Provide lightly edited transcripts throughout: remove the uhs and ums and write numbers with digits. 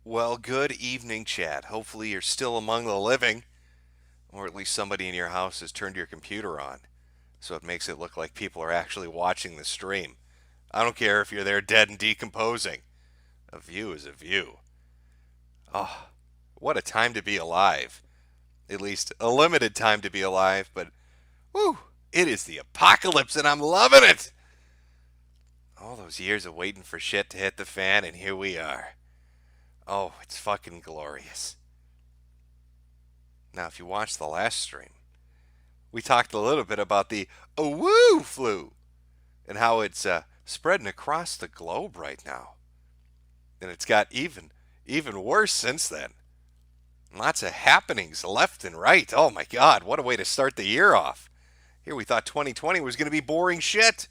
Well, good evening, chat. Hopefully, you're still among the living, or at least somebody in your house has turned your computer on, so it makes it look like people are actually watching the stream. I don't care if you're there dead and decomposing. A view is a view. Oh, what a time to be alive. At least a limited time to be alive, but whew, it is the apocalypse and I'm loving it. All those years of waiting for shit to hit the fan, and here we are. Oh, it's fucking glorious. Now, if you watched the last stream, we talked a little bit about the woo flu and how it's spreading across the globe right now. And it's got even worse since then. Lots of happenings left and right. Oh my God, what a way to start the year off. Here we thought 2020 was going to be boring shit.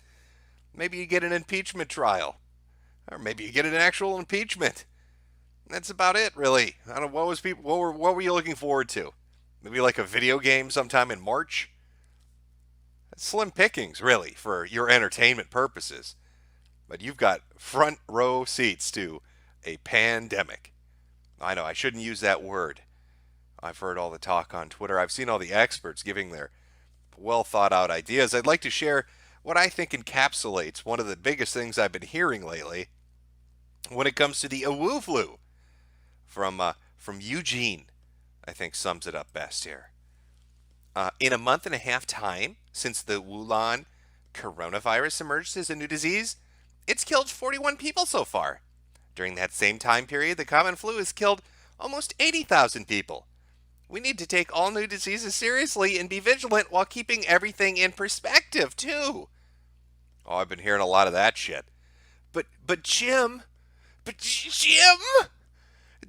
Maybe you get an impeachment trial. Or maybe you get an actual impeachment. That's about it, really. I don't know what were you looking forward to? Maybe like a video game sometime in March? That's slim pickings, really, for your entertainment purposes. But you've got front row seats to a pandemic. I know, I shouldn't use that word. I've heard all the talk on Twitter. I've seen all the experts giving their well thought out ideas. I'd like to share what I think encapsulates one of the biggest things I've been hearing lately when it comes to the awoo flu from Eugene. I think sums it up best here. In a month and a half time since the Wuhan coronavirus emerged as a new disease, it's killed 41 people so far. During that same time period, the common flu has killed almost 80,000 people. We need to take all new diseases seriously and be vigilant while keeping everything in perspective, too. Oh, I've been hearing a lot of that shit. But Jim,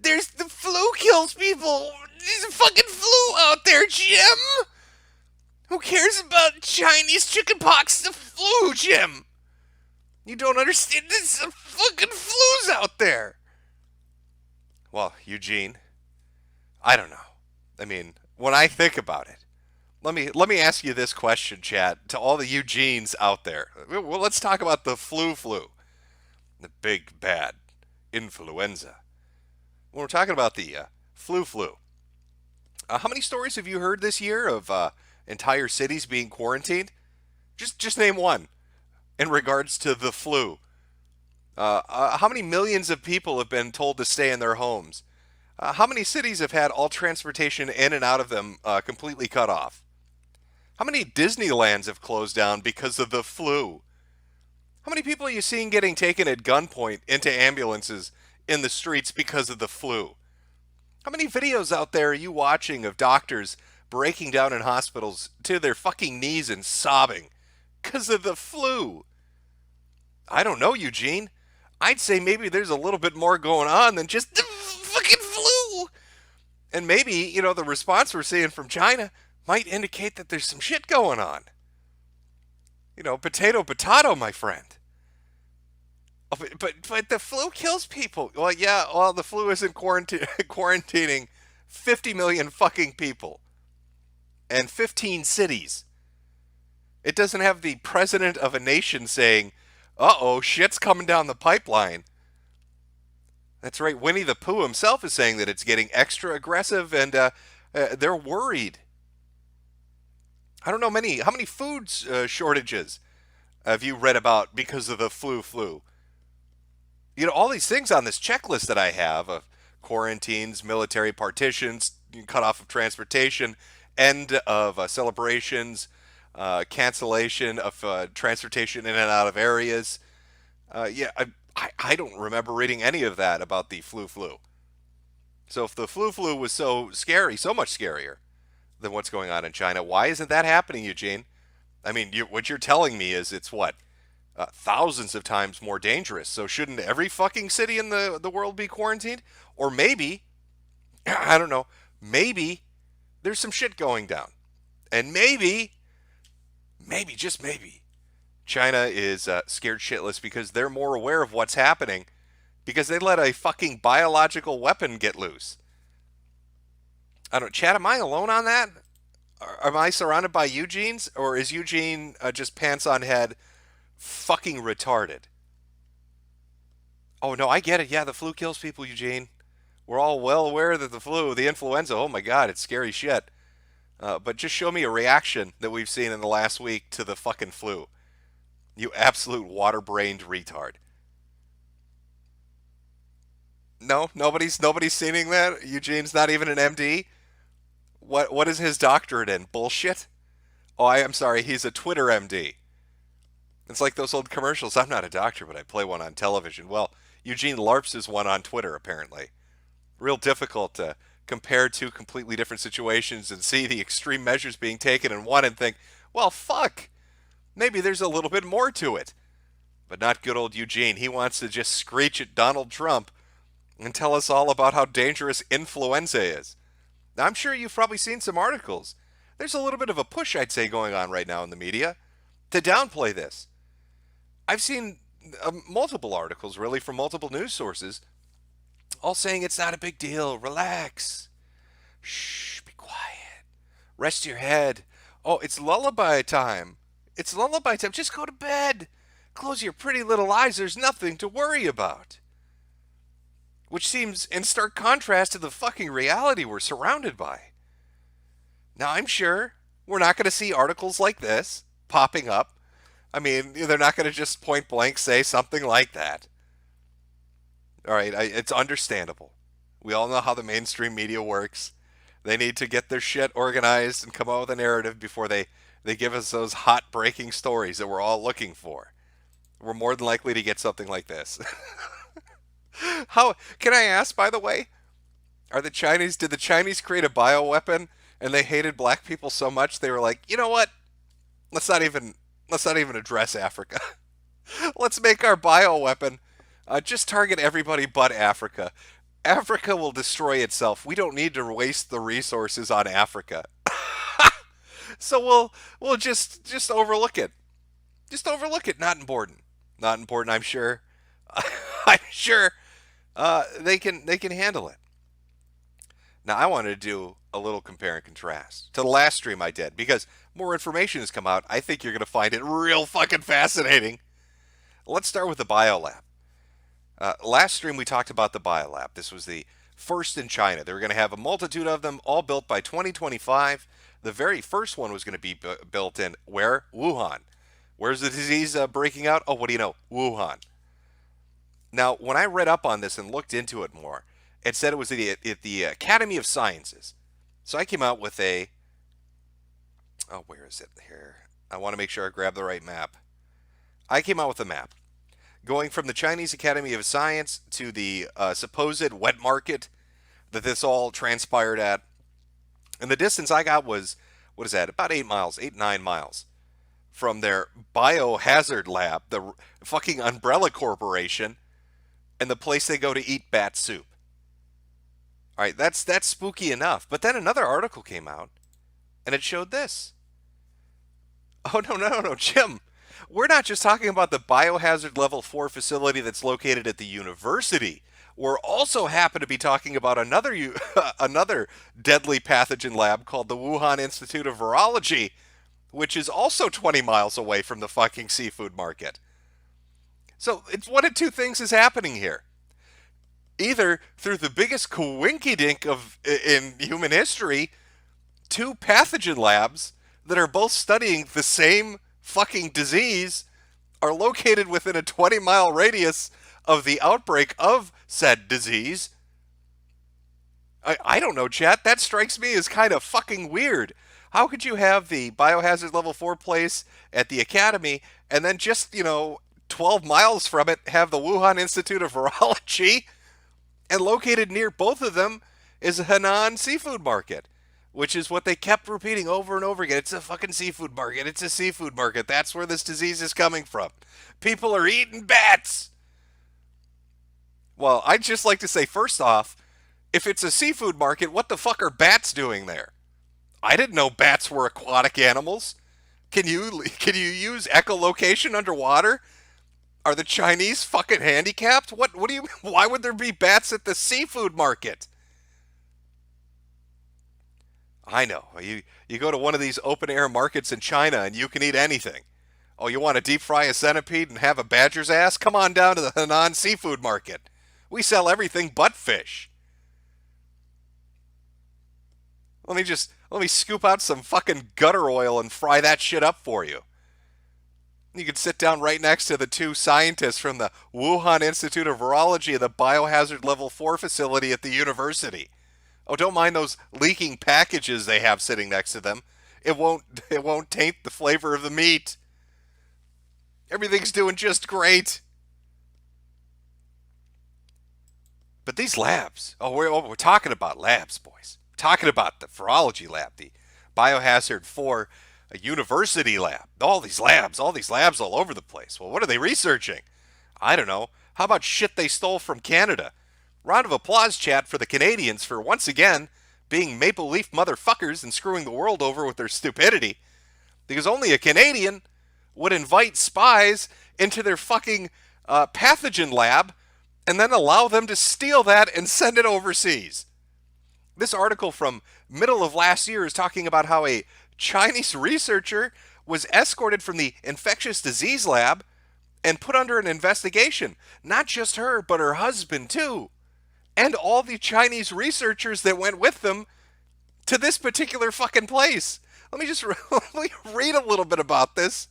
there's the flu kills people. There's a fucking flu out there, Jim. Who cares about Chinese chickenpox? The flu, Jim. You don't understand. There's a fucking flu's out there. Well, Eugene, I don't know. I mean, when I think about it, let me ask you this question, Chad, to all the Eugenes out there. Well, let's talk about the flu, the big bad influenza. When we're talking about the flu, how many stories have you heard this year of entire cities being quarantined? Just name one in regards to the flu. How many millions of people have been told to stay in their homes? How many cities have had all transportation in and out of them completely cut off? How many Disneylands have closed down because of the flu? How many people are you seeing getting taken at gunpoint into ambulances in the streets because of the flu? How many videos out there are you watching of doctors breaking down in hospitals to their fucking knees and sobbing because of the flu? I don't know, Eugene. I'd say maybe there's a little bit more going on than just the fucking flu. And maybe, the response we're seeing from China might indicate that there's some shit going on. Potato, my friend. Oh, but the flu kills people. Well, yeah, the flu isn't quarantining 50 million fucking people and 15 cities. It doesn't have the president of a nation saying, uh-oh, shit's coming down the pipeline. That's right, Winnie the Pooh himself is saying that it's getting extra aggressive and they're worried. I don't know how many food shortages have you read about because of the flu? All these things on this checklist that I have of quarantines, military partitions, cut off of transportation, end of celebrations, cancellation of transportation in and out of areas. I don't remember reading any of that about the flu. So if the flu was so scary, so much scarier than what's going on in China, why isn't that happening, Eugene? I mean, what you're telling me is it's what? Thousands of times more dangerous. So shouldn't every fucking city in the world be quarantined? Or maybe, I don't know, maybe there's some shit going down. And maybe, just maybe, China is scared shitless because they're more aware of what's happening because they let a fucking biological weapon get loose. I don't know, Chad, am I alone on that? Am I surrounded by Eugenes? Or is Eugene just pants on head fucking retarded? Oh, no, I get it. Yeah, the flu kills people, Eugene. We're all well aware that the influenza, oh my God, it's scary shit. But just show me a reaction that we've seen in the last week to the fucking flu. You absolute water-brained retard. No, nobody's seeing that. Eugene's not even an MD. What is his doctorate in? Bullshit. Oh, I'm sorry. He's a Twitter MD. It's like those old commercials. I'm not a doctor, but I play one on television. Well, Eugene LARPs is one on Twitter, apparently. Real difficult to compare two completely different situations and see the extreme measures being taken in one and think, well, fuck, maybe there's a little bit more to it. But not good old Eugene. He wants to just screech at Donald Trump and tell us all about how dangerous influenza is. Now, I'm sure you've probably seen some articles. There's a little bit of a push, I'd say, going on right now in the media to downplay this. I've seen multiple articles, really, from multiple news sources, all saying it's not a big deal. Relax. Shh, be quiet. Rest your head. Oh, it's lullaby time. It's lullaby time. Just go to bed. Close your pretty little eyes. There's nothing to worry about. Which seems in stark contrast to the fucking reality we're surrounded by. Now, I'm sure we're not going to see articles like this popping up. I mean, they're not going to just point blank say something like that. All right, it's understandable. We all know how the mainstream media works. They need to get their shit organized and come out with a narrative before they give us those hot breaking stories that we're all looking for. We're more than likely to get something like this. How can I ask, by the way, did the Chinese create a bioweapon and they hated black people so much they were like, you know what? Let's not even address Africa. Let's make our bioweapon just target everybody but Africa. Africa will destroy itself. We don't need to waste the resources on Africa. So we'll just overlook it. Just overlook it. Not important. Not important. I'm sure. I'm sure they can handle it. Now I wanted to do a little compare and contrast to the last stream I did because more information has come out. I think you're going to find it real fucking fascinating. Let's start with the biolab. Last stream we talked about the biolab. This was the first in China. They were going to have a multitude of them, all built by 2025. The very first one was going to be built in where? Wuhan. Where's the disease breaking out? Oh, what do you know? Wuhan. Now, when I read up on this and looked into it more, it said it was at the Academy of Sciences. So I came out with where is it here? I want to make sure I grab the right map. I came out with a map going from the Chinese Academy of Science to the supposed wet market that this all transpired at. And the distance I got was, what is that, about 9 miles from their biohazard lab, the fucking umbrella corporation, and the place they go to eat bat soup. All right, that's spooky enough. But then another article came out, and it showed this. Oh, no, Jim. We're not just talking about the biohazard level 4 facility that's located at the university. We're also happen to be talking about another deadly pathogen lab called the Wuhan Institute of Virology, which is also 20 miles away from the fucking seafood market. So it's one of two things is happening here. Either through the biggest coinkydink in human history, two pathogen labs that are both studying the same fucking disease are located within a 20-mile radius of the outbreak of said disease. I don't know, chat. That strikes me as kind of fucking weird. How could you have the biohazard level 4 place at the academy and then just, 12 miles from it have the Wuhan Institute of Virology? And located near both of them is a Henan seafood market, which is what they kept repeating over and over again. It's a fucking seafood market. It's a seafood market. That's where this disease is coming from. People are eating bats. Well, I'd just like to say, first off, if it's a seafood market, what the fuck are bats doing there? I didn't know bats were aquatic animals. Can you use echolocation underwater? Are the Chinese fucking handicapped? What do you? Why would there be bats at the seafood market? I know. You go to one of these open air markets in China and you can eat anything. Oh, you want to deep fry a centipede and have a badger's ass? Come on down to the Henan seafood market. We sell everything but fish. Let me scoop out some fucking gutter oil and fry that shit up for you. You could sit down right next to the two scientists from the Wuhan Institute of Virology and the Biohazard Level 4 facility at the university. Oh, don't mind those leaking packages they have sitting next to them. It won't taint the flavor of the meat. Everything's doing just great. But these labs, we're talking about labs, boys. We're talking about the virology lab, the biohazard 4 a university lab. All these labs all over the place. Well, what are they researching? I don't know. How about shit they stole from Canada? Round of applause, chat, for the Canadians for once again being maple leaf motherfuckers and screwing the world over with their stupidity. Because only a Canadian would invite spies into their fucking pathogen lab and then allow them to steal that and send it overseas. This article from middle of last year is talking about how a Chinese researcher was escorted from the infectious disease lab and put under an investigation. Not just her, but her husband too. And all the Chinese researchers that went with them to this particular fucking place. Let me just let me read a little bit about this.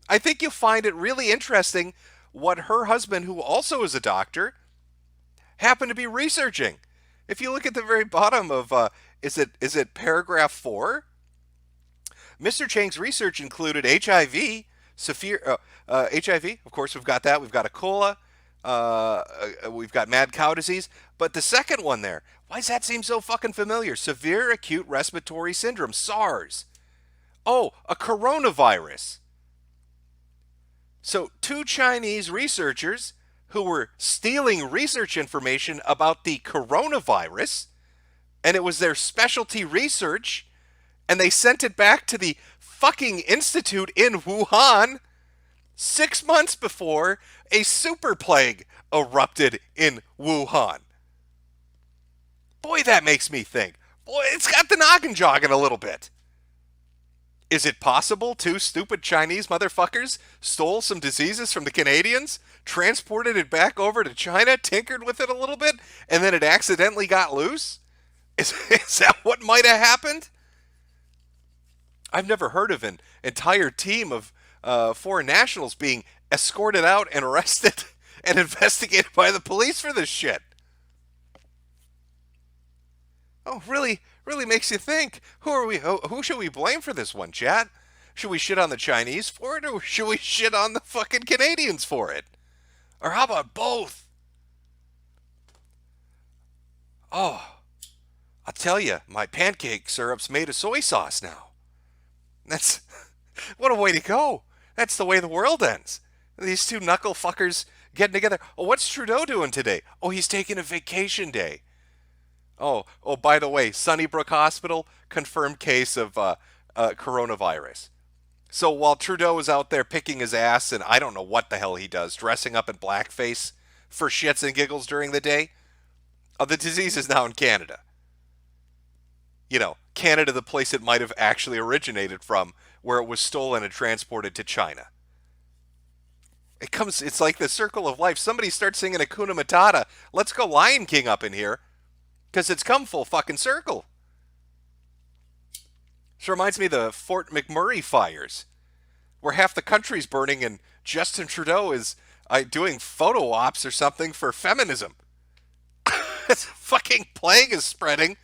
I think you'll find it really interesting what her husband, who also is a doctor, happened to be researching. If you look at the very bottom of, is it paragraph 4? Mr. Chang's research included HIV, HIV, of course we've got that. We've got Ebola, we've got mad cow disease. But the second one there, why does that seem so fucking familiar? Severe acute respiratory syndrome, SARS. Oh, a coronavirus. So 2 Chinese researchers who were stealing research information about the coronavirus, and it was their specialty research, and they sent it back to the fucking institute in Wuhan 6 months before a super plague erupted in Wuhan. Boy, that makes me think. Boy, it's got the noggin jogging a little bit. Is it possible 2 stupid Chinese motherfuckers stole some diseases from the Canadians, transported it back over to China, tinkered with it a little bit, and then it accidentally got loose? Is that what might have happened? I've never heard of an entire team of foreign nationals being escorted out and arrested and investigated by the police for this shit. Oh, really makes you think. Who should we blame for this one, chat? Should we shit on the Chinese for it, or should we shit on the fucking Canadians for it? Or how about both? Oh, I'll tell you, my pancake syrup's made of soy sauce now. That's what a way to go. That's the way the world ends. These 2 knuckle fuckers getting together. Oh, what's Trudeau doing today? Oh, he's taking a vacation day. Oh, by the way, Sunnybrook Hospital, confirmed case of coronavirus. So while Trudeau is out there picking his ass, and I don't know what the hell he does, dressing up in blackface for shits and giggles during the day, the disease is now in Canada. You know, Canada, the place it might have actually originated from, where it was stolen and transported to China. It's like the circle of life. Somebody starts singing Hakuna Matata. Let's go Lion King up in here. Because it's come full fucking circle. This reminds me of the Fort McMurray fires, where half the country's burning and Justin Trudeau is doing photo ops or something for feminism. This fucking plague is spreading,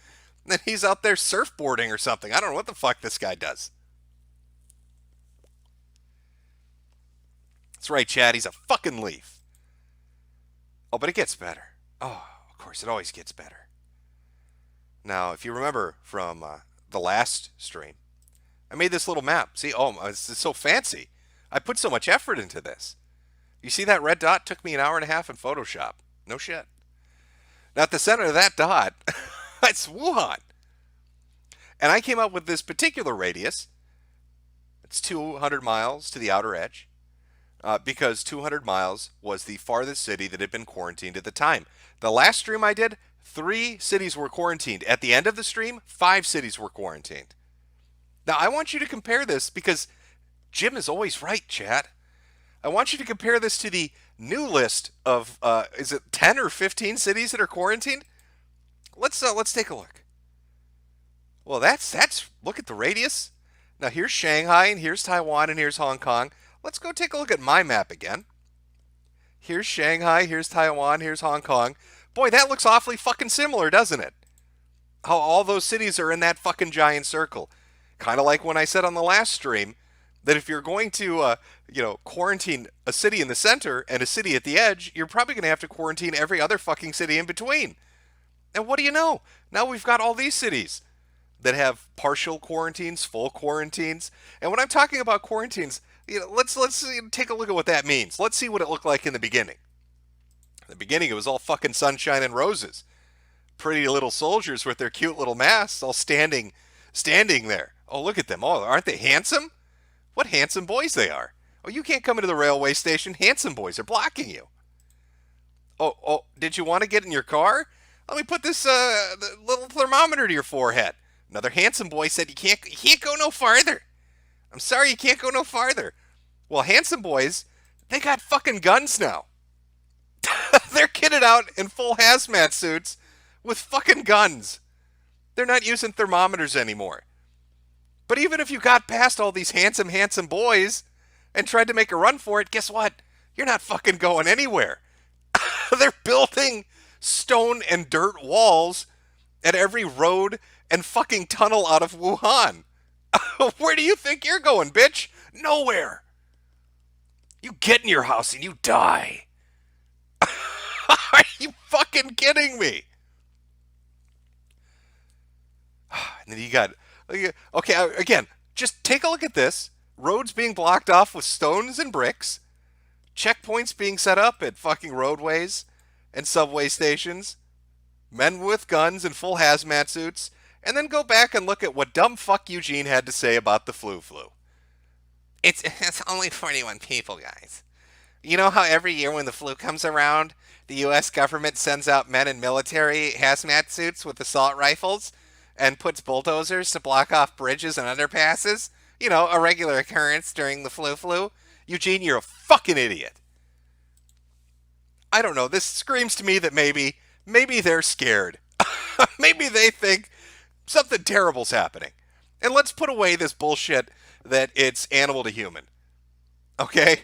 and then he's out there surfboarding or something. I don't know what the fuck this guy does. That's right, Chad. He's a fucking leaf. Oh, but it gets better. Oh, of course, it always gets better. Now, if you remember from the last stream, I made this little map. See, it's so fancy. I put so much effort into this. You see that red dot? Took me an hour and a half in Photoshop. No shit. Now, at the center of that dot, it's Wuhan. And I came up with this particular radius. It's 200 miles to the outer edge. Because 200 miles was the farthest city that had been quarantined at the time. The last stream I did, 3 cities were quarantined. At the end of the stream, 5 cities were quarantined. Now, I want you to compare this because Jim is always right, chat. I want you to compare this to the new list of, is it 10 or 15 cities that are quarantined? Let's take a look. Well, that's look at the radius. Now, here's Shanghai, and here's Taiwan, and here's Hong Kong. Let's go take a look at my map again. Here's Shanghai, here's Taiwan, here's Hong Kong. Boy, that looks awfully fucking similar, doesn't it? How all those cities are in that fucking giant circle. Kind of like when I said on the last stream That if you're going to, quarantine a city in the center and a city at the edge, you're probably going to have to quarantine every other fucking city in between. And what do you know? Now we've got all these cities that have partial quarantines, full quarantines. And when I'm talking about quarantines, let's take a look at what that means. Let's see what it looked like in the beginning. In the beginning, it was all fucking sunshine and roses. Pretty little soldiers with their cute little masks, all standing there. Oh, look at them! Oh, aren't they handsome? What handsome boys they are! Oh, you can't come into the railway station. Handsome boys are blocking you. Oh, did you want to get in your car? Let me put this little thermometer to your forehead. Another handsome boy said you can't go no farther. I'm sorry, you can't go no farther. Well, handsome boys, they got fucking guns now. They're kitted out in full hazmat suits with fucking guns. They're not using thermometers anymore. But even if you got past all these handsome boys and tried to make a run for it, guess what? You're not fucking going anywhere. They're building stone and dirt walls at every road and fucking tunnel out of Wuhan. Where do you think you're going, bitch? Nowhere. You get in your house and you die. Are you fucking kidding me? And then you got, okay, again, just take a look at this. Roads being blocked off with stones and bricks. Checkpoints being set up at fucking roadways and subway stations. Men with guns and full hazmat suits. And then go back and look at what dumb fuck Eugene had to say about the flu. It's only 41 people, guys. You know how every year when the flu comes around, the U.S. government sends out men in military hazmat suits with assault rifles and puts bulldozers to block off bridges and underpasses? You know, a regular occurrence during the flu. Eugene, you're a fucking idiot. I don't know. This screams to me that maybe they're scared. Maybe they think something terrible's happening. And let's put away this bullshit that it's animal to human. Okay?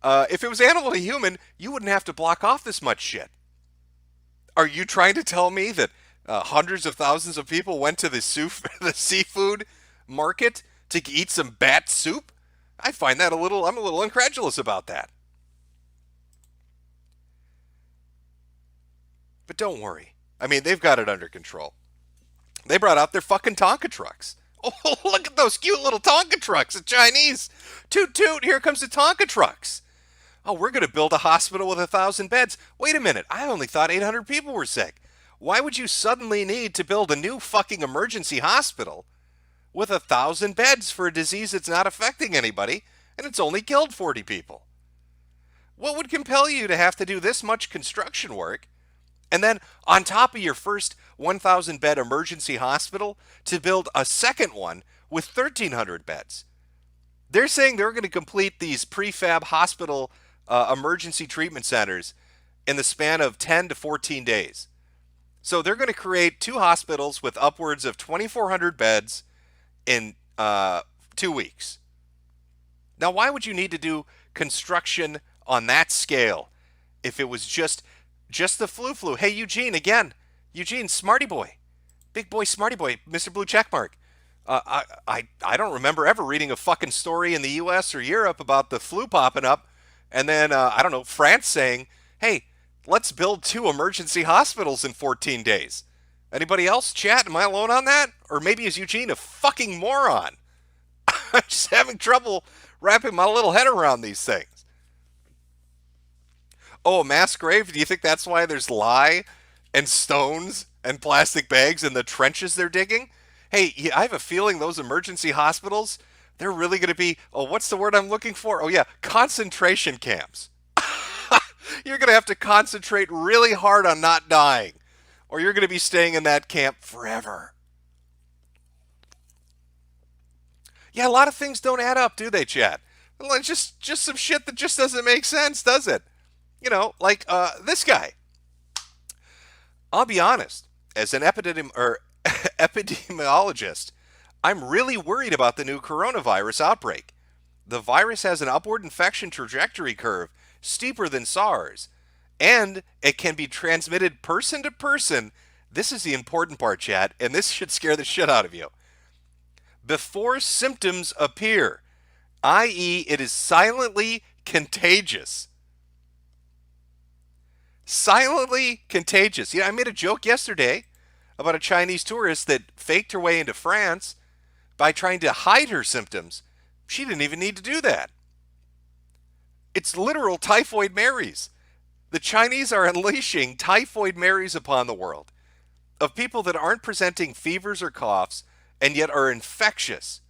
If it was animal to human, you wouldn't have to block off this much shit. Are you trying to tell me that hundreds of thousands of people went to the seafood market to eat some bat soup? I find that I'm a little incredulous about that. But don't worry. I mean, they've got it under control. They brought out their fucking Tonka trucks. Oh, look at those cute little Tonka trucks. The Chinese. Toot toot, here comes the Tonka trucks. Oh, we're going to build a hospital with 1,000 beds. Wait a minute, I only thought 800 people were sick. Why would you suddenly need to build a new fucking emergency hospital with 1,000 beds for a disease that's not affecting anybody and it's only killed 40 people? What would compel you to have to do this much construction work and then on top of your first 1,000 bed emergency hospital to build a second one with 1,300 beds? They're saying they're going to complete these prefab hospital emergency treatment centers in the span of 10 to 14 days. So they're going to create two hospitals with upwards of 2,400 beds in 2 weeks. Now, why would you need to do construction on that scale if it was just the flu? Hey, Eugene, again. Eugene, smarty boy. Big boy, smarty boy, Mr. Blue Checkmark. I don't remember ever reading a fucking story in the U.S. or Europe about the flu popping up and then, France saying, hey, let's build 2 emergency hospitals in 14 days. Anybody else? Chat, am I alone on that? Or maybe is Eugene a fucking moron? I'm just having trouble wrapping my little head around these things. Oh, a mass grave? Do you think that's why there's lye and stones and plastic bags in the trenches they're digging? Hey, I have a feeling those emergency hospitals, they're really going to be, what's the word I'm looking for? Oh, yeah, concentration camps. You're going to have to concentrate really hard on not dying, or you're going to be staying in that camp forever. Yeah, a lot of things don't add up, do they, Chad? Just some shit that just doesn't make sense, does it? You know, like this guy. I'll be honest, as an epidemiologist, I'm really worried about the new coronavirus outbreak. The virus has an upward infection trajectory curve steeper than SARS, and it can be transmitted person to person. This is the important part, Chad, and this should scare the shit out of you. Before symptoms appear. i.e., it is silently contagious. Silently contagious. I made a joke yesterday about a Chinese tourist that faked her way into France by trying to hide her symptoms. She didn't even need to do that. It's literal typhoid Marys. The Chinese are unleashing typhoid Marys upon the world of people that aren't presenting fevers or coughs and yet are infectious.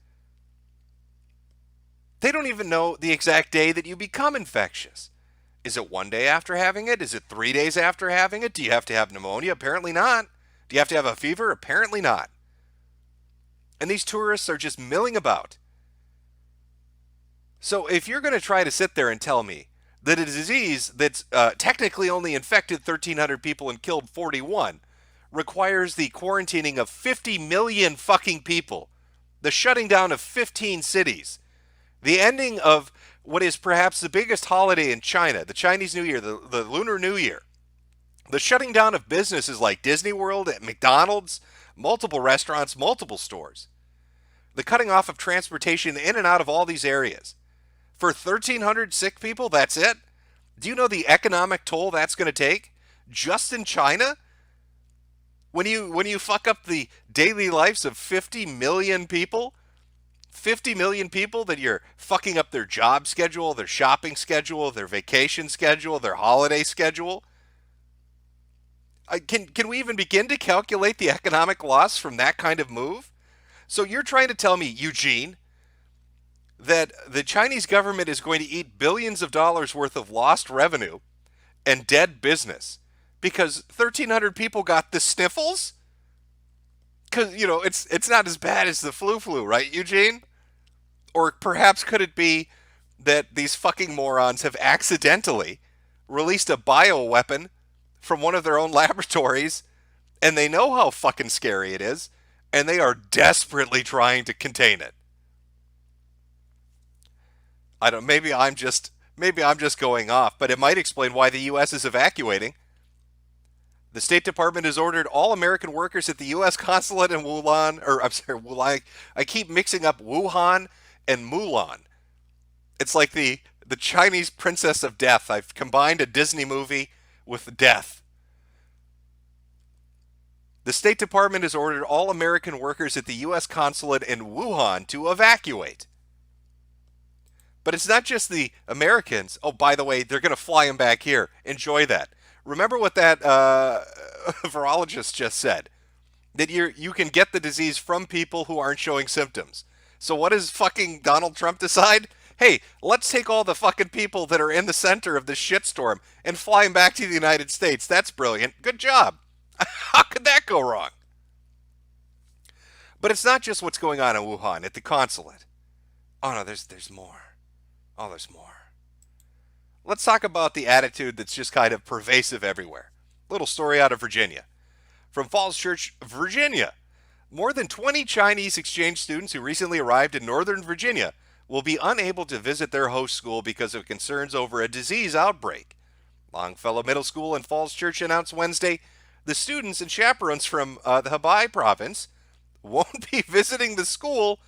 They don't even know the exact day that you become infectious. Is it one day after having it? Is it 3 days after having it? Do you have to have pneumonia? Apparently not. Do you have to have a fever? Apparently not. And these tourists are just milling about. So if you're going to try to sit there and tell me that a disease that's technically only infected 1,300 people and killed 41 requires the quarantining of 50 million fucking people, the shutting down of 15 cities, the ending of what is perhaps the biggest holiday in China, the Chinese New Year, the Lunar New Year, the shutting down of businesses like Disney World, McDonald's, multiple restaurants, multiple stores, the cutting off of transportation in and out of all these areas. For 1,300 sick people, that's it? Do you know the economic toll that's going to take? Just in China? When you fuck up the daily lives of 50 million people, 50 million people that you're fucking up their job schedule, their shopping schedule, their vacation schedule, their holiday schedule. Can we even begin to calculate the economic loss from that kind of move? So you're trying to tell me, Eugene, that the Chinese government is going to eat billions of dollars worth of lost revenue and dead business because 1,300 people got the sniffles? Because, it's not as bad as the flu, right, Eugene? Or perhaps could it be that these fucking morons have accidentally released a bioweapon from one of their own laboratories and they know how fucking scary it is and they are desperately trying to contain it? I don't. Maybe I'm just going off, but it might explain why the U.S. is evacuating. The State Department has ordered all American workers at the U.S. consulate in Wuhan, or I'm sorry, Wuhan. I keep mixing up Wuhan and Mulan. It's like the Chinese Princess of Death. I've combined a Disney movie with death. The State Department has ordered all American workers at the U.S. consulate in Wuhan to evacuate. But it's not just the Americans. Oh, by the way, they're going to fly them back here. Enjoy that. Remember what that virologist just said, that you can get the disease from people who aren't showing symptoms. So what does fucking Donald Trump decide? Hey, let's take all the fucking people that are in the center of this shitstorm and fly them back to the United States. That's brilliant. Good job. How could that go wrong? But it's not just what's going on in Wuhan at the consulate. Oh no, there's more. Oh, there's more. Let's talk about the attitude that's just kind of pervasive everywhere. Little story out of Virginia. From Falls Church, Virginia. More than 20 Chinese exchange students who recently arrived in Northern Virginia will be unable to visit their host school because of concerns over a disease outbreak. Longfellow Middle School and Falls Church announced Wednesday the students and chaperones from the Hebei province won't be visiting the school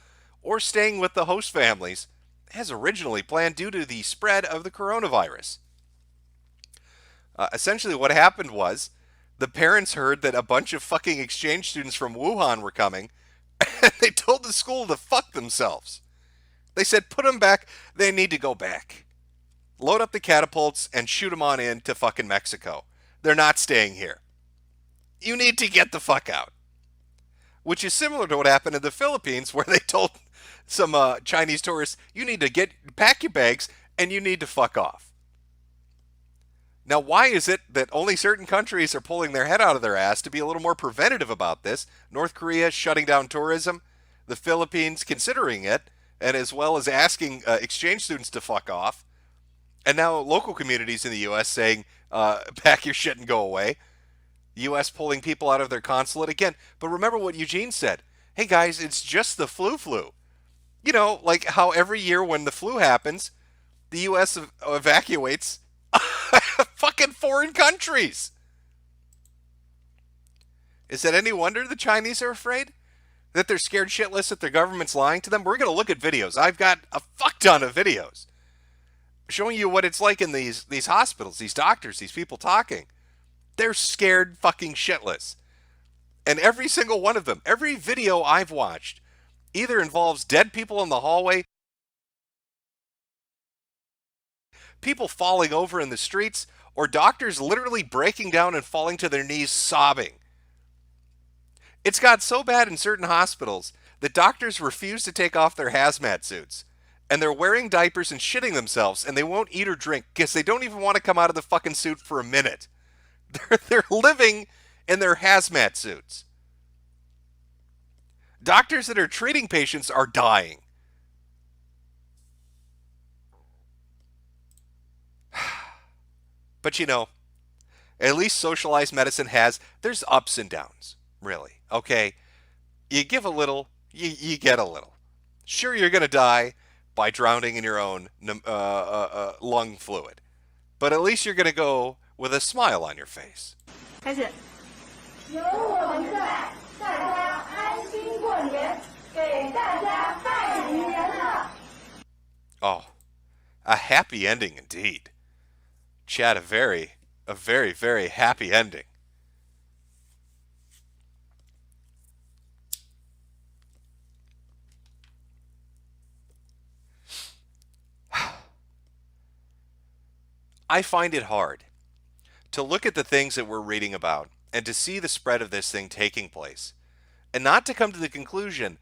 or staying with the host families as originally planned due to the spread of the coronavirus. Essentially, what happened was the parents heard that a bunch of fucking exchange students from Wuhan were coming, and they told the school to fuck themselves. They said, put them back. They need to go back. Load up the catapults and shoot them on in to fucking Mexico. They're not staying here. You need to get the fuck out. Which is similar to what happened in the Philippines, where they told some Chinese tourists, you need to pack your bags and you need to fuck off. Now, why is it that only certain countries are pulling their head out of their ass to be a little more preventative about this? North Korea shutting down tourism, the Philippines considering it, and as well as asking exchange students to fuck off, and now local communities in the U.S. saying, pack your shit and go away. The U.S. pulling people out of their consulate again. But remember what Eugene said. Hey guys, it's just the flu. You know, like how every year when the flu happens, the U.S. evacuates fucking foreign countries. Is that any wonder the Chinese are afraid? That they're scared shitless that their government's lying to them? We're going to look at videos. I've got a fuck ton of videos showing you what it's like in these hospitals, these doctors, these people talking. They're scared fucking shitless. And every single one of them, every video I've watched, either involves dead people in the hallway, people falling over in the streets, or doctors literally breaking down and falling to their knees sobbing. It's got so bad in certain hospitals that doctors refuse to take off their hazmat suits. And they're wearing diapers and shitting themselves, and they won't eat or drink because they don't even want to come out of the fucking suit for a minute. They're living in their hazmat suits. Doctors that are treating patients are dying. But you know, at least socialized medicine there's ups and downs, really. Okay? You give a little, you get a little. Sure, you're going to die by drowning in your own lung fluid. But at least you're going to go with a smile on your face. 开始。有我们在，大家安心过年，给大家拜年了。Oh, a happy ending indeed. Chad, a very, very happy ending. I find it hard to look at the things that we're reading about and to see the spread of this thing taking place, and not to come to the conclusion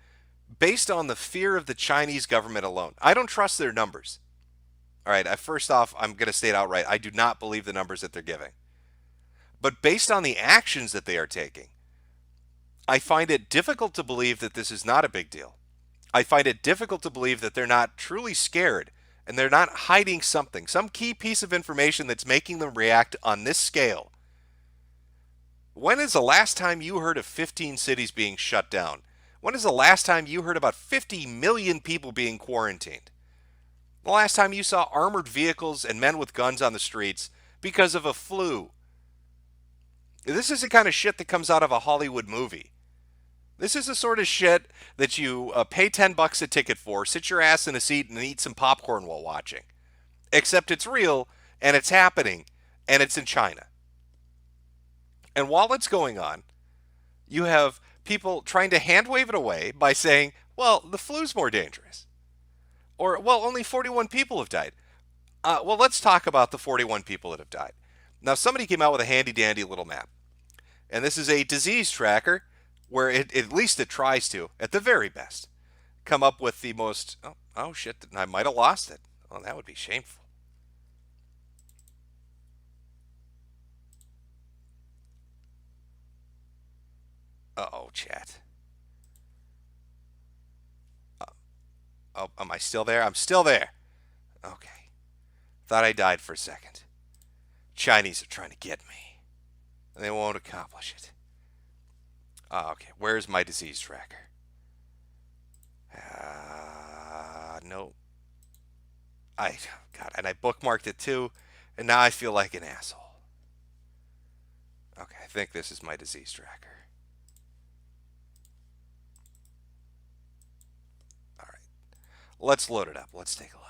based on the fear of the Chinese government alone. I don't trust their numbers. All right, first off, I'm going to state outright, I do not believe the numbers that they're giving. But based on the actions that they are taking, I find it difficult to believe that this is not a big deal. I find it difficult to believe that they're not truly scared and they're not hiding something, some key piece of information that's making them react on this scale. When is the last time you heard of 15 cities being shut down? When is the last time you heard about 50 million people being quarantined? The last time you saw armored vehicles and men with guns on the streets because of a flu? This is the kind of shit that comes out of a Hollywood movie. This is the sort of shit that you pay $10 a ticket for, sit your ass in a seat and eat some popcorn while watching. Except it's real, and it's happening, and it's in China. And while it's going on, you have people trying to hand wave it away by saying, well, the flu's more dangerous. Or, well, only 41 people have died. Well, let's talk about the 41 people that have died. Now, somebody came out with a handy-dandy little map. And this is a disease tracker where at least it tries to, at the very best, come up with the most... Oh shit, I might have lost it. Oh, that would be shameful. Uh-oh, chat. Oh, am I still there? I'm still there. Okay. Thought I died for a second. Chinese are trying to get me. And they won't accomplish it. Okay, where's my disease tracker? No. God, and I bookmarked it too, and now I feel like an asshole. Okay, I think this is my disease tracker. All right, let's load it up. Let's take a look.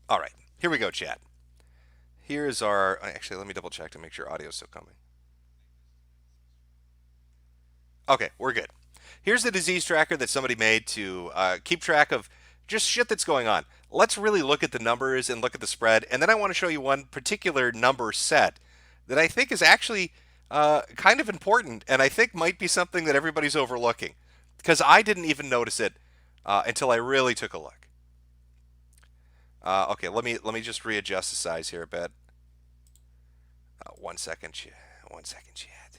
All right, here we go, chat. Here's our... Actually, let me double check to make sure audio's still coming. Okay, we're good. Here's the disease tracker that somebody made to keep track of just shit that's going on. Let's really look at the numbers and look at the spread, and then I want to show you one particular number set that I think is actually kind of important, and I think might be something that everybody's overlooking, because I didn't even notice it until I really took a look. Okay, let me just readjust the size here a bit. 1 second, chat. 1 second, chat.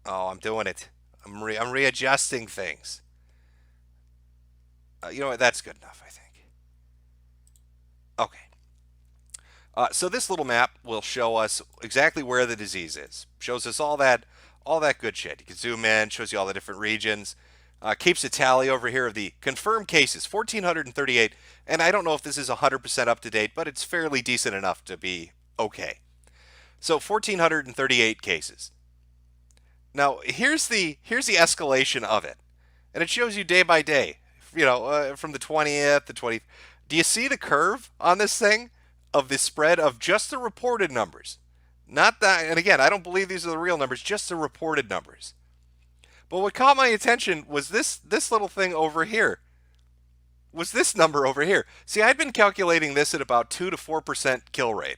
Oh, I'm doing it. I'm readjusting things. You know what? That's good enough, I think. Okay. So this little map will show us exactly where the disease is. Shows us all that good shit. You can zoom in, shows you all the different regions. keeps a tally over here of the confirmed cases, 1,438. And I don't know if this is 100% up to date, but it's fairly decent enough to be okay. So 1,438 cases. Now here's the escalation of it, and it shows you day by day. From the 20th, the 20th. Do you see the curve on this thing of the spread of just the reported numbers? Not that, and again, I don't believe these are the real numbers, just the reported numbers. But what caught my attention was this little thing over here. Was this number over here? See, I'd been calculating this at about 2 to 4% kill rate.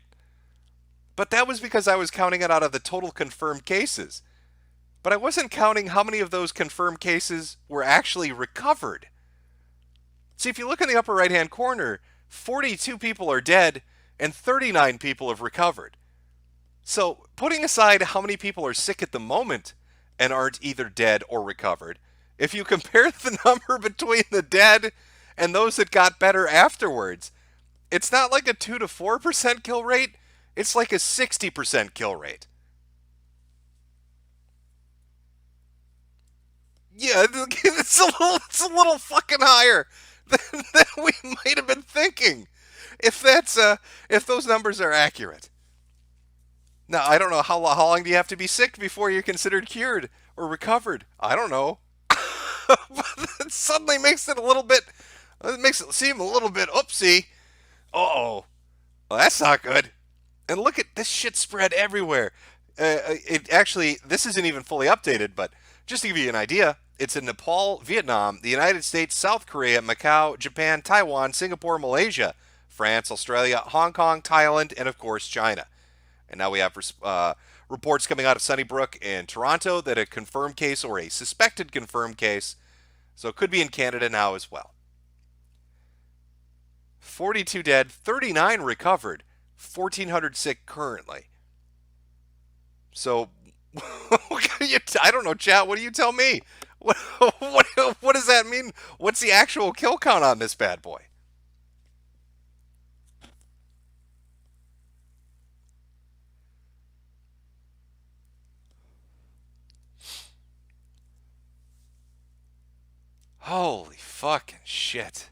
But that was because I was counting it out of the total confirmed cases. But I wasn't counting how many of those confirmed cases were actually recovered. See, if you look in the upper right-hand corner, 42 people are dead and 39 people have recovered. So, putting aside how many people are sick at the moment and aren't either dead or recovered, if you compare the number between the dead and those that got better afterwards, it's not like a 2 to 4% kill rate, it's like a 60% kill rate. Yeah, it's a little fucking higher than we might have been thinking, if those numbers are accurate. Now, I don't know how long do you have to be sick before you're considered cured or recovered. I don't know. But it suddenly makes it seem a little bit oopsie. Uh-oh. Well, that's not good. And look at this shit spread everywhere. This isn't even fully updated, but just to give you an idea, it's in Nepal, Vietnam, the United States, South Korea, Macau, Japan, Taiwan, Singapore, Malaysia, France, Australia, Hong Kong, Thailand, and of course China. And now we have reports coming out of Sunnybrook and Toronto that a confirmed case or a suspected confirmed case, so it could be in Canada now as well. 42 dead, 39 recovered, 1,400 sick currently. So, I don't know, chat. What do you tell me? What does that mean? What's the actual kill count on this bad boy? Holy fucking shit.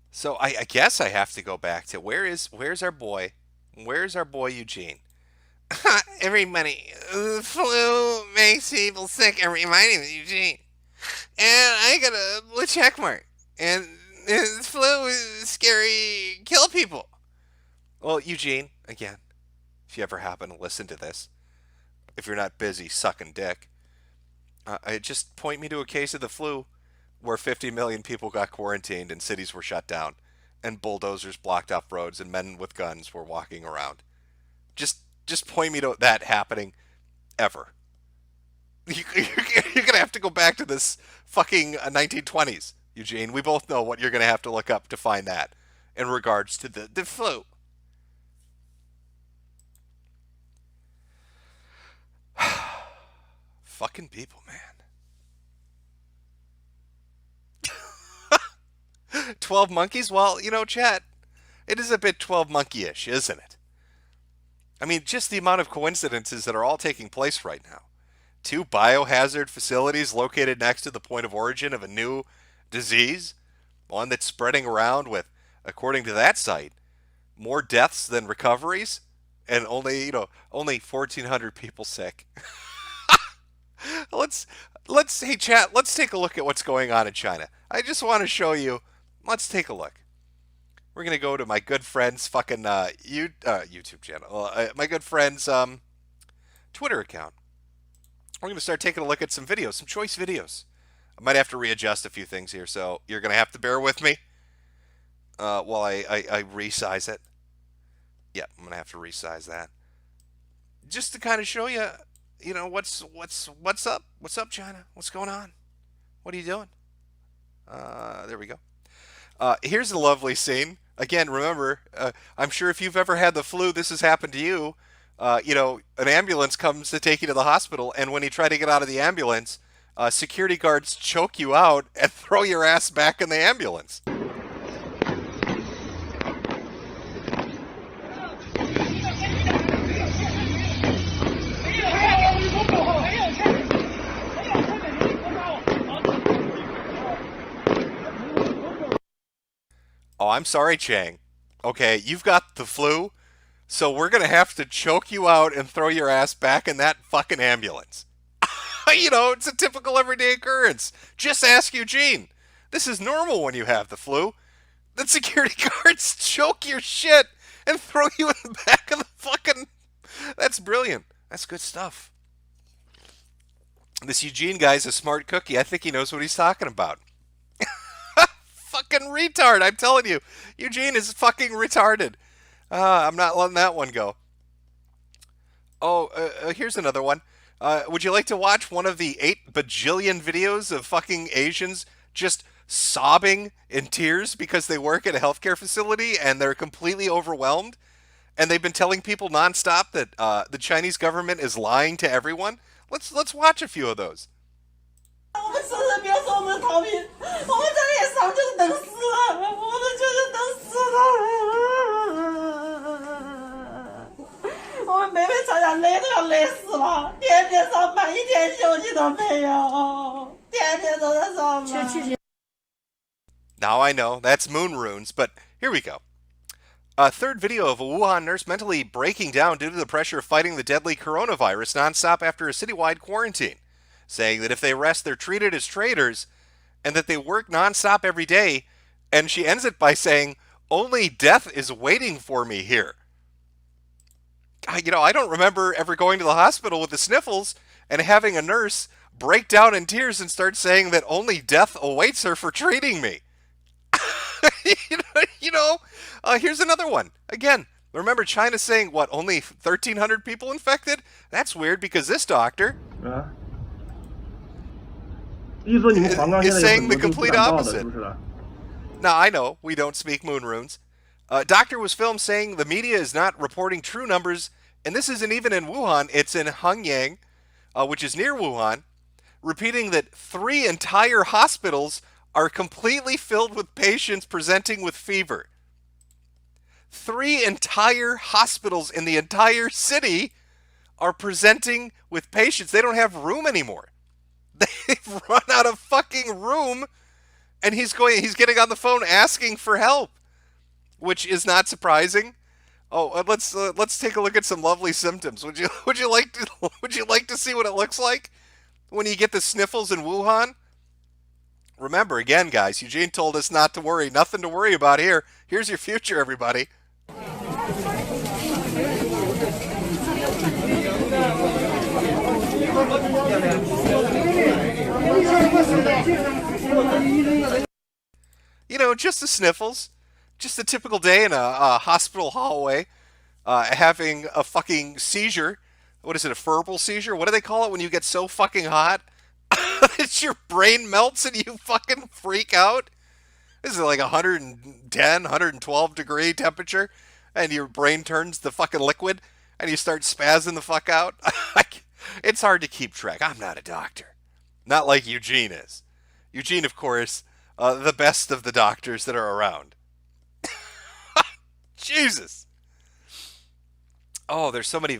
So I guess I have to go back to where's our boy? Where's our boy Eugene? Everybody, the flu makes people sick. My name is Eugene, and I got a blue check mark. And the flu is scary, kill people. Well, Eugene, again, if you ever happen to listen to this, if you're not busy sucking dick, just point me to a case of the flu where 50 million people got quarantined and cities were shut down and bulldozers blocked off roads and men with guns were walking around. Just point me to that happening ever. You're going to have to go back to this fucking 1920s, Eugene. We both know what you're going to have to look up to find that in regards to the flu. Fucking people, man. 12 monkeys? Well, chat, it is a bit 12 monkey-ish, isn't it? I mean, just the amount of coincidences that are all taking place right now. 2 biohazard facilities located next to the point of origin of a new disease. One that's spreading around with, according to that site, more deaths than recoveries. And only 1,400 people sick. Hey chat, let's take a look at what's going on in China. I just want to show you. Let's take a look. We're gonna go to my good friend's fucking YouTube channel, my good friend's Twitter account. We're gonna start taking a look at some videos, some choice videos. I might have to readjust a few things here, so you're gonna have to bear with me while I resize it. Yeah, I'm gonna have to resize that just to kind of show you, what's up? What's up, China? What's going on? What are you doing? There we go. Here's a lovely scene. Again, remember, I'm sure if you've ever had the flu, this has happened to you. An ambulance comes to take you to the hospital, and when you try to get out of the ambulance, security guards choke you out and throw your ass back in the ambulance. Oh, I'm sorry, Chang. Okay, you've got the flu, so we're gonna have to choke you out and throw your ass back in that fucking ambulance. It's a typical everyday occurrence. Just ask Eugene. This is normal when you have the flu. The security guards choke your shit and throw you in the back of the fucking. That's brilliant. That's good stuff. This Eugene guy's a smart cookie. I think he knows what he's talking about. Fucking retard, I'm telling you. Eugene is fucking retarded. I'm not letting that one go. Oh, here's another one. Would you like to watch one of the 8 bajillion videos of fucking Asians just sobbing in tears because they work at a healthcare facility and they're completely overwhelmed? And they've been telling people nonstop that the Chinese government is lying to everyone? Let's watch a few of those. 我们生人别说我们逃命，我们这里也早就等死了，我们就是等死了。我们妹妹差点累都要累死了，天天上班，一天休息都没有，天天都在上班。Now I know that's moon runes, but here we go. A third video of a Wuhan nurse mentally breaking down due to the pressure of fighting the deadly coronavirus nonstop after a citywide quarantine, saying that if they rest, they're treated as traitors and that they work nonstop every day. And she ends it by saying, only death is waiting for me here. I don't remember ever going to the hospital with the sniffles and having a nurse break down in tears and start saying that only death awaits her for treating me. Here's another one. Again, remember China saying, what, only 1,300 people infected? That's weird because this doctor is saying the complete opposite. Now, I know we don't speak moon runes. Doctor was filmed saying the media is not reporting true numbers, and this isn't even in Wuhan, it's in Hanyang, which is near Wuhan, repeating that 3 entire hospitals are completely filled with patients presenting with fever. 3 entire hospitals in the entire city are presenting with patients. They don't have room anymore. They've run out of fucking room, and he's getting on the phone asking for help, which is not surprising. Oh, let's take a look at some lovely symptoms. Would you like to see what it looks like when you get the sniffles in Wuhan? Remember, again, guys, Eugene told us not to worry. Nothing to worry about here. Here's your future, everybody. Just the sniffles. Just a typical day in a hospital hallway, having a fucking seizure. What is it, a febrile seizure? What do they call it when you get so fucking hot that your brain melts and you fucking freak out? This is like 110, 112 degree temperature, and your brain turns the fucking liquid, and you start spazzing the fuck out. It's hard to keep track. I'm not a doctor. Not like Eugene is. Eugene, of course, the best of the doctors that are around. Jesus. Oh, there's so many.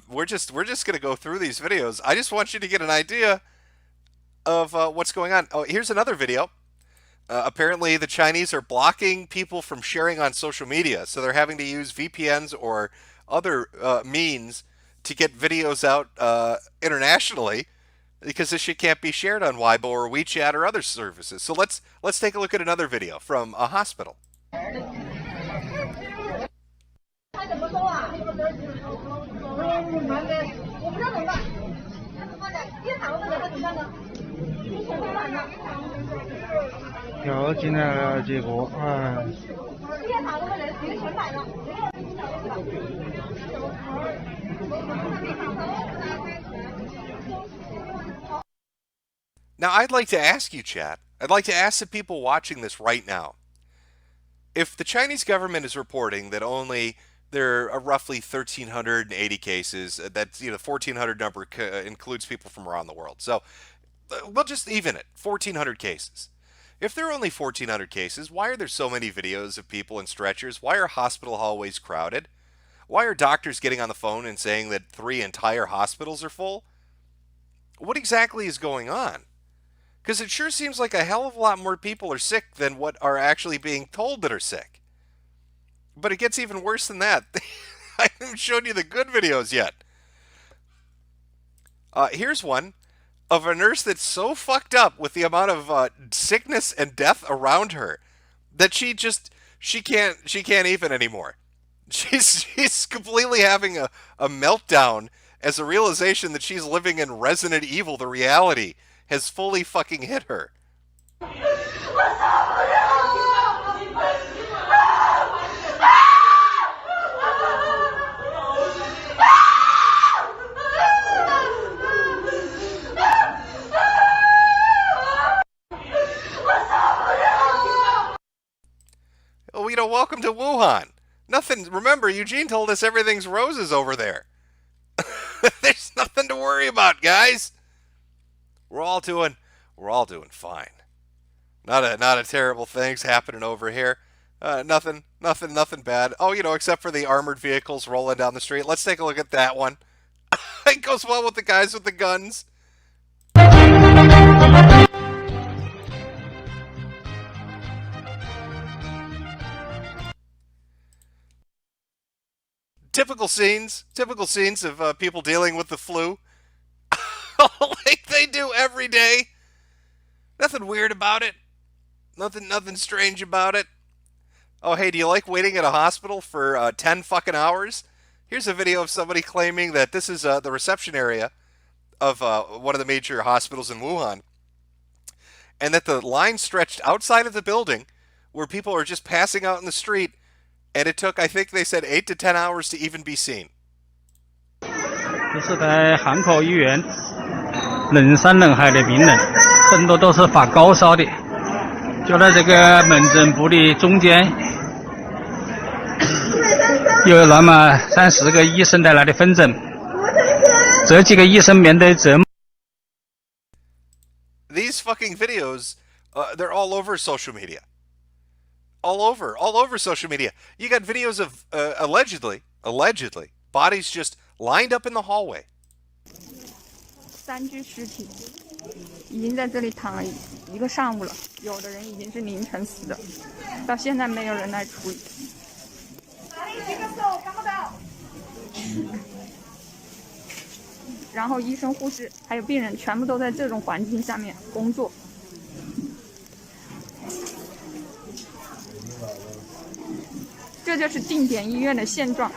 We're just gonna go through these videos. I just want you to get an idea of what's going on. Oh, here's another video. Apparently, the Chinese are blocking people from sharing on social media, so they're having to use VPNs or other means to get videos out internationally because this shit can't be shared on Weibo or WeChat or other services. So let's take a look at another video from a hospital. 他怎么说啊？我不知道怎么办，那怎么办？电脑那个怎么办呢？调进来了，结果电脑那个人谁全买了？ Now, I'd like to ask you, chat. I'd like to ask the people watching this right now. If the Chinese government is reporting that only there are roughly 1,380 cases, that's 1,400 number includes people from around the world. So we'll just even it, 1,400 cases. If there are only 1,400 cases, why are there so many videos of people in stretchers? Why are hospital hallways crowded? Why are doctors getting on the phone and saying that 3 entire hospitals are full? What exactly is going on? Because it sure seems like a hell of a lot more people are sick than what are actually being told that are sick. But it gets even worse than that. I haven't shown you the good videos yet. Here's one of a nurse that's so fucked up with the amount of sickness and death around her that she can't even anymore. She's completely having a meltdown as a realization that she's living in Resident Evil. The reality has fully fucking hit her. Oh, welcome to Wuhan. Nothing. Remember, Eugene told us everything's roses over there. There's nothing to worry about, guys. We're all doing fine. Not a terrible things happening over here. Nothing bad. Oh, except for the armored vehicles rolling down the street. Let's take a look at that one. It goes well with the guys with the guns. Typical scenes of people dealing with the flu, like they do every day. Nothing weird about it. Nothing strange about it. Oh, hey, do you like waiting at a hospital for 10 fucking hours? Here's a video of somebody claiming that this is the reception area of one of the major hospitals in Wuhan, and that the line stretched outside of the building where people are just passing out in the street, and it took, I think they said, 8 to 10 hours to even be seen. 这是在汉口医院，人山人海的病人，很多都是发高烧的，就在这个门诊部的中间，有那么3、4个医生在那里分诊，这几个医生面对这。These fucking videos, they're all over social media. All over social media. You got videos of allegedly, bodies just lined up in the hallway. 3具尸体已经在这里躺了一个上午了，有的人已经是凌晨死的，到现在没有人来处理。然后医生、护士还有病人全部都在这种环境下面工作。这就是定点医院的现状，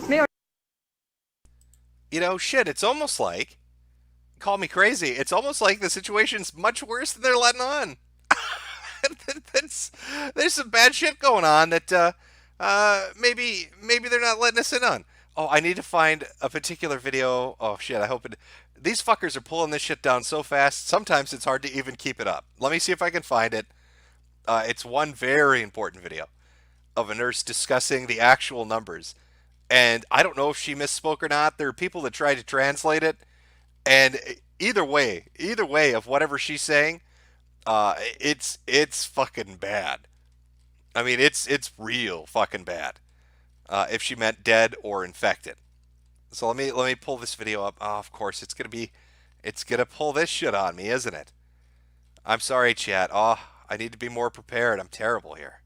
没有。Shit, it's almost like, call me crazy, it's almost like the situation's much worse than they're letting on. There's some bad shit going on that maybe they're not letting us in on. Oh, I need to find a particular video. Oh shit, I hope it. These fuckers are pulling this shit down so fast, sometimes it's hard to even keep it up. Let me see if I can find it. It's one very important video of a nurse discussing the actual numbers. And I don't know if she misspoke or not. There are people that try to translate it. And either way of whatever she's saying, it's fucking bad. I mean, it's real fucking bad. If she meant dead or infected. So let me pull this video up. Oh, of course, it's gonna pull this shit on me, isn't it? I'm sorry, chat. Oh, I need to be more prepared. I'm terrible here.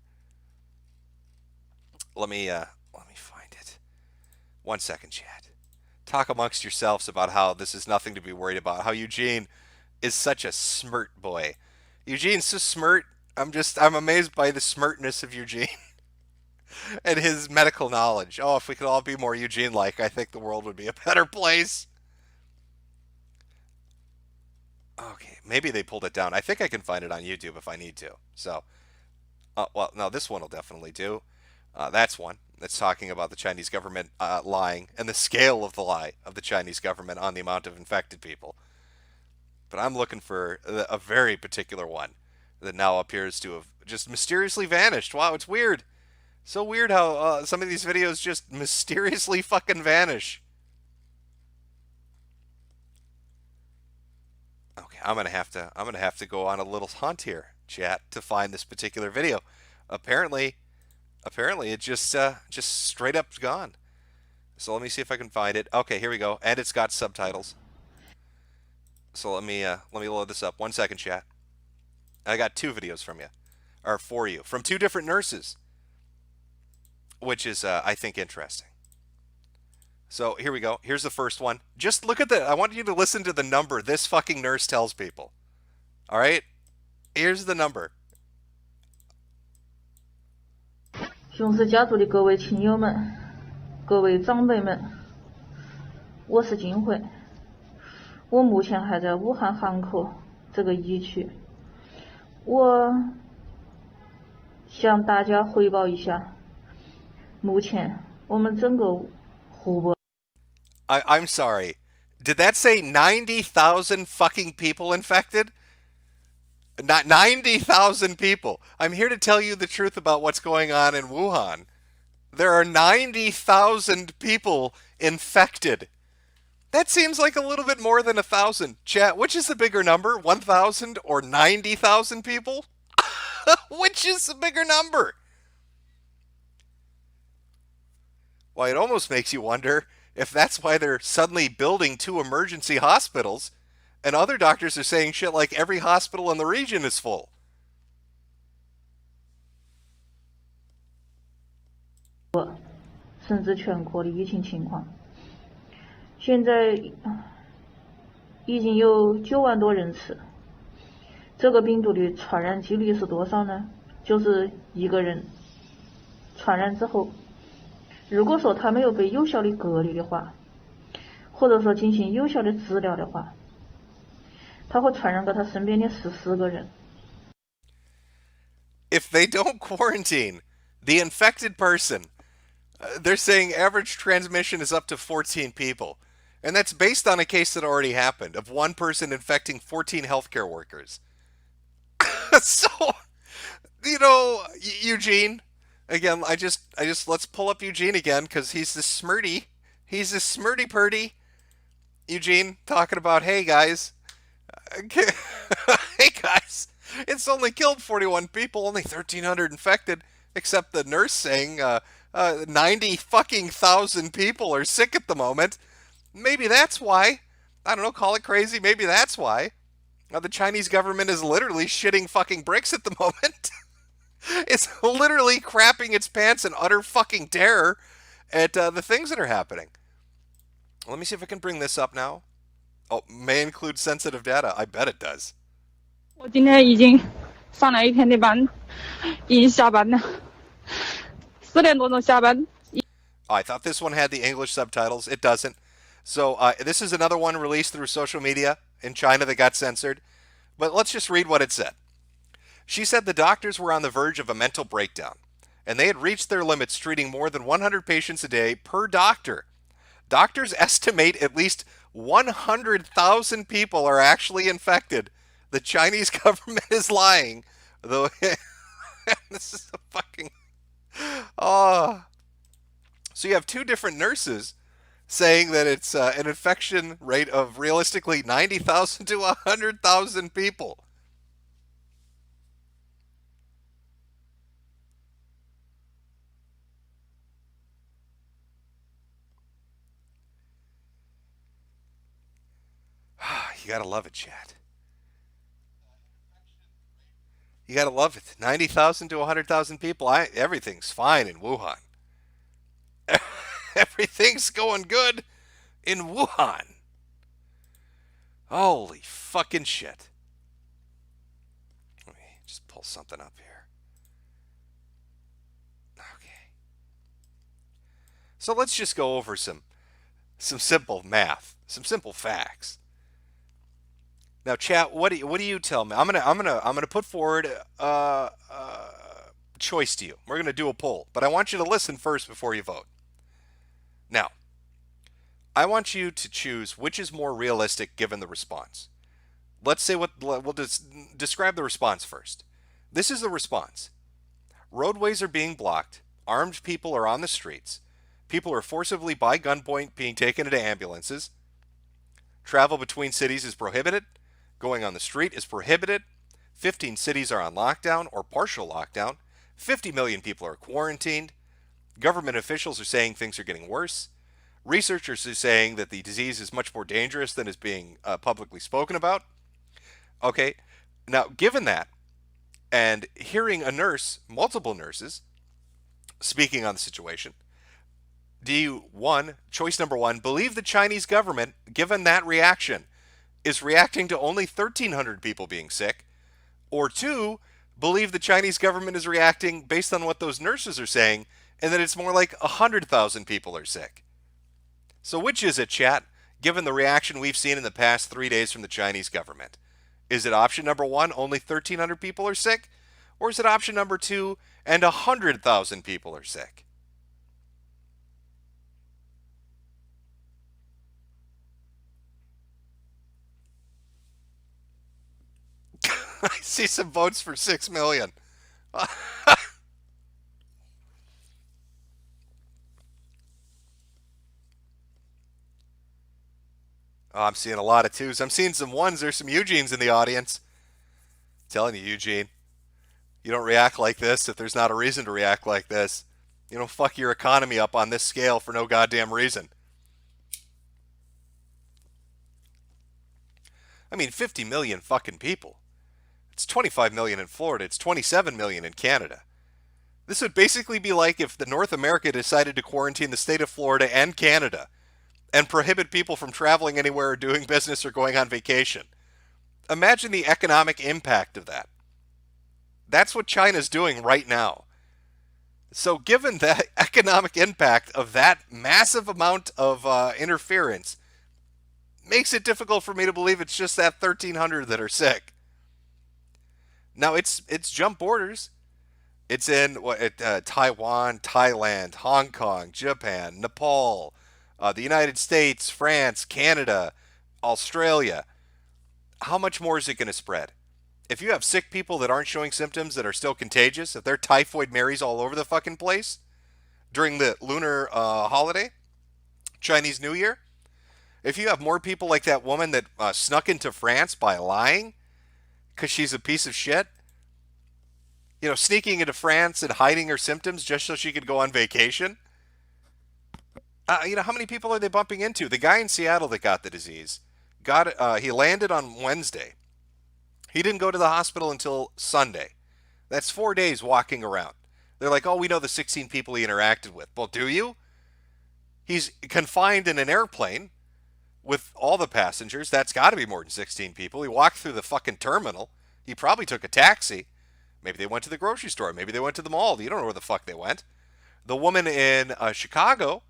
Let me find it. 1 second, chat. Talk amongst yourselves about how this is nothing to be worried about. How Eugene is such a smirt boy. Eugene's so smirt. I'm amazed by the smirtness of Eugene and his medical knowledge. Oh, if we could all be more Eugene-like, I think the world would be a better place. Okay, maybe they pulled it down. I think I can find it on YouTube if I need to. So, well, no, this one will definitely do. That's one that's talking about the Chinese government lying and the scale of the lie of the Chinese government on the amount of infected people. But I'm looking for a very particular one that now appears to have just mysteriously vanished. Wow, it's weird. So weird how some of these videos just mysteriously fucking vanish. Okay, I'm gonna have to go on a little hunt here, chat, to find this particular video. Apparently it just straight up gone. So let me see if I can find it. Okay, here we go. And it's got subtitles. So let me load this up. 1 second, chat. I got 2 videos from you, or for you, from 2 different nurses, which is I think interesting. So here we go. Here's the first one. Just look at I want you to listen to the number this fucking nurse tells people. All right? Here's the number. 雄狮家族的各位亲友们，各位长辈们，我是金慧，我目前还在武汉汉口这个疫区，我向大家汇报一下，目前我们整个湖北。I'm sorry. Did that say 90,000 fucking people infected? Not 90,000 people. I'm here to tell you the truth about what's going on in Wuhan. There are 90,000 people infected. That seems like a little bit more than 1,000. Chat, which is the bigger number? 1,000 or 90,000 people? Which is the bigger number? Well, it almost makes you wonder if that's why they're suddenly building 2 emergency hospitals, and other doctors are saying shit like every hospital in the region is full. 甚至全国的疫情情况，现在已经有9万多人次。这个病毒的传染几率是多少呢？就是一个人传染之后，如果说他没有被有效的隔离的话，或者说进行有效的治疗的话，他会传染给他身边的14个人。If they don't quarantine the infected person, they're saying average transmission is up to 14 people. And that's based on a case that already happened of one person infecting 14 healthcare workers. So, Eugene, again, I just let's pull up Eugene again because he's this smirty. He's this smirty purdy. Eugene talking about, hey guys, hey guys, it's only killed 41 people, only 1,300 infected, except the nurse saying 90 fucking thousand people are sick at the moment. Maybe that's why. I don't know, call it crazy. Maybe that's why. The Chinese government is literally shitting fucking bricks at the moment. It's literally crapping its pants in utter fucking terror at the things that are happening. Let me see if I can bring this up now. Oh, may include sensitive data. I bet it does. 我今天已经上了1天的班，已经下班了，4点多钟下班。I thought this one had the English subtitles. It doesn't. So this is another one released through social media in China that got censored. But let's just read what it said. She said the doctors were on the verge of a mental breakdown, and they had reached their limits treating more than 100 patients a day per doctor. Doctors estimate at least 100,000 people are actually infected. The Chinese government is lying. Though this is a fucking... Oh. So you have 2 different nurses saying that it's an infection rate of realistically 90,000 to 100,000 people. You gotta love it, chat. You gotta love it. 90,000 to 100,000 people. Everything's fine in Wuhan. Everything's going good in Wuhan. Holy fucking shit. Let me just pull something up here. Okay. So let's just go over some simple math, some simple facts. Now, chat, what do you tell me? I'm gonna put forward a choice to you. We're gonna do a poll, but I want you to listen first before you vote. Now, I want you to choose which is more realistic given the response. Let's say we'll just describe the response first. This is the response. Roadways are being blocked. Armed people are on the streets. People are forcibly by gunpoint being taken into ambulances. Travel between cities is prohibited. Going on the street is prohibited. 15 cities are on lockdown or partial lockdown. 50 million people are quarantined. Government officials are saying things are getting worse. Researchers are saying that the disease is much more dangerous than is being publicly spoken about. Okay, now given that, and hearing a nurse, multiple nurses, speaking on the situation, do you, choice number one, believe the Chinese government, given that reaction, is reacting to only 1,300 people being sick? Or two, believe the Chinese government is reacting based on what those nurses are saying, and that it's more like 100,000 people are sick? So which is it, chat, given the reaction we've seen in the past 3 days from the Chinese government? Is it option number one, only 1,300 people are sick? Or is it option number two, and 100,000 people are sick? I see some votes for 6 million. Oh, I'm seeing a lot of twos. I'm seeing some ones. There's some Eugenes in the audience. I'm telling you, Eugene, you don't react like this if there's not a reason to react like this. You don't fuck your economy up on this scale for no goddamn reason. I mean, 50 million fucking people. It's 25 million in Florida. It's 27 million in Canada. This would basically be like if the North America decided to quarantine the state of Florida and Canada and prohibit people from traveling anywhere or doing business or going on vacation. Imagine the economic impact of that. That's what China's doing right now. So given the economic impact of that massive amount of interference, makes it difficult for me to believe it's just that 1,300 that are sick. Now, it's jumped borders. It's in Taiwan, Thailand, Hong Kong, Japan, Nepal, the United States, France, Canada, Australia. How much more is it going to spread? If you have sick people that aren't showing symptoms that are still contagious, if they're typhoid Marys all over the fucking place during the lunar holiday, Chinese New Year, if you have more people like that woman that snuck into France by lying because she's a piece of shit, sneaking into France and hiding her symptoms just so she could go on vacation, how many people are they bumping into? The guy in Seattle that got the disease, he landed on Wednesday. He didn't go to the hospital until Sunday. That's 4 days walking around. They're like, oh, we know the 16 people he interacted with. Well, do you? He's confined in an airplane with all the passengers. That's got to be more than 16 people. He walked through the fucking terminal. He probably took a taxi. Maybe they went to the grocery store. Maybe they went to the mall. You don't know where the fuck they went. The woman in Chicago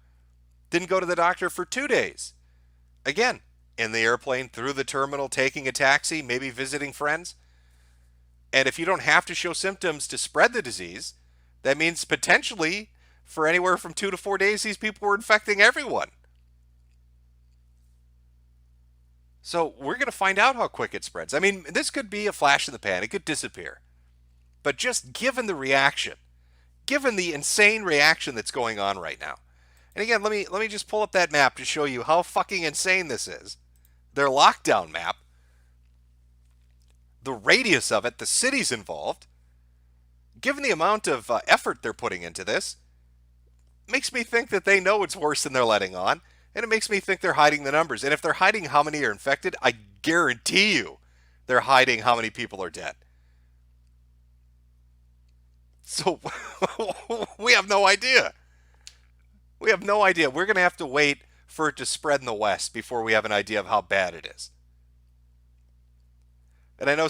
didn't go to the doctor for 2 days. Again, in the airplane, through the terminal, taking a taxi, maybe visiting friends. And if you don't have to show symptoms to spread the disease, that means potentially for anywhere from 2 to 4 days, these people were infecting everyone. So we're going to find out how quick it spreads. I mean, this could be a flash in the pan. It could disappear. But just given the reaction, given the insane reaction that's going on right now. And again, let me just pull up that map to show you how fucking insane this is. Their lockdown map, the radius of it, the cities involved, given the amount of effort they're putting into this, makes me think that they know it's worse than they're letting on, and it makes me think they're hiding the numbers. And if they're hiding how many are infected, I guarantee you they're hiding how many people are dead. So we have no idea. We have no idea. We're going to have to wait for it to spread in the West before we have an idea of how bad it is. And I know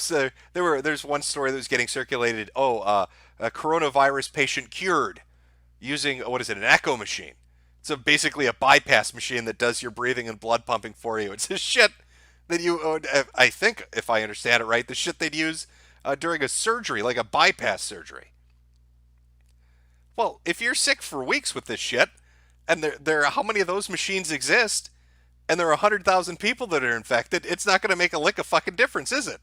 there's one story that was getting circulated. A coronavirus patient cured using, an echo machine. It's basically a bypass machine that does your breathing and blood pumping for you. It's the shit that I think, if I understand it right, the shit they'd use during a surgery, like a bypass surgery. Well, if you're sick for weeks with this shit, and there are how many of those machines exist, and there are 100,000 people that are infected, it's not going to make a lick of fucking difference, is it?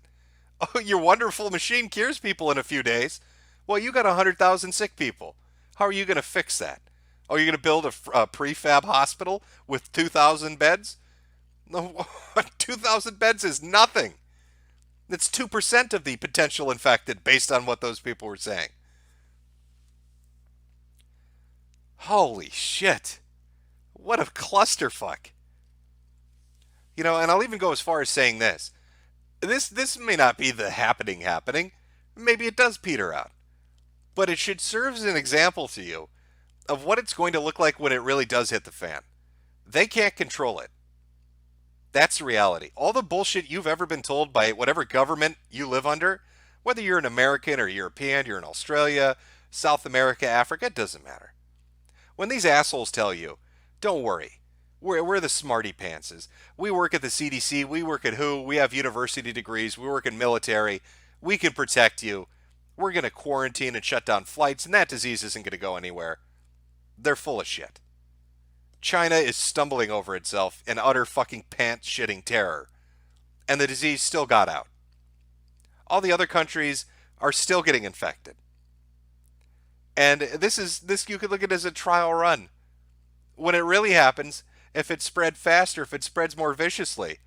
Oh, your wonderful machine cures people in a few days. Well, you got 100,000 sick people. How are you going to fix that? Oh, you're going to build a prefab hospital with 2,000 beds? No, 2,000 beds is nothing. It's 2% of the potential infected based on what those people were saying. Holy shit. What a clusterfuck. You know, and I'll even go as far as saying this. This may not be the happening. Maybe it does peter out. But it should serve as an example to you of what it's going to look like when it really does hit the fan. They can't control it. That's the reality. All the bullshit you've ever been told by whatever government you live under, whether you're an American or European, you're in Australia, South America, Africa, it doesn't matter. When these assholes tell you, don't worry, we're the smarty pantses. We work at the CDC, we work at WHO, we have university degrees, we work in military, we can protect you. We're going to quarantine and shut down flights, and that disease isn't going to go anywhere. They're full of shit. China is stumbling over itself in utter fucking pants-shitting terror. And the disease still got out. All the other countries are still getting infected. And this you could look at as a trial run. When it really happens, if it spread faster, if it spreads more viciously,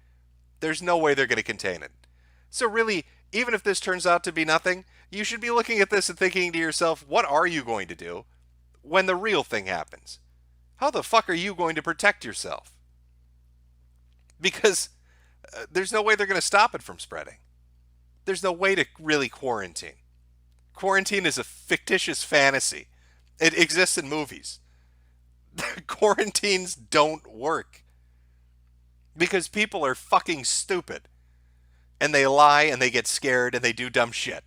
there's no way they're going to contain it. So really, even if this turns out to be nothing, you should be looking at this and thinking to yourself, what are you going to do when the real thing happens? How the fuck are you going to protect yourself? Because there's no way they're going to stop it from spreading. There's no way to really quarantine. Quarantine is a fictitious fantasy. It exists in movies. Quarantines don't work. Because people are fucking stupid. And they lie and they get scared and they do dumb shit.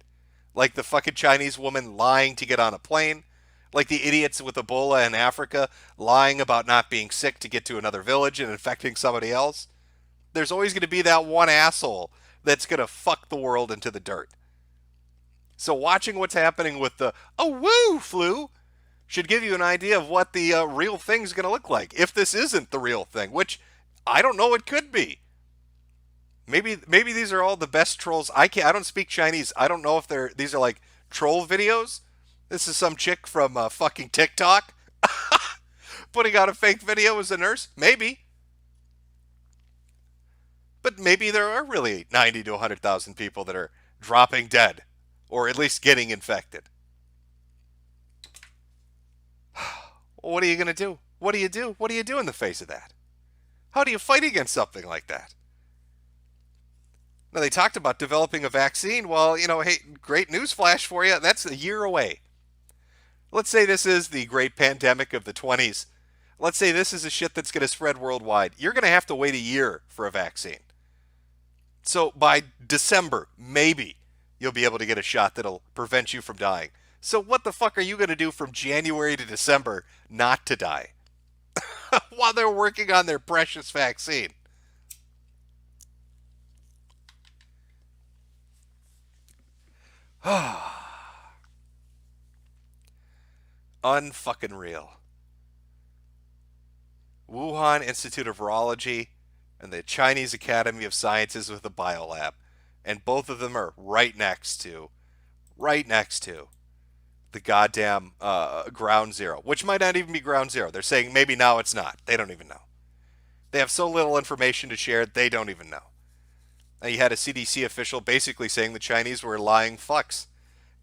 Like the fucking Chinese woman lying to get on a plane. Like the idiots with Ebola in Africa lying about not being sick to get to another village and infecting somebody else. There's always going to be that one asshole that's going to fuck the world into the dirt. So watching what's happening with the woo flu should give you an idea of what the real thing's going to look like. If this isn't the real thing, which I don't know it could be. Maybe these are all the best trolls. I don't speak Chinese. I don't know if these are like troll videos. This is some chick from fucking TikTok putting out a fake video as a nurse. Maybe. But maybe there are really 90 to 100,000 people that are dropping dead. Or at least getting infected. What are you going to do? What do you do? What do you do in the face of that? How do you fight against something like that? Now, they talked about developing a vaccine. Well, hey, great news flash for you. That's a year away. Let's say this is the great pandemic of the 20s. Let's say this is a shit that's going to spread worldwide. You're going to have to wait a year for a vaccine. So by December, maybe, you'll be able to get a shot that'll prevent you from dying. So what the fuck are you going to do from January to December not to die? While they're working on their precious vaccine. Unfucking real. Wuhan Institute of Virology and the Chinese Academy of Sciences with a biolab. And both of them are right next to the goddamn ground zero, which might not even be ground zero. They're saying maybe now it's not. They don't even know. They have so little information to share, they don't even know. And you had a CDC official basically saying the Chinese were lying fucks.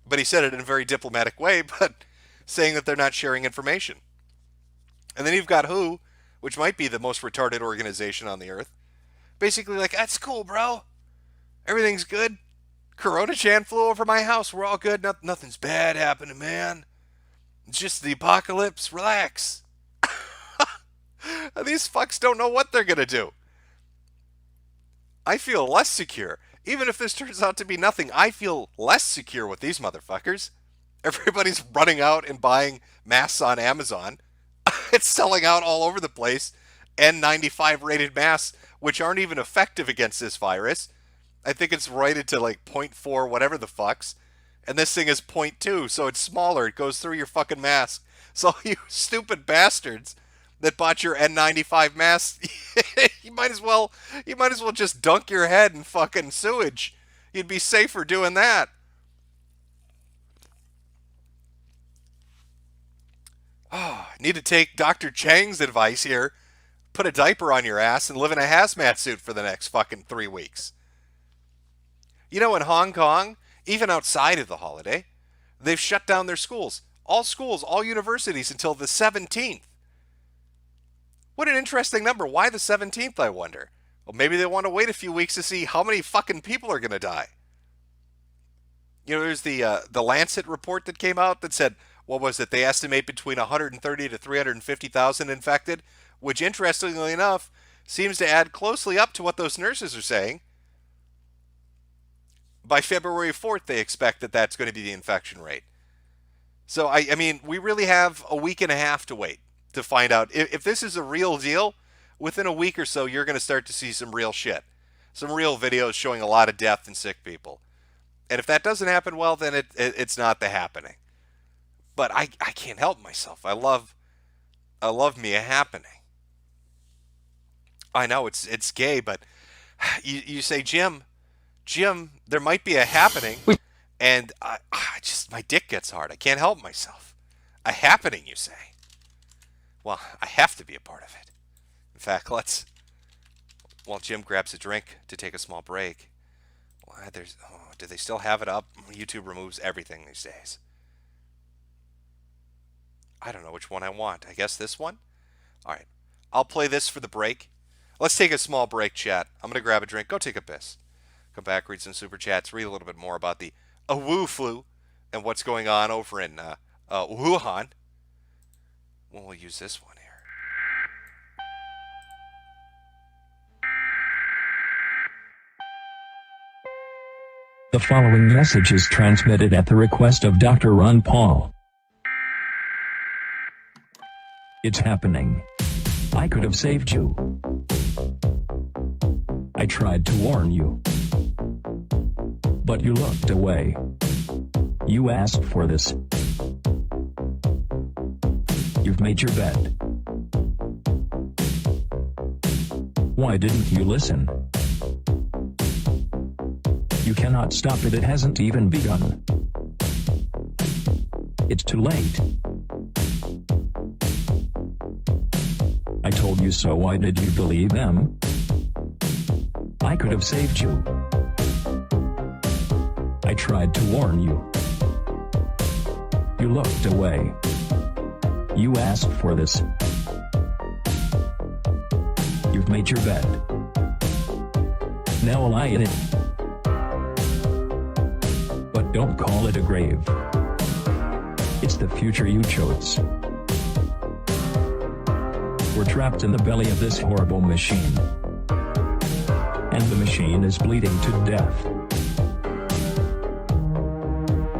But he said it in a very diplomatic way, but saying that they're not sharing information. And then you've got WHO, which might be the most retarded organization on the earth, basically like, that's cool, bro. Everything's good. Corona-chan flew over my house. We're all good. Nothing's bad happening, man. It's just the apocalypse. Relax. These fucks don't know what they're going to do. I feel less secure. Even if this turns out to be nothing, I feel less secure with these motherfuckers. Everybody's running out and buying masks on Amazon. It's selling out all over the place. N95 rated masks, which aren't even effective against this virus. I think it's rated to like 0.4 whatever the fucks. And this thing is 0.2, so it's smaller. It goes through your fucking mask. So you stupid bastards that bought your N95 mask, you might as well just dunk your head in fucking sewage. You'd be safer doing that. Oh, need to take Dr. Chang's advice here. Put a diaper on your ass and live in a hazmat suit for the next fucking 3 weeks. In Hong Kong, even outside of the holiday, they've shut down their schools, all universities until the 17th. What an interesting number. Why the 17th, I wonder? Well, maybe they want to wait a few weeks to see how many fucking people are going to die. You know, there's the Lancet report that came out that said, what was it? They estimate between 130 to 350,000 infected, which interestingly enough seems to add closely up to what those nurses are saying. By February 4th, they expect that that's going to be the infection rate. So, I mean, we really have a week and a half to wait to find out. If this is a real deal, within a week or so, you're going to start to see some real shit. Some real videos showing a lot of death and sick people. And if that doesn't happen, well, then it's not the happening. But I can't help myself. I love me a happening. I know it's gay, but you say, Jim, there might be a happening, and I just, my dick gets hard. I can't help myself. A happening, you say? Well, I have to be a part of it. In fact, while Jim grabs a drink to take a small break. Do they still have it up? YouTube removes everything these days. I don't know which one I want. I guess this one? All right. I'll play this for the break. Let's take a small break, chat. I'm going to grab a drink. Go take a piss. Come back, read some super chats, read a little bit more about the Wu flu and what's going on over in Wuhan. We'll use this one here. The following message is transmitted at the request of Dr. Ron Paul. It's happening. I could have saved you. I tried to warn you, but you looked away. You asked for this. You've made your bed. Why didn't you listen? You cannot stop it hasn't even begun. It's too late. I told you so, why did you believe them? I could have saved you. I tried to warn you. You looked away. You asked for this. You've made your bed. Now lie in it. But don't call it a grave. It's the future you chose. We're trapped in the belly of this horrible machine. And the machine is bleeding to death.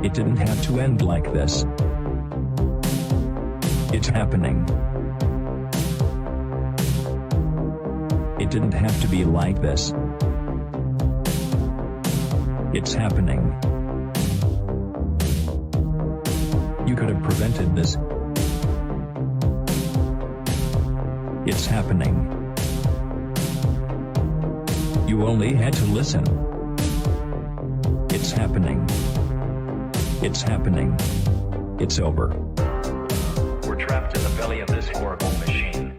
It didn't have to end like this. It's happening. It didn't have to be like this. It's happening. You could have prevented this. It's happening. You only had to listen. It's happening. It's happening. It's over. We're trapped in the belly of this horrible machine.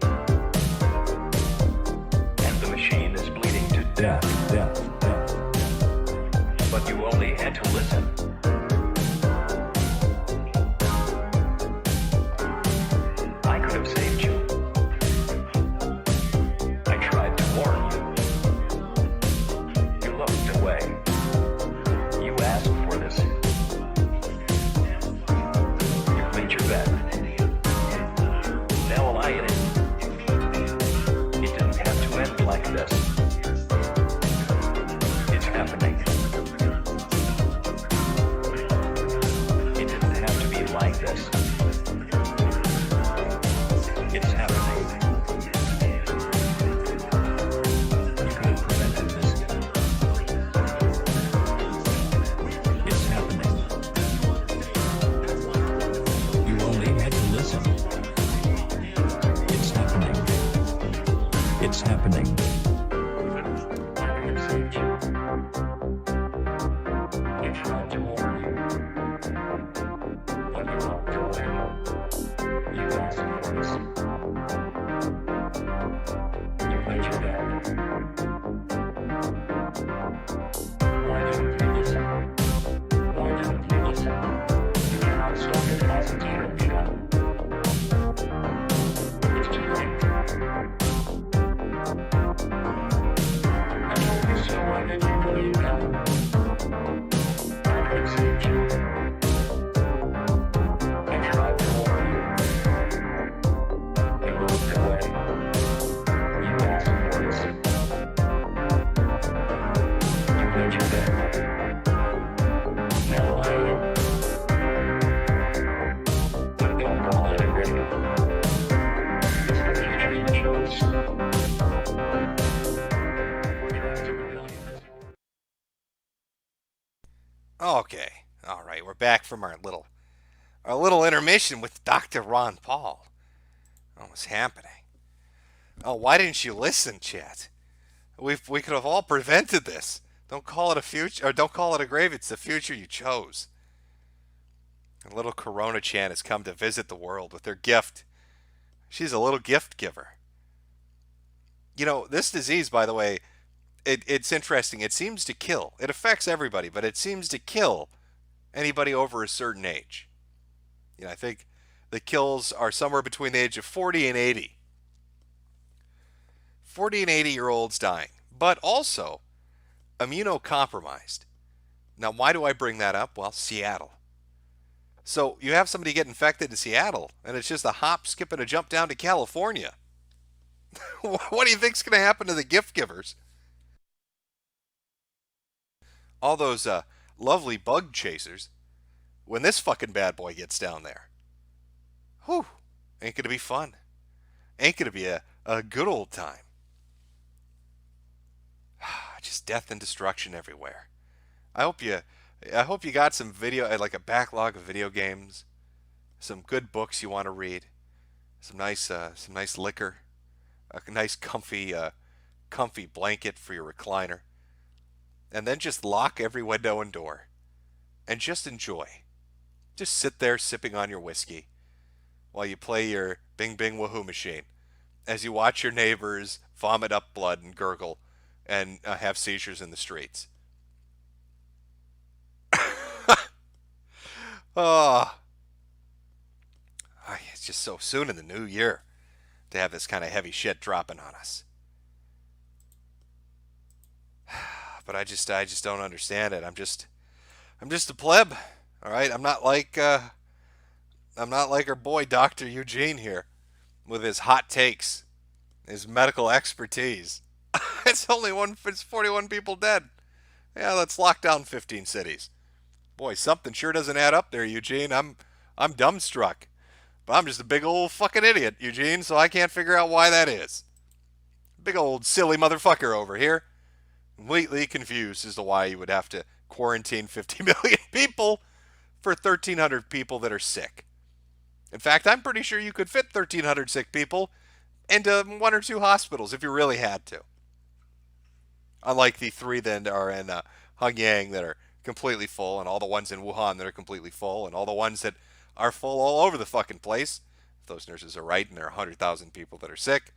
And the machine is bleeding to death. But you only had to listen. I could have saved you. I tried to warn you. You looked away. You asked for this. You've made your bed. Now lie in it. It didn't have to end like this. It's happening. Okay. All right, we're back from our little intermission with Dr. Ron Paul. What was happening? Oh, why didn't you listen, chat? We could have all prevented this. Don't call it a future, or don't call it a grave. It's the future you chose. A little Corona Chan has come to visit the world with her gift. She's a little gift giver. You know, this disease, by the way, it's interesting. It seems to kill. It affects everybody, but it seems to kill anybody over a certain age. I think the kills are somewhere between the age of 40 and 80. 40 and 80-year-olds dying, but also immunocompromised. Now, why do I bring that up? Well, Seattle. So you have somebody get infected in Seattle, and it's just a hop, skip, and a jump down to California. What do you think's going to happen to the gift givers? All those lovely bug chasers, when this fucking bad boy gets down there. Whew, ain't going to be fun. Ain't going to be a good old time. Just death and destruction everywhere. I hope you got some video, like a backlog of video games, some good books you want to read, some nice liquor, a nice comfy blanket for your recliner, and then just lock every window and door, and just enjoy. Just sit there sipping on your whiskey while you play your Bing Bing Woohoo machine, as you watch your neighbors vomit up blood and gurgle and have seizures in the streets. Oh, it's just so soon in the new year to have this kind of heavy shit dropping on us. But I just don't understand it. I'm just a pleb. All right, I'm not like our boy Dr. Eugene here with his hot takes, his medical expertise. It's 41 people dead. Yeah, let's lock down 15 cities. Boy, something sure doesn't add up there, Eugene. I'm dumbstruck. But I'm just a big old fucking idiot, Eugene, so I can't figure out why that is. Big old silly motherfucker over here. Completely confused as to why you would have to quarantine 50 million people for 1,300 people that are sick. In fact, I'm pretty sure you could fit 1,300 sick people into 1 or 2 hospitals if you really had to. Unlike the 3 that are in Hanyang that are completely full, and all the ones in Wuhan that are completely full, and all the ones that are full all over the fucking place. If those nurses are right, and there are 100,000 people that are sick.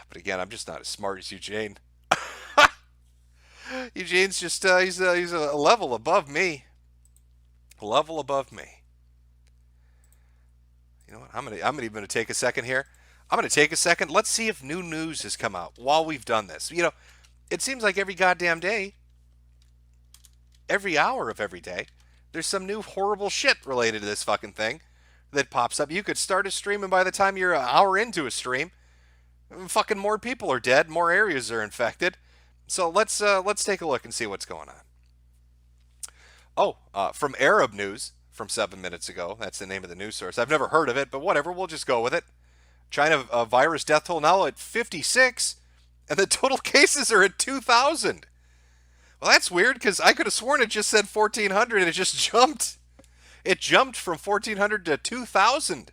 But again, I'm just not as smart as Eugene. Eugene's just he's a level above me. A level above me. You know what? I'm gonna take a second here. I'm gonna take a second. Let's see if new news has come out while we've done this. It seems like every goddamn day, every hour of every day, there's some new horrible shit related to this fucking thing that pops up. You could start a stream, and by the time you're an hour into a stream, fucking more people are dead, more areas are infected. So let's take a look and see what's going on. From Arab News from 7 minutes ago. That's the name of the news source. I've never heard of it, but whatever. We'll just go with it. China virus death toll now at 56, and the total cases are at 2,000. Well, that's weird because I could have sworn it just said 1,400 and it just jumped. It jumped from 1,400 to 2,000.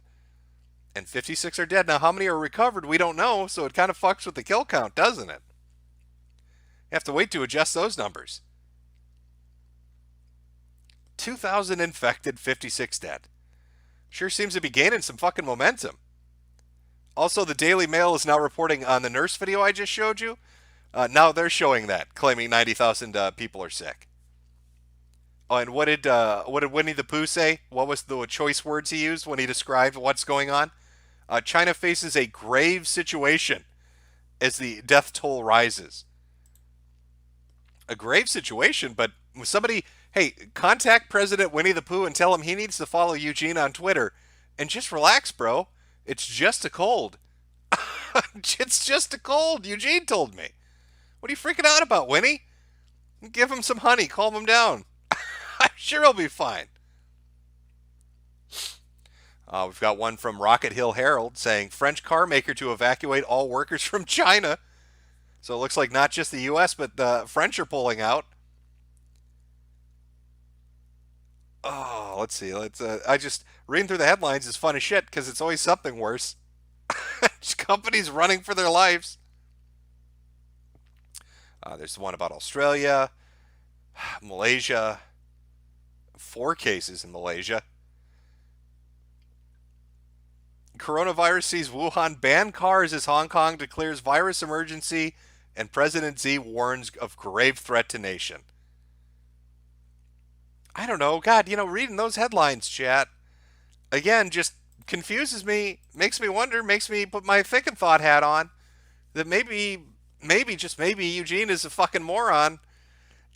And 56 are dead. Now, how many are recovered? We don't know, so it kind of fucks with the kill count, doesn't it? You have to wait to adjust those numbers. 2,000 infected, 56 dead. Sure seems to be gaining some fucking momentum. Also, the Daily Mail is now reporting on the nurse video I just showed you. Now they're showing that, claiming 90,000 people are sick. Oh, and what did Winnie the Pooh say? What was the choice words he used when he described what's going on? China faces a grave situation as the death toll rises. A grave situation, but somebody, hey, contact President Winnie the Pooh and tell him he needs to follow Eugene on Twitter and just relax, bro. It's just a cold. It's just a cold, Eugene told me. What are you freaking out about, Winnie? Give him some honey, calm him down. I'm sure he'll be fine. We've got one from Rocket Hill Herald saying French car maker to evacuate all workers from China. So it looks like not just the U.S., but the French are pulling out. Oh, let's see. I just reading through the headlines is fun as shit because it's always something worse. Just companies running for their lives. There's one about Australia, Malaysia, 4 cases in Malaysia. Coronavirus sees Wuhan ban cars as Hong Kong declares virus emergency, and President Xi warns of grave threat to nation. I don't know. God, reading those headlines, chat, again, just confuses me, makes me wonder, makes me put my thinking thought hat on that just maybe Eugene is a fucking moron,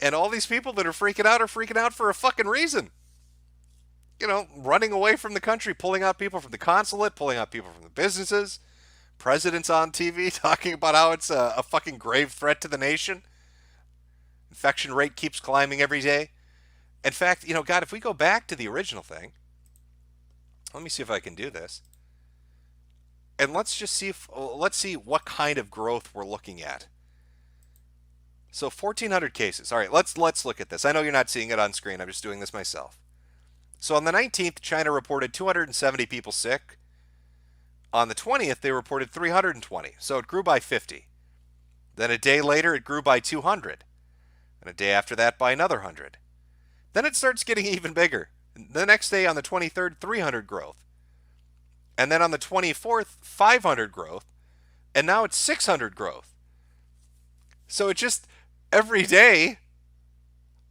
and all these people that are freaking out for a fucking reason. Running away from the country, pulling out people from the consulate, pulling out people from the businesses. Presidents on TV talking about how it's a fucking grave threat to the nation. Infection rate keeps climbing every day. In fact, God, if we go back to the original thing, let me see if I can do this. And let's see what kind of growth we're looking at. So 1,400 cases. All right, let's look at this. I know you're not seeing it on screen. I'm just doing this myself. So on the 19th, China reported 270 people sick. On the 20th, they reported 320. So it grew by 50. Then a day later, it grew by 200. And a day after that, by another 100. Then it starts getting even bigger. The next day, on the 23rd, 300 growth. And then on the 24th, 500 growth. And now it's 600 growth. So it just, every day,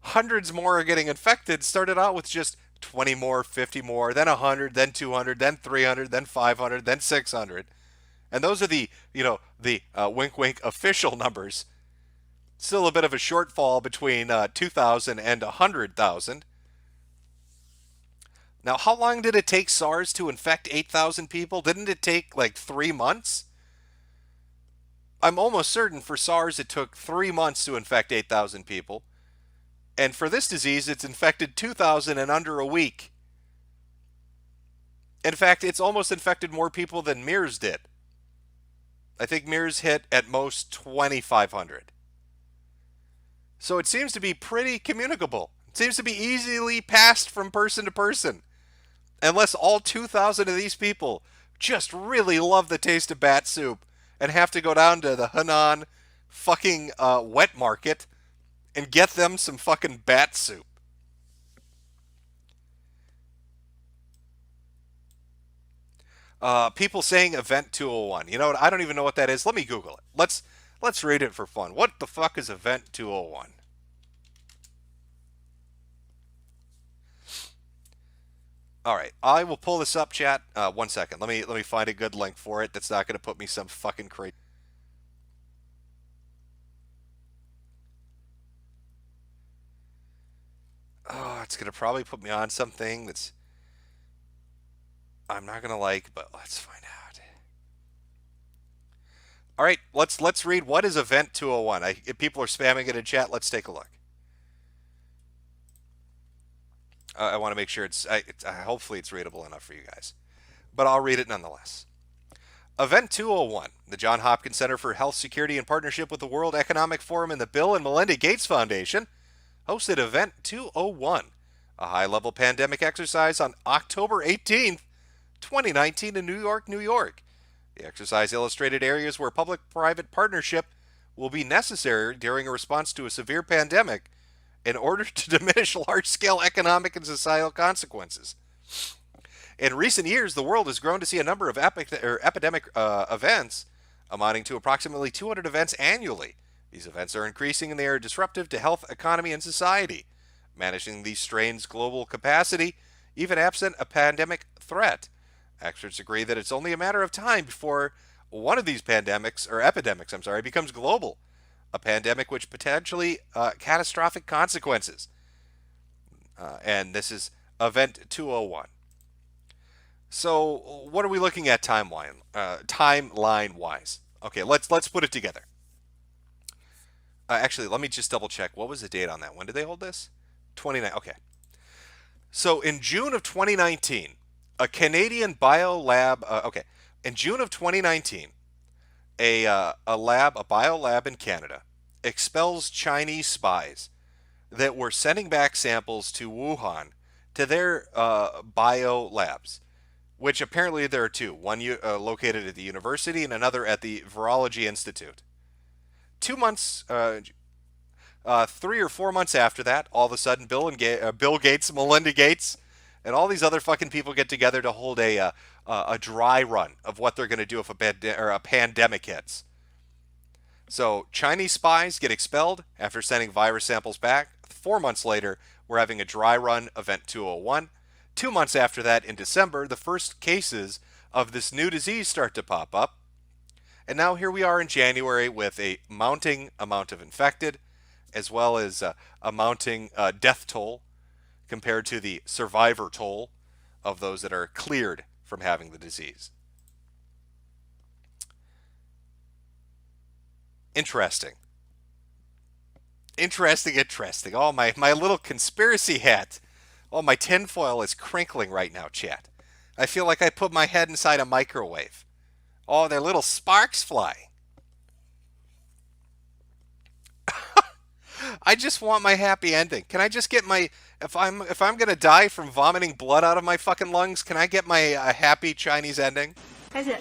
hundreds more are getting infected. Started out with just 20 more, 50 more, then 100, then 200, then 300, then 500, then 600. And those are the wink wink official numbers. Still a bit of a shortfall between 2,000 and 100,000. Now, how long did it take SARS to infect 8,000 people? Didn't it take like 3 months? I'm almost certain for SARS it took 3 months to infect 8,000 people. And for this disease, it's infected 2,000 in under a week. In fact, it's almost infected more people than MERS did. I think MERS hit at most 2,500. So it seems to be pretty communicable. It seems to be easily passed from person to person. Unless all 2,000 of these people just really love the taste of bat soup and have to go down to the Henan fucking wet market and get them some fucking bat soup. People saying Event 201. You know what? I don't even know what that is. Let me Google it. Let's read it for fun. What the fuck is Event 201? All right, I will pull this up, chat. 1 second. Let me find a good link for it. That's not going to put me some fucking crazy. Oh, it's going to probably put me on something that's I'm not going to like, but let's find out. All right, let's read what is Event 201. If people are spamming it in chat, let's take a look. I want to make sure hopefully it's readable enough for you guys, but I'll read it nonetheless. Event 201, the Johns Hopkins Center for Health Security in partnership with the World Economic Forum and the Bill and Melinda Gates Foundation, hosted Event 201, a high-level pandemic exercise on October 18th, 2019 in New York, New York. The exercise illustrated areas where public-private partnership will be necessary during a response to a severe pandemic in order to diminish large-scale economic and societal consequences. In recent years, the world has grown to see a number of epidemic events amounting to approximately 200 events annually. These events are increasing and they are disruptive to health, economy, and society. Managing these strains global capacity, even absent a pandemic threat. Experts agree that it's only a matter of time before one of these epidemics, becomes global. A pandemic which potentially catastrophic consequences. And this is Event 201. So, what are we looking at timeline-wise? Okay, let's put it together. Actually, let me just double check. What was the date on that? When did they hold this? 29. Okay. So, in June of 2019, a Canadian biolab. In June of 2019, a biolab in Canada expels Chinese spies that were sending back samples to Wuhan to their bio labs, which apparently there are two, one located at the university and another at the Virology Institute. 2 months, 3 or 4 months after that, all of a sudden, Bill Gates, Melinda Gates, and all these other fucking people get together to hold a dry run of what they're going to do if a pandemic hits. So Chinese spies get expelled after sending virus samples back. 4 months later, we're having a dry run, Event 201. 2 months after that, in December, the first cases of this new disease start to pop up. And now here we are in January with a mounting amount of infected, as well as a mounting death toll compared to the survivor toll of those that are cleared from having the disease. Interesting. Interesting. Oh, my little conspiracy hat. Oh, my tinfoil is crinkling right now, chat. I feel like I put my head inside a microwave. Oh, they're little sparks flying. I just want my happy ending. Can I just get my if I'm gonna die from vomiting blood out of my fucking lungs? Can I get my happy Chinese ending? 开始。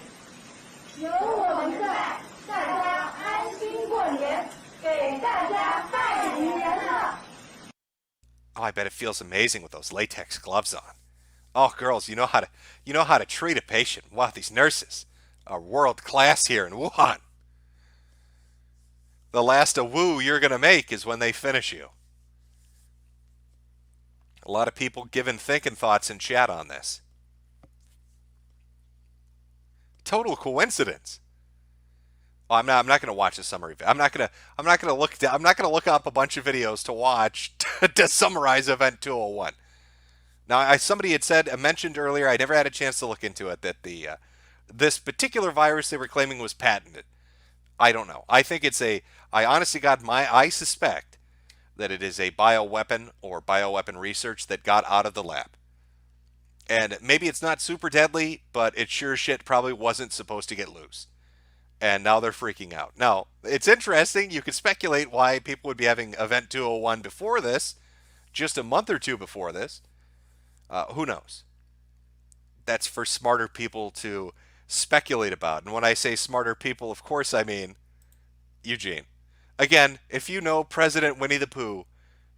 由我们在大家安心过年，给大家拜年了。 Oh, I bet it feels amazing with those latex gloves on. Oh, girls, you know how to treat a patient. Wow, these nurses are world class here in Wuhan. The last woo you're gonna make is when they finish you. A lot of people giving thinking thoughts in chat on this. Total coincidence. Oh, I'm not going to watch the summary. I'm not going to look up a bunch of videos to watch to summarize Event 201. Now, somebody had mentioned earlier, I never had a chance to look into it, that this particular virus they were claiming was patented. I don't know. I think I honestly I suspect that it is a bioweapon or bioweapon research that got out of the lab. And maybe it's not super deadly, but it sure shit probably wasn't supposed to get loose. And now they're freaking out. Now, it's interesting. You could speculate why people would be having Event 201 before this, just a month or two before this. Who knows? That's for smarter people to speculate about. And when I say smarter people, of course I mean Eugene. Again, if you know President Winnie the Pooh,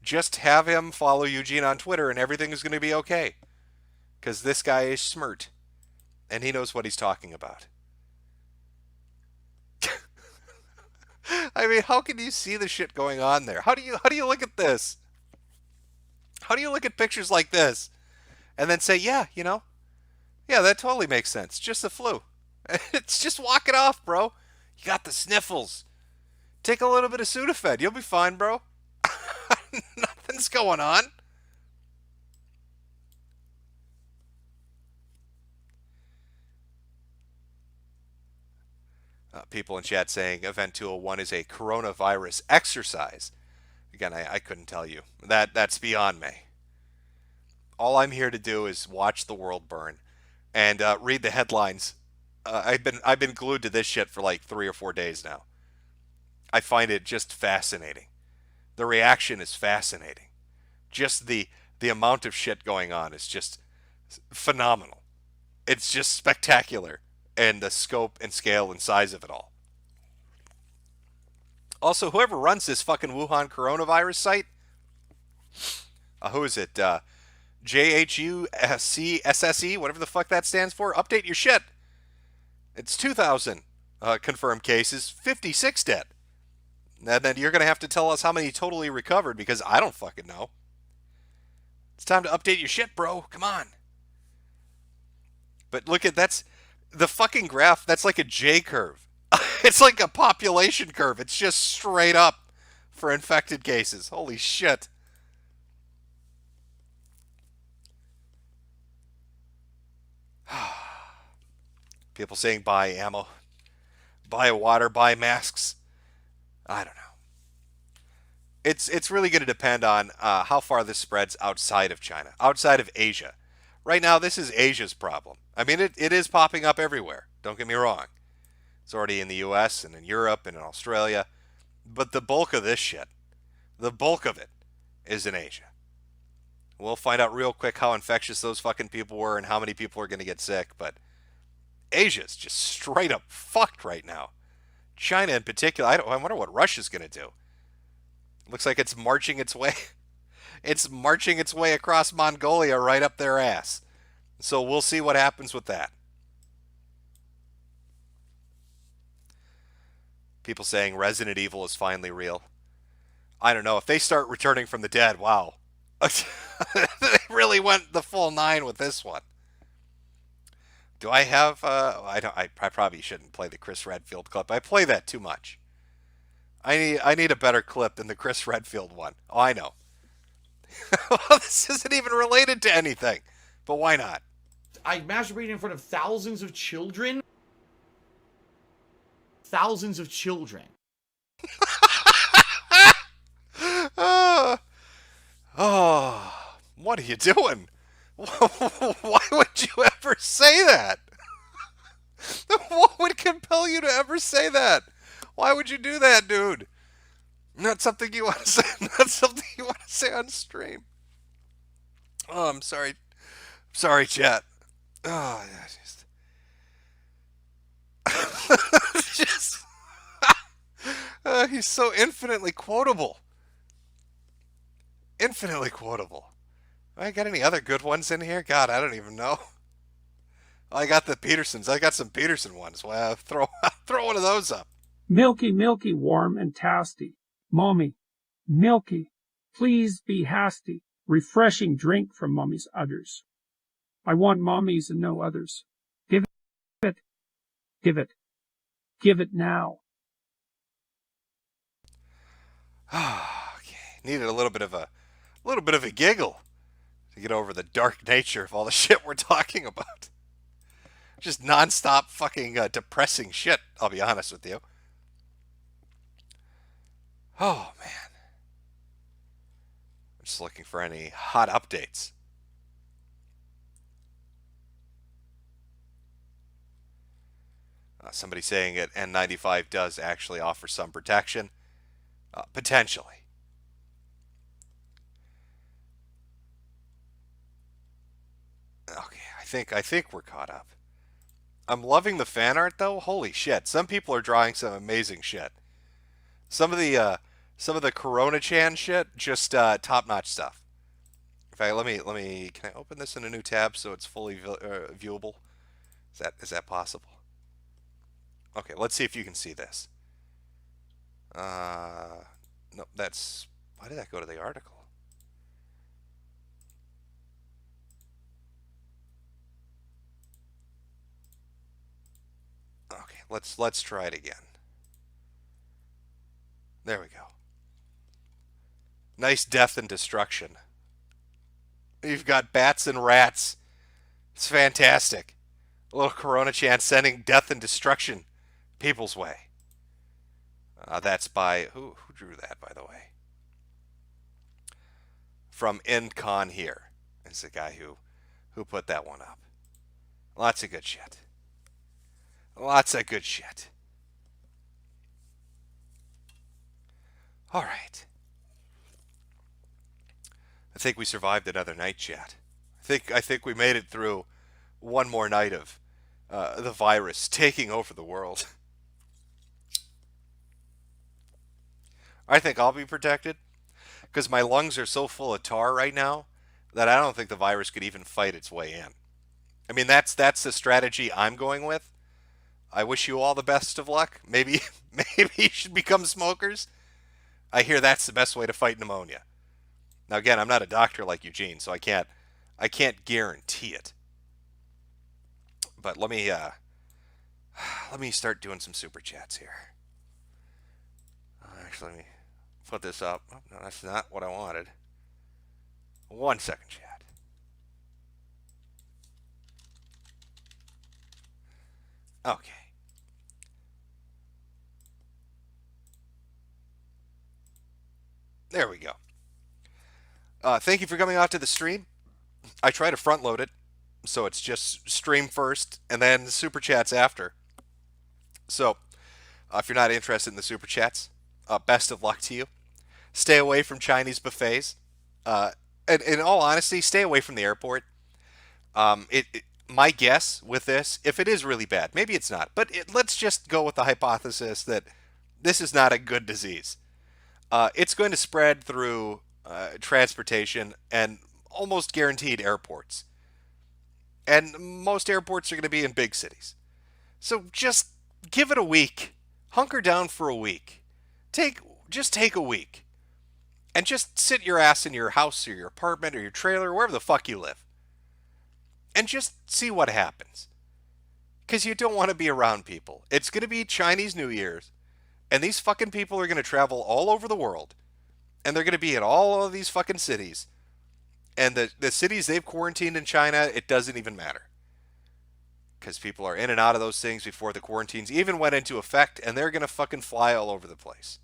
just have him follow Eugene on Twitter and everything is going to be okay. Because this guy is smart. And he knows what he's talking about. I mean, how can you see the shit going on there? How do you look at this? How do you look at pictures like this and then say, yeah, yeah, that totally makes sense. Just the flu. It's just walk it off, bro. You got the sniffles. Take a little bit of Sudafed. You'll be fine, bro. Nothing's going on. People in chat saying Event 201 is a coronavirus exercise. Again, I couldn't tell you. That's beyond me. All I'm here to do is watch the world burn and read the headlines. I've been glued to this shit for like 3 or 4 days now. I find it just fascinating. The reaction is fascinating. Just the amount of shit going on is just phenomenal. It's just spectacular. And the scope and scale and size of it all. Also, whoever runs this fucking Wuhan coronavirus site, who is it? JHUSCSSE, whatever the fuck that stands for. Update your shit. It's 2,000 confirmed cases, 56 dead. And then you're going to have to tell us how many totally recovered because I don't fucking know. It's time to update your shit, bro. Come on. But look at that's the fucking graph. That's like a J curve. It's like a population curve. It's just straight up for infected cases. Holy shit. People saying buy ammo, buy water, buy masks. I don't know. It's really going to depend on how far this spreads outside of China, outside of Asia. Right now, this is Asia's problem. I mean, it is popping up everywhere. Don't get me wrong. It's already in the U.S. and in Europe and in Australia. But the bulk of this shit, the bulk of it, is in Asia. We'll find out real quick how infectious those fucking people were and how many people are going to get sick. But Asia's just straight up fucked right now. China in particular. I wonder what Russia's going to do. Looks like it's marching its way. It's marching its way across Mongolia right up their ass. So we'll see what happens with that. People saying Resident Evil is finally real. I don't know. If they start returning from the dead, wow. They really went the full 9 with this one. Do I have I probably shouldn't play the Chris Redfield clip. I play that too much. I need a better clip than the Chris Redfield one. Oh, I know. Well, this isn't even related to anything. But why not? I masturbated in front of thousands of children. Thousands of children. What are you doing? Why would you ever say that? What would compel you to ever say that? Why would you do that, dude? Not something you want to say. Not something you want to say on stream. Oh, I'm sorry. Sorry, chat. Oh, yeah, just he's so infinitely quotable. Infinitely quotable. I got any other good ones in here? God, I don't even know. I got the Petersons. I got some Peterson ones. Well, throw one of those up. Milky, milky, warm and tasty. Mommy, milky, please be hasty. Refreshing drink from mommy's udders. I want mommy's and no others. Give it, give it, give it now. Okay, needed a little bit of a giggle to get over the dark nature of all the shit we're talking about. Just nonstop fucking depressing shit, I'll be honest with you. Oh, man. I'm just looking for any hot updates. Somebody saying it N95 does actually offer some protection. Potentially. Okay, I think we're caught up. I'm loving the fan art though. Holy shit! Some people are drawing some amazing shit. Some of the Corona Chan shit, just top-notch stuff. In fact, let me. Can I open this in a new tab so it's fully viewable? Is that possible? Okay, let's see if you can see this. No, that's. Why did that go to the article? Okay, let's try it again. There we go. Nice death and destruction. You've got bats and rats. It's fantastic. A little Corona Chan sending death and destruction people's way. That's by who drew that, by the way? From Endcon here is the guy who put that one up. Lots of good shit. Lots of good shit. All right. I think we survived another night, chat. I think we made it through one more night of the virus taking over the world. I think I'll be protected because my lungs are so full of tar right now that I don't think the virus could even fight its way in. I mean, that's the strategy I'm going with. I wish you all the best of luck. Maybe you should become smokers. I hear that's the best way to fight pneumonia. Now again, I'm not a doctor like Eugene, so I can't guarantee it. But let me start doing some super chats here. Actually, let me put this up. Oh, no, that's not what I wanted. 1 second, chat. Okay. There we go. Thank you for coming out to the stream. I try to front load it, so it's just stream first and then super chats after. So, if you're not interested in the super chats, best of luck to you. Stay away from Chinese buffets. And in all honesty, stay away from the airport. My guess with this, if it is really bad, maybe it's not, but let's just go with the hypothesis that this is not a good disease. It's going to spread through transportation and almost guaranteed airports. And most airports are going to be in big cities. So just give it a week. Hunker down for a week. Just take a week. And just sit your ass in your house or your apartment or your trailer, wherever the fuck you live. And just see what happens. Because you don't want to be around people. It's going to be Chinese New Year's. And these fucking people are going to travel all over the world. And they're going to be in all of these fucking cities. And the cities they've quarantined in China, it doesn't even matter. Because people are in and out of those things before the quarantines even went into effect. And they're going to fucking fly all over the place.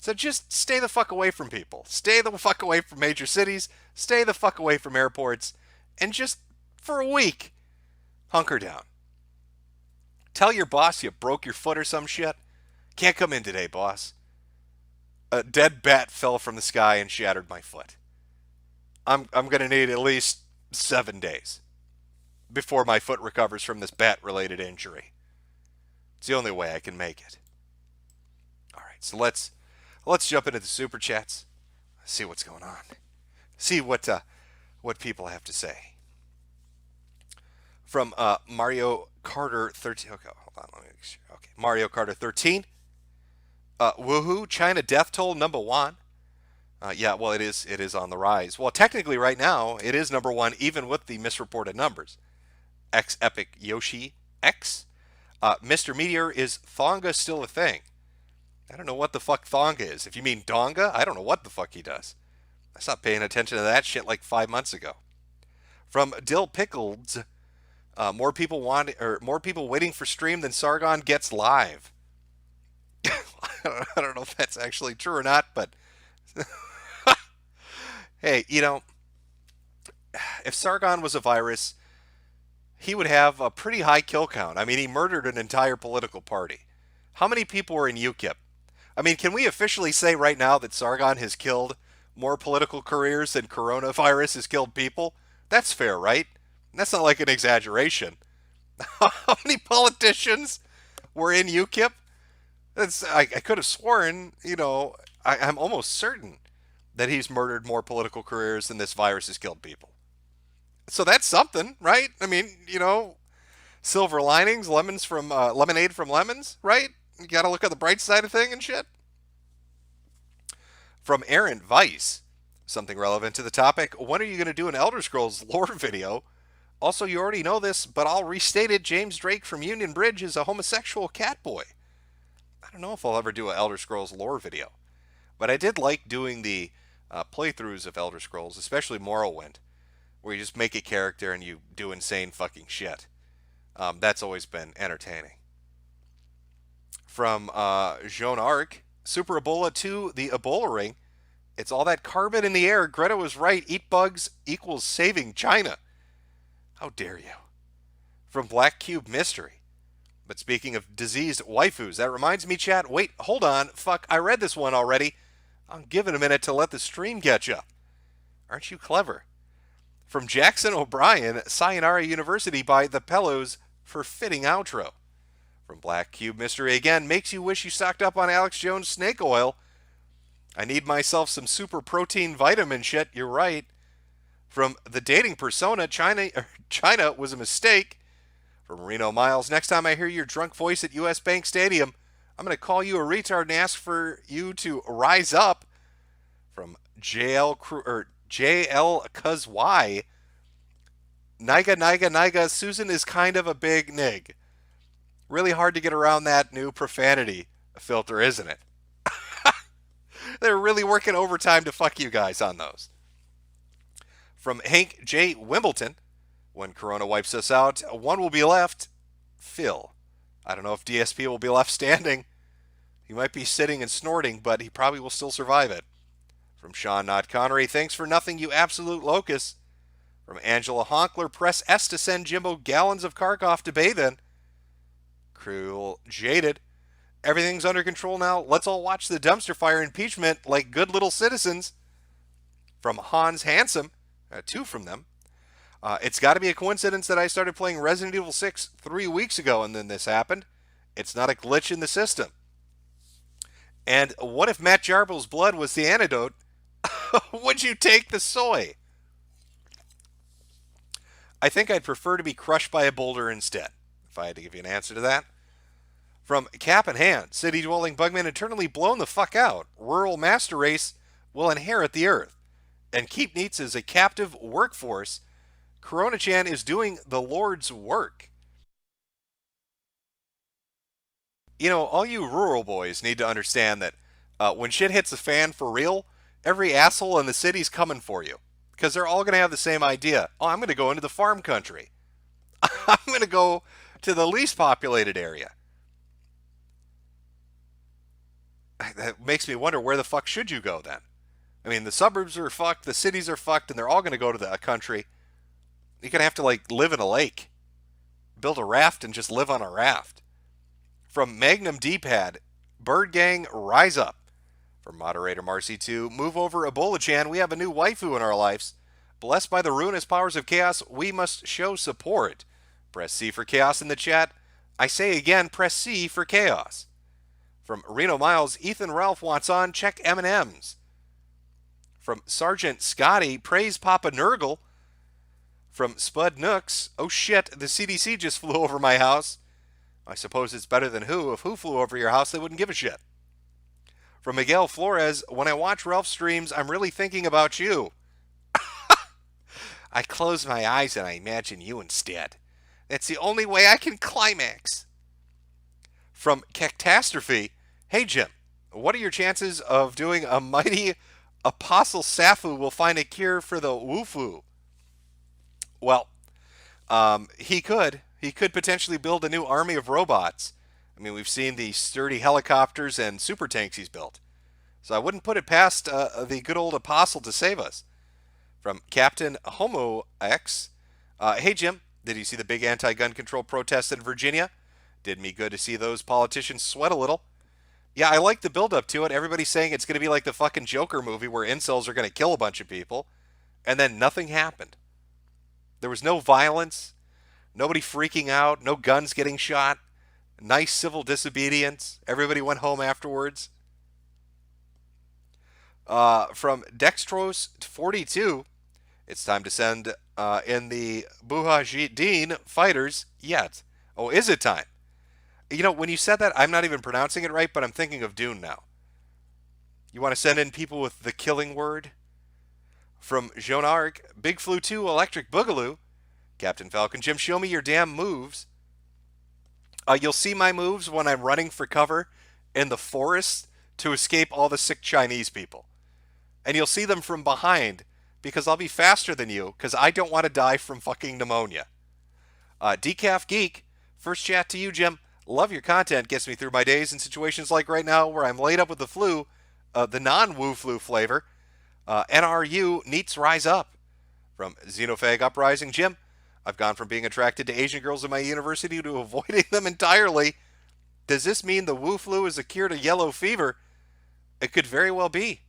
So just stay the fuck away from people. Stay the fuck away from major cities. Stay the fuck away from airports. And just, for a week, hunker down. Tell your boss you broke your foot or some shit. Can't come in today, boss. A dead bat fell from the sky and shattered my foot. I'm going to need at least 7 days before my foot recovers from this bat-related injury. It's the only way I can make it. All right, so let's jump into the super chats. See what's going on. See what people have to say. From Mario Carter 13. Okay, hold on. Let me make sure. Okay, Mario Carter 13. Woohoo! China death toll #1. Yeah, well, it is on the rise. Well, technically, right now, it is #1, even with the misreported numbers. X Epic Yoshi X. Mr. Meteor, is Thonga still a thing? I don't know what the fuck Thonga is. If you mean Donga, I don't know what the fuck he does. I stopped paying attention to that shit like 5 months ago. From Dill Pickles, more people waiting for stream than Sargon gets live. I don't know if that's actually true or not, but hey, if Sargon was a virus, he would have a pretty high kill count. I mean, he murdered an entire political party. How many people were in UKIP? I mean, can we officially say right now that Sargon has killed more political careers than coronavirus has killed people? That's fair, right? That's not like an exaggeration. How many politicians were in UKIP? I could have sworn, I'm almost certain that he's murdered more political careers than this virus has killed people. So that's something, right? I mean, silver linings, lemonade from lemons, right? You got to look at the bright side of thing and shit. From Aaron Weiss, something relevant to the topic. When are you going to do an Elder Scrolls lore video? Also, you already know this, but I'll restate it. James Drake from Union Bridge is a homosexual cat boy. I don't know if I'll ever do an Elder Scrolls lore video, but I did like doing the playthroughs of Elder Scrolls, especially Morrowind, where you just make a character and you do insane fucking shit. That's always been entertaining. From Joan Arc, Super Ebola 2, the Ebola ring. It's all that carbon in the air. Greta was right. Eat bugs equals saving China. How dare you? From Black Cube Mystery. But speaking of diseased waifus, that reminds me, chat. Wait, hold on. Fuck, I read this one already. I'm giving a minute to let the stream catch up. Aren't you clever? From Jackson O'Brien, Sayonara University by The Pellows for fitting outro. From Black Cube Mystery again, makes you wish you stocked up on Alex Jones snake oil. I need myself some super protein vitamin shit, you're right. From The Dating Persona, China was a mistake. From Reno Miles, next time I hear your drunk voice at US Bank Stadium, I'm going to call you a retard and ask for you to rise up. From JL Cuz Y, Niga, Susan is kind of a big nig. Really hard to get around that new profanity filter, isn't it? They're really working overtime to fuck you guys on those. From Hank J. Wimbledon, when Corona wipes us out, one will be left. Phil. I don't know if DSP will be left standing. He might be sitting and snorting, but he probably will still survive it. From Sean Not Connery, thanks for nothing, you absolute locust. From Angela Honkler, press S to send Jimbo gallons of Kharkov to bathe in. Cruel Jaded. Everything's under control now. Let's all watch the dumpster fire impeachment like good little citizens. From Hans Handsome, two from them. It's got to be a coincidence that I started playing Resident Evil 6 3 weeks ago and then this happened. It's not a glitch in the system. And what if Matt Jarbel's blood was the antidote? Would you take the soy? I think I'd prefer to be crushed by a boulder instead, if I had to give you an answer to that. From Cap in Hand, city-dwelling bugman eternally blown the fuck out. Rural master race will inherit the earth. And keep Neats as a captive workforce. Corona-chan is doing the Lord's work. You know, all you rural boys need to understand that when shit hits the fan for real, every asshole in the city's coming for you. Because they're all going to have the same idea. Oh, I'm going to go into the farm country. I'm going to go to the least populated area. That makes me wonder, where the fuck should you go then? I mean, the suburbs are fucked, the cities are fucked, and they're all going to go to the country. You're going to have to, like, live in a lake. Build a raft and just live on a raft. From Magnum D-Pad, Bird Gang, rise up. From Moderator Marsi to Move Over Ebola-chan, we have a new waifu in our lives. Blessed by the ruinous powers of chaos, we must show support. Press C for chaos in the chat. I say again, press C for chaos. From Reno Miles, Ethan Ralph wants on, check M&M's. From Sergeant Scotty, praise Papa Nurgle. From Spud Nooks, oh shit, the CDC just flew over my house. I suppose it's better than who. If who flew over your house, they wouldn't give a shit. From Miguel Flores, when I watch Ralph's streams, I'm really thinking about you. I close my eyes and I imagine you instead. That's the only way I can climax. From Catastrophe, hey Jim, what are your chances of doing a mighty Apostle Safu will find a cure for the Wufu? Well, he could. He could potentially build a new army of robots. I mean, we've seen the sturdy helicopters and super tanks he's built. So I wouldn't put it past the good old apostle to save us. From Captain Homo X, hey Jim, did you see the big anti-gun control protests in Virginia? Did me good to see those politicians sweat a little. Yeah, I like the build-up to it. Everybody's saying it's going to be like the fucking Joker movie where incels are going to kill a bunch of people. And then nothing happened. There was no violence, nobody freaking out, no guns getting shot. Nice civil disobedience. Everybody went home afterwards. From Dextrose 42, it's time to send in the Mujahideen fighters yet. Oh, is it time? You know, when you said that, I'm not even pronouncing it right, but I'm thinking of Dune now. You want to send in people with the killing word? From Jean Arc, Big Flu 2 Electric Boogaloo. Captain Falcon, Jim, show me your damn moves. You'll see my moves when I'm running for cover in the forest to escape all the sick Chinese people. And you'll see them from behind because I'll be faster than you because I don't want to die from fucking pneumonia. Decaf Geek, first chat to you, Jim. Love your content. Gets me through my days in situations like right now where I'm laid up with the flu, the non-Wu flu flavor. NRU Neats Rise Up. From Xenophag Uprising, Jim. I've gone from being attracted to Asian girls in my university to avoiding them entirely. Does this mean the Wu flu is a cure to yellow fever? It could very well be.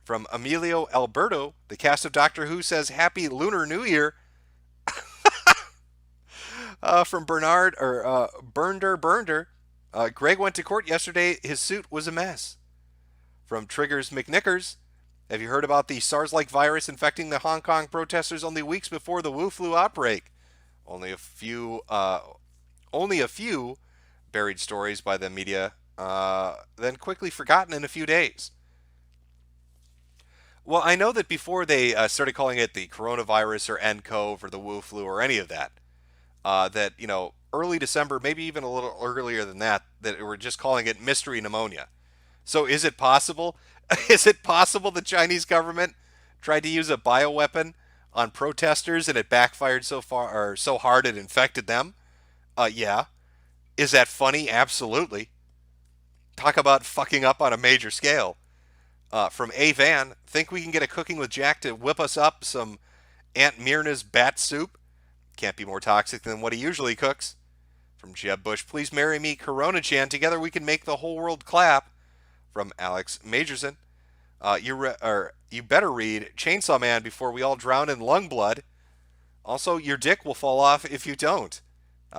From Emilio Alberto, the cast of Doctor Who says Happy Lunar New Year. From Bernard, or Burnder, Greg went to court yesterday. His suit was a mess. From Triggers McNickers, have you heard about the SARS-like virus infecting the Hong Kong protesters only weeks before the Wu flu outbreak? Only a few buried stories by the media, then quickly forgotten in a few days. Well, I know that before they started calling it the coronavirus or nCoV or the Wu flu or any of that, that, you know, early December, maybe even a little earlier than that, that we're just calling it mystery pneumonia. So is it possible? Is it possible the Chinese government tried to use a bioweapon on protesters and it backfired so hard it infected them? Yeah. Is that funny? Absolutely. Talk about fucking up on a major scale. From A Van, think we can get a Cooking with Jack to whip us up some Aunt Myrna's bat soup? Can't be more toxic than what he usually cooks. From Jeb Bush, please marry me, Corona-chan. Together we can make the whole world clap. From Alex Majorson, You better read Chainsaw Man before we all drown in lung blood. Also, your dick will fall off if you don't.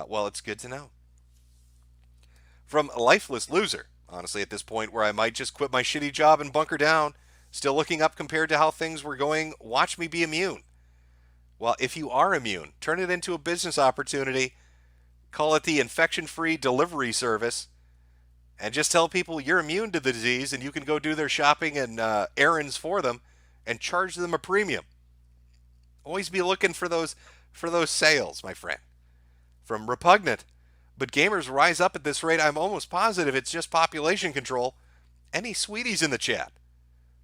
Well, it's good to know. From a lifeless loser, honestly, at this point where I might just quit my shitty job and bunker down, still looking up compared to how things were going, watch me be immune. Well, if you are immune, turn it into a business opportunity, call it the infection-free delivery service, and just tell people you're immune to the disease and you can go do their shopping and errands for them and charge them a premium. Always be looking for those sales, my friend. From repugnant, but gamers rise up at this rate. I'm almost positive it's just population control. Any sweeties in the chat?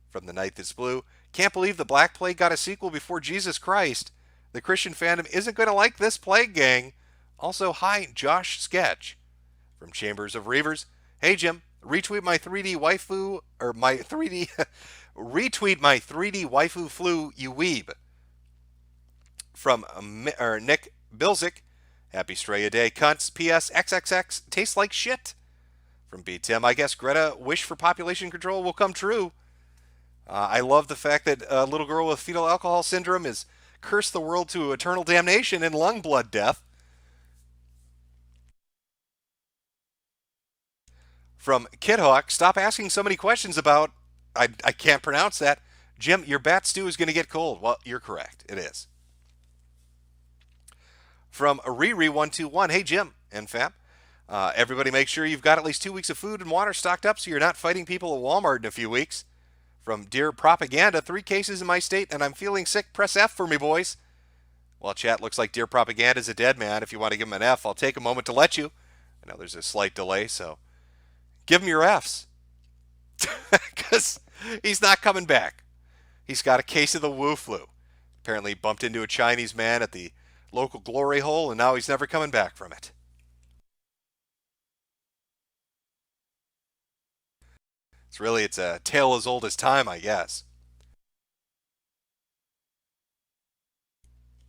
From the night that's blue, can't believe the Black Plague got a sequel before Jesus Christ. The Christian fandom isn't going to like this plague, gang. Also, hi, Josh Sketch. From Chambers of Reavers, hey Jim, retweet my 3D waifu, or my 3D, retweet my 3D waifu flu, you weeb. From Nick Bilzik, happy Straya Day, cunts, PS, XXX, tastes like shit. From B. Tim, I guess Greta wish for population control will come true. I love the fact that a little girl with fetal alcohol syndrome is cursed the world to eternal damnation and lung blood death. From Kidhawk, stop asking so many questions about, I can't pronounce that. Jim, your bat stew is going to get cold. Well, you're correct. It is. From Riri121, hey Jim and Fab. Everybody make sure you've got at least 2 weeks of food and water stocked up so you're not fighting people at Walmart in a few weeks. From Dear Propaganda, 3 cases in my state and I'm feeling sick. Press F for me, boys. Well, chat looks like Dear Propaganda is a dead man. If you want to give him an F, I'll take a moment to let you. I know there's a slight delay, so give him your Fs. Because he's not coming back. He's got a case of the Wu flu. Apparently bumped into a Chinese man at the local glory hole, and now he's never coming back from it. It's a tale as old as time, I guess.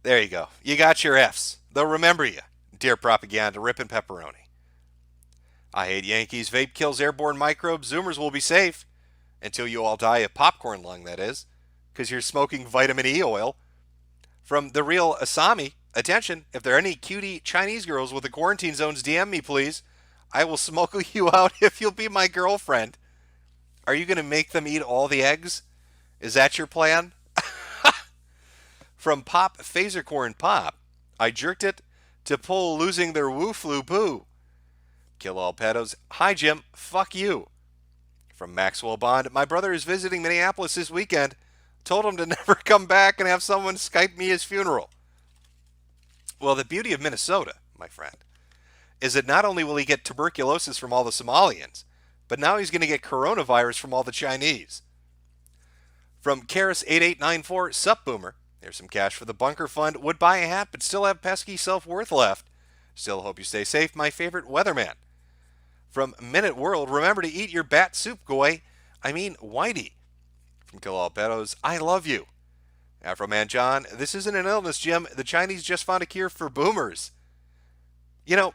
There you go. You got your Fs. They'll remember you. Dear Propaganda, Rip and Pepperoni. I hate Yankees. Vape kills airborne microbes. Zoomers will be safe. Until you all die of popcorn lung, that is. Because you're smoking vitamin E oil. From The Real Asami, attention, if there are any cutie Chinese girls with the quarantine zones, DM me, please. I will smoke you out if you'll be my girlfriend. Are you going to make them eat all the eggs? Is that your plan? From Pop Phasercorn Pop, I jerked it to pull losing their woo flu poo. Kill all pedos. Hi Jim, fuck you. From Maxwell Bond, my brother is visiting Minneapolis this weekend. Told him to never come back and have someone Skype me his funeral. Well, the beauty of Minnesota, my friend, is that not only will he get tuberculosis from all the Somalians, but now he's going to get coronavirus from all the Chinese. From Karis8894, sup boomer. There's some cash for the bunker fund. Would buy a hat, but still have pesky self-worth left. Still hope you stay safe, my favorite weatherman. From Minute World, remember to eat your bat soup, goy. I mean, Whitey. From Kill All Pedos, I love you. Afroman John, this isn't an illness, Jim. The Chinese just found a cure for boomers. You know,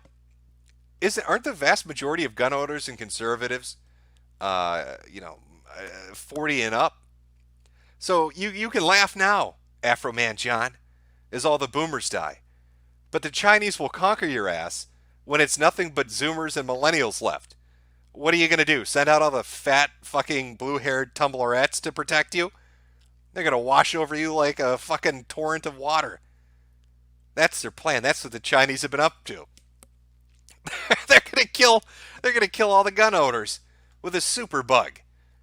aren't the vast majority of gun owners and conservatives, 40 and up? So you can laugh now, Afroman John, as all the boomers die. But the Chinese will conquer your ass when it's nothing but Zoomers and millennials left. What are you going to do? Send out all the fat fucking blue-haired tumblerettes to protect you? They're going to wash over you like a fucking torrent of water. That's their plan. That's what the Chinese have been up to. They're going to kill all the gun owners with a super bug.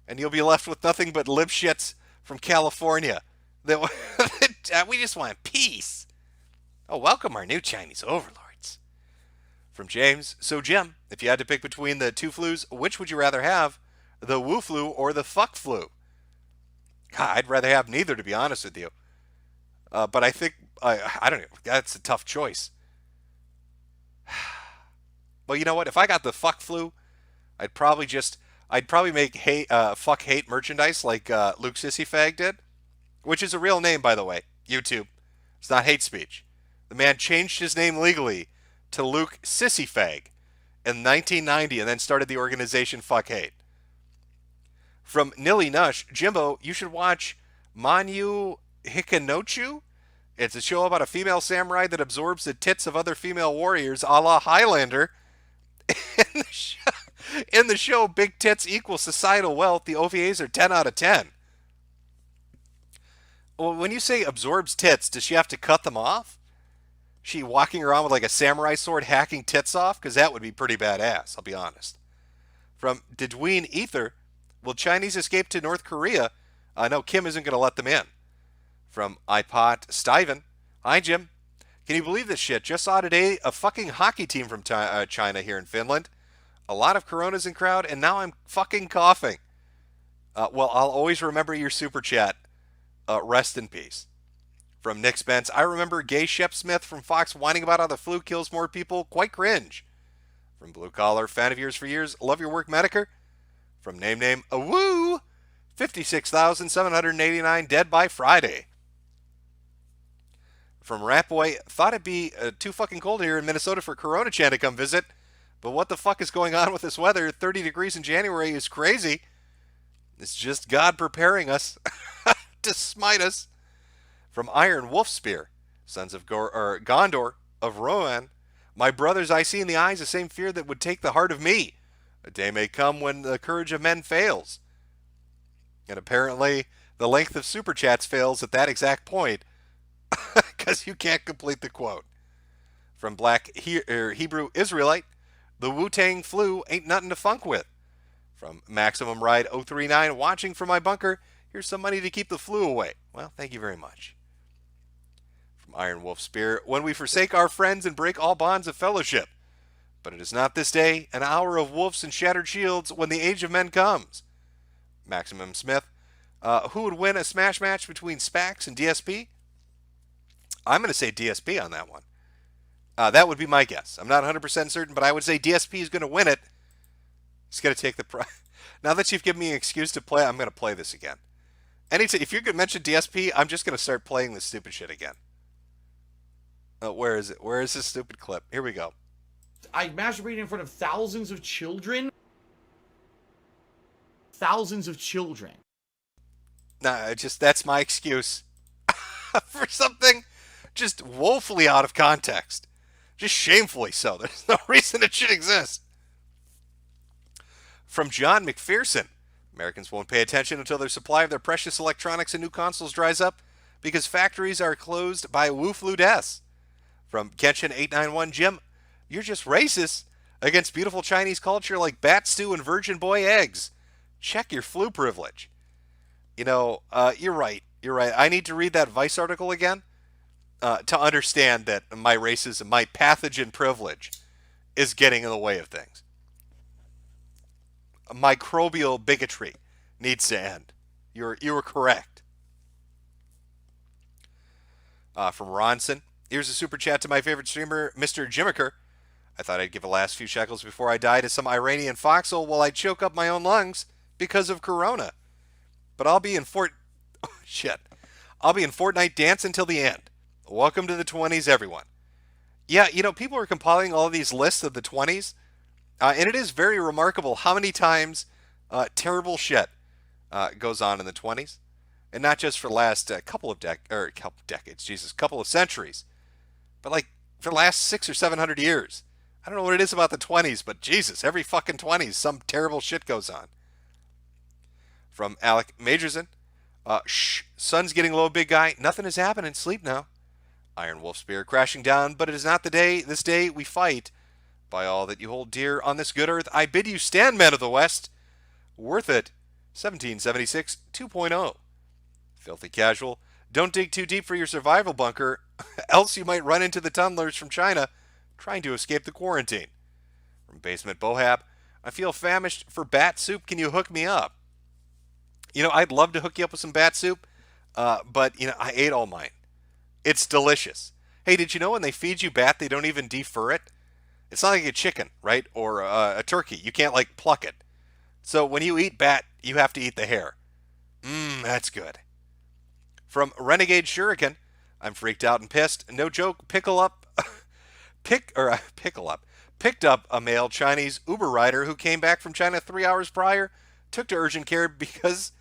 And you'll be left with nothing but lipshits from California. We just want peace. Oh, welcome our new Chinese overlords. From James, so Jim, if you had to pick between the two flus, which would you rather have? The woo flu or the fuck flu? I'd rather have neither, to be honest with you. But I think, I don't know, that's a tough choice. Well, you know what? If I got the fuck flu, I'd probably make fuck hate merchandise like Luke Sissifag did, which is a real name, by the way. YouTube. It's not hate speech. The man changed his name legally to Luke Sissifag in 1990 and then started the organization Fuck Hate. From Nilly Nush, Jimbo, you should watch Manyu Hikanochu. It's a show about a female samurai that absorbs the tits of other female warriors, a la Highlander. In the show, big tits equal societal wealth. The OVAs are 10 out of 10. Well, when you say absorbs tits, does she have to cut them off? She walking around with like a samurai sword hacking tits off? Because that would be pretty badass, I'll be honest. From Didween Ether, will Chinese escape to North Korea? No, Kim isn't going to let them in. From iPod Stiven, hi Jim. Can you believe this shit? Just saw today a fucking hockey team from China here in Finland. A lot of coronas in crowd, and now I'm fucking coughing. Well, I'll always remember your super chat. Rest in peace. From Nick Spence, I remember Gay Shep Smith from Fox whining about how the flu kills more people. Quite cringe. From Blue Collar, fan of yours for years. Love your work, Metokur. From Name, a woo! 56,789 dead by Friday. From Rapboy, thought it'd be too fucking cold here in Minnesota for Corona Chan to come visit. But what the fuck is going on with this weather? 30 degrees in January is crazy. It's just God preparing us to smite us. From Iron Wolf Spear, sons of Gondor of Rohan, my brothers, I see in the eyes the same fear that would take the heart of me. A day may come when the courage of men fails. And apparently, the length of super chats fails at that exact point, because you can't complete the quote. From Black Hebrew Israelite, the Wu-Tang flu ain't nothing to funk with. From Maximum Ride 039, watching from my bunker, here's some money to keep the flu away. Well, thank you very much. From Iron Wolf Spear, when we forsake our friends and break all bonds of fellowship. But it is not this day, an hour of wolves and shattered shields, when the age of men comes. Maximum Smith, who would win a smash match between Spax and DSP? I'm going to say DSP on that one. That would be my guess. I'm not 100% certain, but I would say DSP is going to win it. He's going to take the prize. Now that you've given me an excuse to play, I'm going to play this again. If you're going to mention DSP, I'm just going to start playing this stupid shit again. Where is it? Where is this stupid clip? Here we go. I masturbated in front of thousands of children. Thousands of children. Nah, that's my excuse for something just woefully out of context. Just shamefully so. There's no reason it should exist. From John McPherson, Americans won't pay attention until their supply of their precious electronics and new consoles dries up because factories are closed by Wu flu deaths. From Kenshin891, Jim, you're just racist against beautiful Chinese culture like bat stew and virgin boy eggs. Check your flu privilege. You're right. You're right. I need to read that Vice article again to understand that my racism, my pathogen privilege, is getting in the way of things. Microbial bigotry needs to end. You were correct. From Ronson, here's a super chat to my favorite streamer, Mr. Jimiker. I thought I'd give the last few shekels before I die to some Iranian foxhole while I choke up my own lungs because of Corona. But I'll be in I'll be in Fortnite dance until the end. Welcome to the 20s, everyone. Yeah, people are compiling all of these lists of the 20s, and it is very remarkable how many times terrible shit goes on in the 20s, and not just for the last couple of centuries, but like for the last 600 or 700 years. I don't know what it is about the 20s, but Jesus, every fucking 20s, some terrible shit goes on. From Alec Majorson, sun's getting low, big guy. Nothing is happening. Sleep now. Iron Wolf Spear crashing down, but it is not this day we fight. By all that you hold dear on this good earth, I bid you stand, men of the West. Worth it. 1776 2.0. Filthy Casual, don't dig too deep for your survival bunker, else you might run into the tunnelers from China trying to escape the quarantine. From Basement Bohab, I feel famished for bat soup. Can you hook me up? I'd love to hook you up with some bat soup, but I ate all mine. It's delicious. Hey, did you know when they feed you bat, they don't even defur it? It's not like a chicken, right? Or a turkey. You can't, pluck it. So when you eat bat, you have to eat the hair. That's good. From Renegade Shuriken, I'm freaked out and pissed. No joke, picked up a male Chinese Uber rider who came back from China 3 hours prior took to urgent care because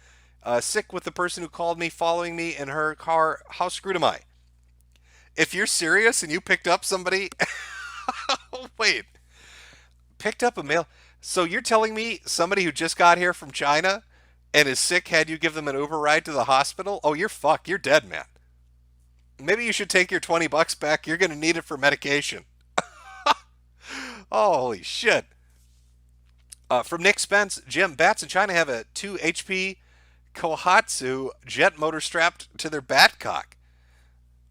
sick with the person who called me following me in her car. How screwed am I? If you're serious and you picked up somebody, wait, picked up a mail. So you're telling me somebody who just got here from China and is sick had you give them an Uber ride to the hospital? Oh, you're fucked. You're dead, man. Maybe you should take your $20 back. You're going to need it for medication. Holy shit. From Nick Spence, Jim, bats in China have a 2 HP Kohatsu jet motor strapped to their bat cock.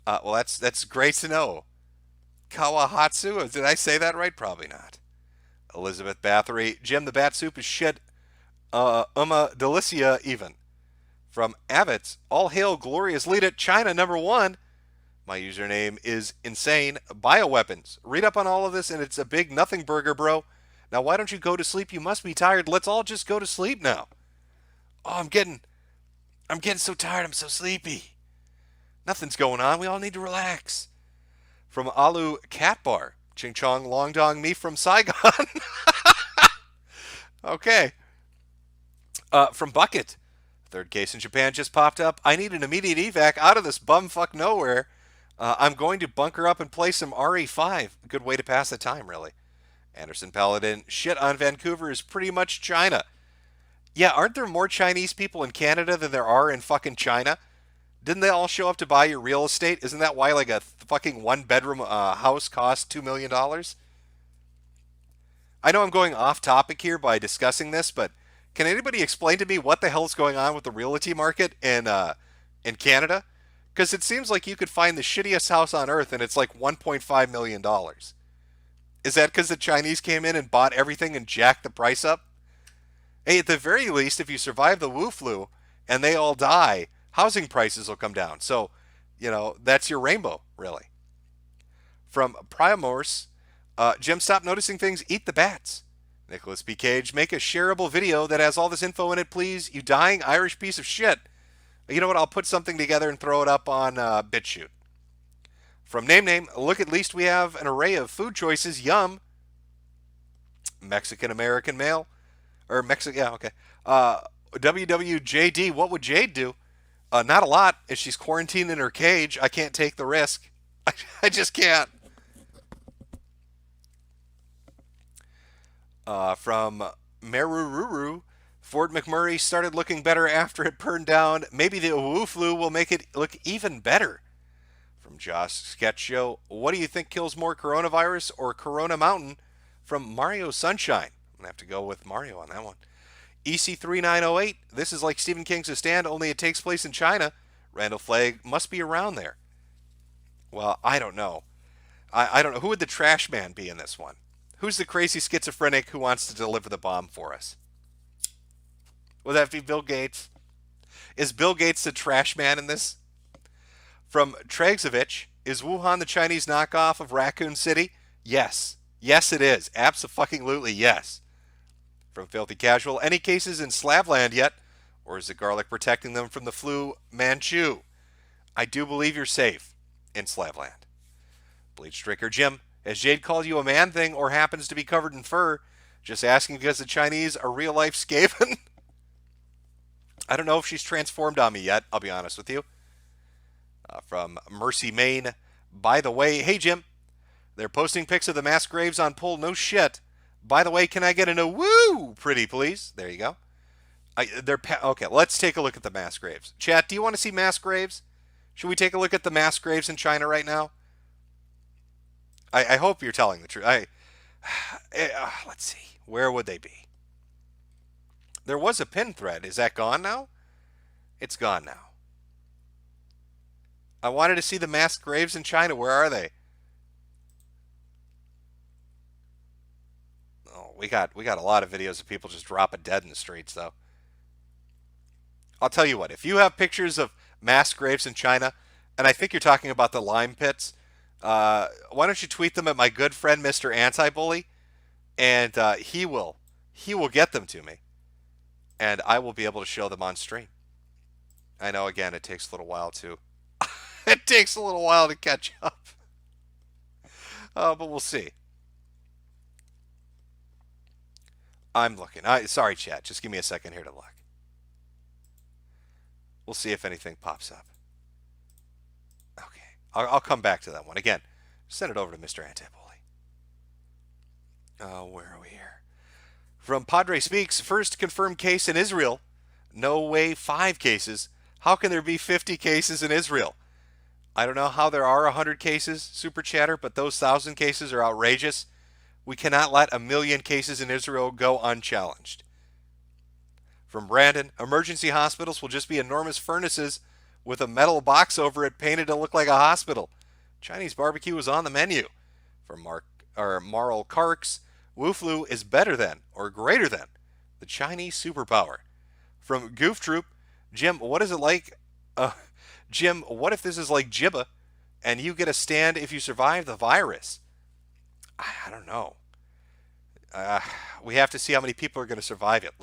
Well, that's great to know. Kawahatsu? Did I say that right? Probably not. Elizabeth Bathory, Jim, the bat soup is shit. Delicia even. From Abbott's, all hail glorious leader, China #1. My username is insane. Bioweapons. Read up on all of this and it's a big nothing burger, bro. Now why don't you go to sleep? You must be tired. Let's all just go to sleep now. Oh, I'm getting so tired. I'm so sleepy. Nothing's going on. We all need to relax. From Alu Cat Bar. Ching Chong Long Dong me from Saigon. Okay. From Bucket. Third case in Japan just popped up. I need an immediate evac out of this bumfuck nowhere. I'm going to bunker up and play some RE5. Good way to pass the time, really. Anderson Paladin. Shit on Vancouver is pretty much China. Yeah, aren't there more Chinese people in Canada than there are in fucking China? Didn't they all show up to buy your real estate? Isn't that why like a fucking one-bedroom house costs $2 million? I know I'm going off topic here by discussing this, but can anybody explain to me what the hell's going on with the realty market in Canada? Because it seems like you could find the shittiest house on earth and it's like $1.5 million. Is that because the Chinese came in and bought everything and jacked the price up? Hey, at the very least, if you survive the Wu flu and they all die, housing prices will come down. So, that's your rainbow, really. From Priamorse, Jim, stop noticing things, eat the bats. Nicholas B. Cage, make a shareable video that has all this info in it, please. You dying Irish piece of shit. You know what? I'll put something together and throw it up on BitChute. From Name, look, at least we have an array of food choices. Yum. Mexican-American male. Or Mexican, yeah, okay. WWJD, what would Jade do? Not a lot. If she's quarantined in her cage, I can't take the risk. I just can't. From Merururu, Fort McMurray started looking better after it burned down. Maybe the Wu flu will make it look even better. From Josh Sketch Show, what do you think kills more, coronavirus or Corona Mountain? From Mario Sunshine. I'm going to have to go with Mario on that one. EC3908, this is like Stephen King's The Stand, only it takes place in China. Randall Flagg must be around there. Well, I don't know. I don't know. Who would the trash man be in this one? Who's the crazy schizophrenic who wants to deliver the bomb for us? Would that be Bill Gates? Is Bill Gates the trash man in this? From Tregsovich, is Wuhan the Chinese knockoff of Raccoon City? Yes. Yes, it is. Abso-fucking-lutely yes. From Filthy Casual, any cases in Slavland yet? Or is the garlic protecting them from the flu Manchu? I do believe you're safe in Slavland. Bleach Stricker, Jim, has Jade called you a man thing or happens to be covered in fur? Just asking because the Chinese are real-life Skaven? I don't know if she's transformed on me yet, I'll be honest with you. From Mercy Maine, by the way, hey Jim, they're posting pics of the mass graves on Pull, no shit. By the way, can I get a woo pretty please? There you go. Okay, let's take a look at the mass graves. Chat, do you want to see mass graves? Should we take a look at the mass graves in China right now? I hope you're telling the truth. Let's see. Where would they be? There was a pin thread. Is that gone now? It's gone now. I wanted to see the mass graves in China. Where are they? Oh, we got a lot of videos of people just dropping dead in the streets, though. I'll tell you what. If you have pictures of mass graves in China, and I think you're talking about the lime pits, why don't you tweet them at my good friend Mr. Anti-Bully, and he will get them to me, and I will be able to show them on stream. I know, again, it takes a little while to it takes a little while to catch up, but we'll see. I'm looking. Sorry, chat. Just give me a second here to look. We'll see if anything pops up. Okay. I'll come back to that one. Again, send it over to Mr. Antipoli. Where are we here? From Padre Speaks, first confirmed case in Israel. No way, 5 cases. How can there be 50 cases in Israel? I don't know how there are 100 cases, Super Chatter, but those 1,000 cases are outrageous. We cannot let 1,000,000 cases in Israel go unchallenged. From Brandon, emergency hospitals will just be enormous furnaces with a metal box over it painted to look like a hospital. Chinese barbecue is on the menu. From Marl Karks, Wu-Flu is better than or greater than the Chinese superpower. From Goof Troop, Jim, what is it like? Jim, what if this is like Jibba and you get a stand if you survive the virus? I don't know. We have to see how many people are going to survive it.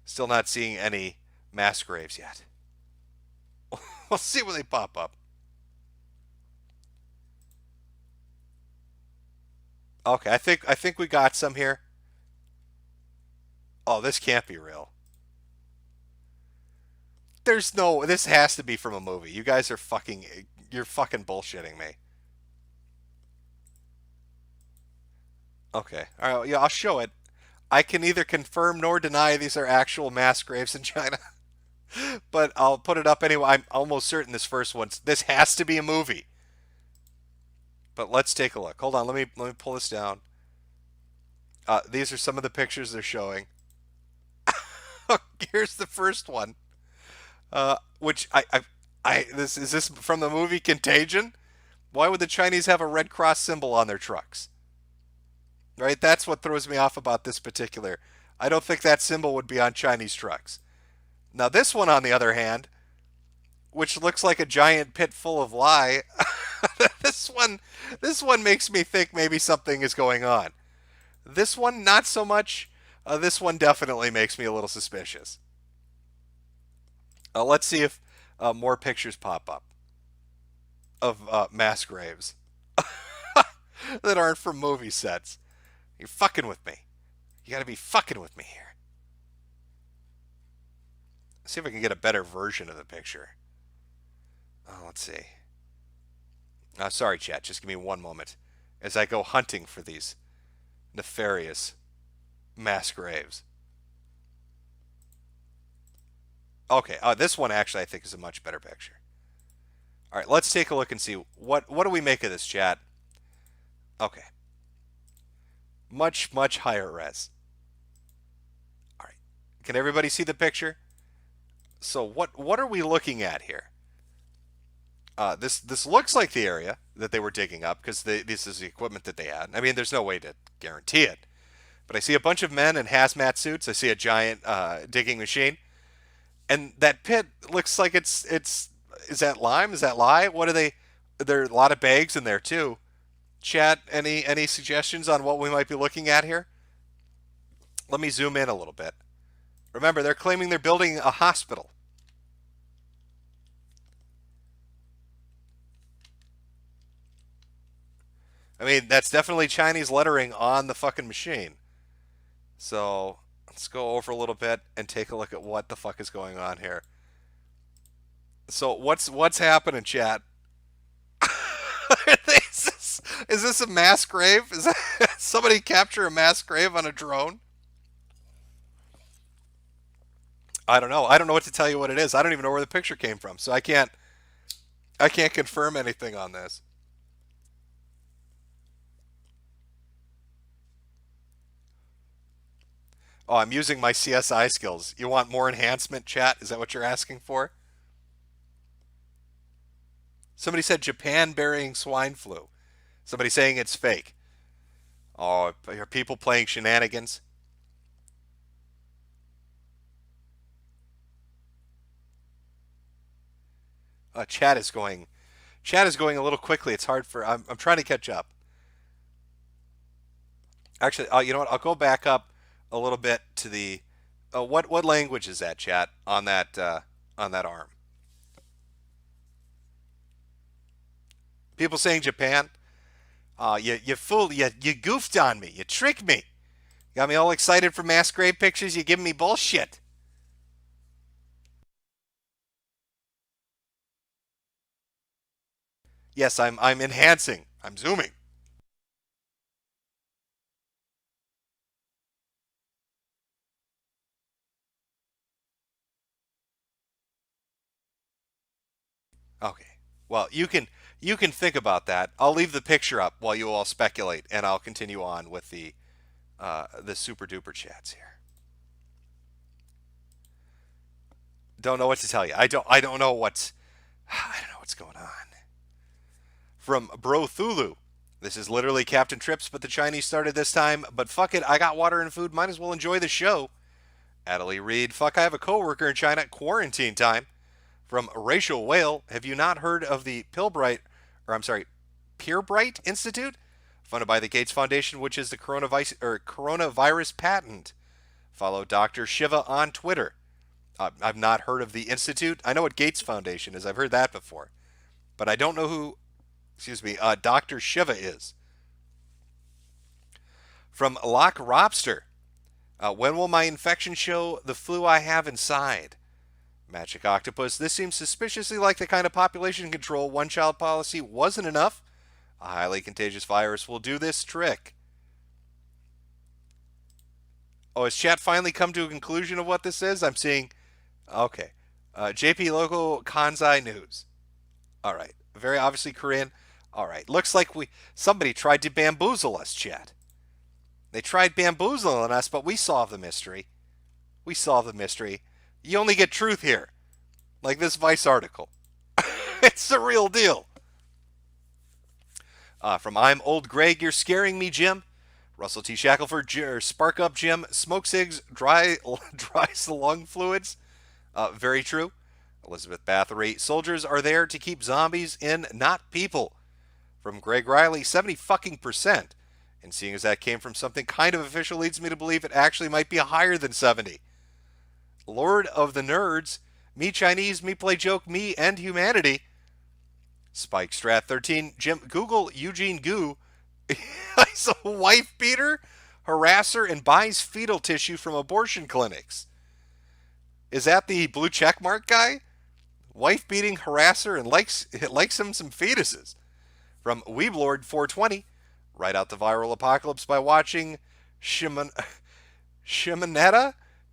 Still not seeing any mass graves yet. We'll see when they pop up. Okay, I think we got some here. Oh, this can't be real. This has to be from a movie. You're fucking bullshitting me. Okay, all right, yeah, I'll show it. I can neither confirm nor deny these are actual mass graves in China. But I'll put it up anyway. I'm almost certain this has to be a movie. But let's take a look. Hold on, let me pull this down. These are some of the pictures they're showing. Here's the first one. Which is this from the movie Contagion? Why would the Chinese have a Red Cross symbol on their trucks? Right? That's what throws me off about this particular. I don't think that symbol would be on Chinese trucks. Now this one, on the other hand, which looks like a giant pit full of lye, this one makes me think maybe something is going on. This one, not so much. This one definitely makes me a little suspicious. Let's see if more pictures pop up of mass graves that aren't from movie sets. You're fucking with me. You gotta be fucking with me here. Let's see if I can get a better version of the picture. Let's see. Sorry, chat. Just give me one moment as I go hunting for these nefarious mass graves. Okay, this one actually I think is a much better picture. All right, let's take a look and see what do we make of this, chat. Okay. Much higher res. All right. Can everybody see the picture? So what are we looking at here? This looks like the area that they were digging up because this is the equipment that they had. I mean, there's no way to guarantee it, but I see a bunch of men in hazmat suits. I see a giant digging machine, and that pit looks like it's is that lime? Is that lye? What are they? There are a lot of bags in there too. Chat, any suggestions on what we might be looking at here? Let me zoom in a little bit. Remember, they're claiming they're building a hospital. I mean, that's definitely Chinese lettering on the fucking machine. So let's go over a little bit and take a look at what the fuck is going on here. So what's happening, chat? Is this a mass grave? Is that, somebody capture a mass grave on a drone? I don't know. I don't know what to tell you what it is. I don't even know where the picture came from, so I can't confirm anything on this. Oh, I'm using my CSI skills. You want more enhancement, chat? Is that what you're asking for? Somebody said Japan burying swine flu. Somebody saying it's fake. Oh, are people playing shenanigans? Chat is going a little quickly. It's hard for I'm trying to catch up. Actually, you know what? I'll go back up a little bit to the what language is that, chat, on that arm? People saying Japan. You fool, you goofed on me. You tricked me. Got me all excited for mass grave pictures. You giving me bullshit. Yes, I'm enhancing. I'm zooming. Okay. Well, you can think about that. I'll leave the picture up while you all speculate, and I'll continue on with the super duper chats here. Don't know what to tell you. I don't know what's I don't know what's going on. From Bro Thulu. This is literally Captain Trips, but the Chinese started this time. But fuck it, I got water and food. Might as well enjoy the show. Adelie Reed. Fuck, I have a coworker in China. Quarantine time. From Rachel Whale. Have you not heard of the Purebright Institute? Funded by the Gates Foundation, which is the coronavirus patent. Follow Dr. Shiva on Twitter. I've not heard of the Institute. I know what Gates Foundation is. I've heard that before. But I don't know who, Dr. Shiva is. From Lock Robster. When will my infection show the flu I have inside? Magic Octopus. This seems suspiciously like the kind of population control one-child policy wasn't enough. A highly contagious virus will do this trick. Oh, has chat finally come to a conclusion of what this is? I'm seeing... Okay. JP Local Kanzai News. All right. Very obviously Korean. All right. Looks like somebody tried to bamboozle us, chat. They tried bamboozling us, but we solved the mystery. We solved the mystery. You only get truth here. Like this Vice article. It's the real deal. From I'm Old Greg, you're scaring me, Jim. Russell T. Shackelford, Spark Up Jim. Smoke cigs, dries the lung fluids. Very true. Elizabeth Bathory, soldiers are there to keep zombies in, not people. From Greg Riley, 70%. And seeing as that came from something kind of official leads me to believe it actually might be higher than 70. Lord of the Nerds, me Chinese, me play joke, me and humanity. Spike Strat 13, Jim, Google Eugene Gu. He's a wife beater, harasser, and buys fetal tissue from abortion clinics. Is that the blue checkmark guy? Wife beating harasser and likes him some fetuses. From Weeblord 420, write out the viral apocalypse by watching Shimonetta.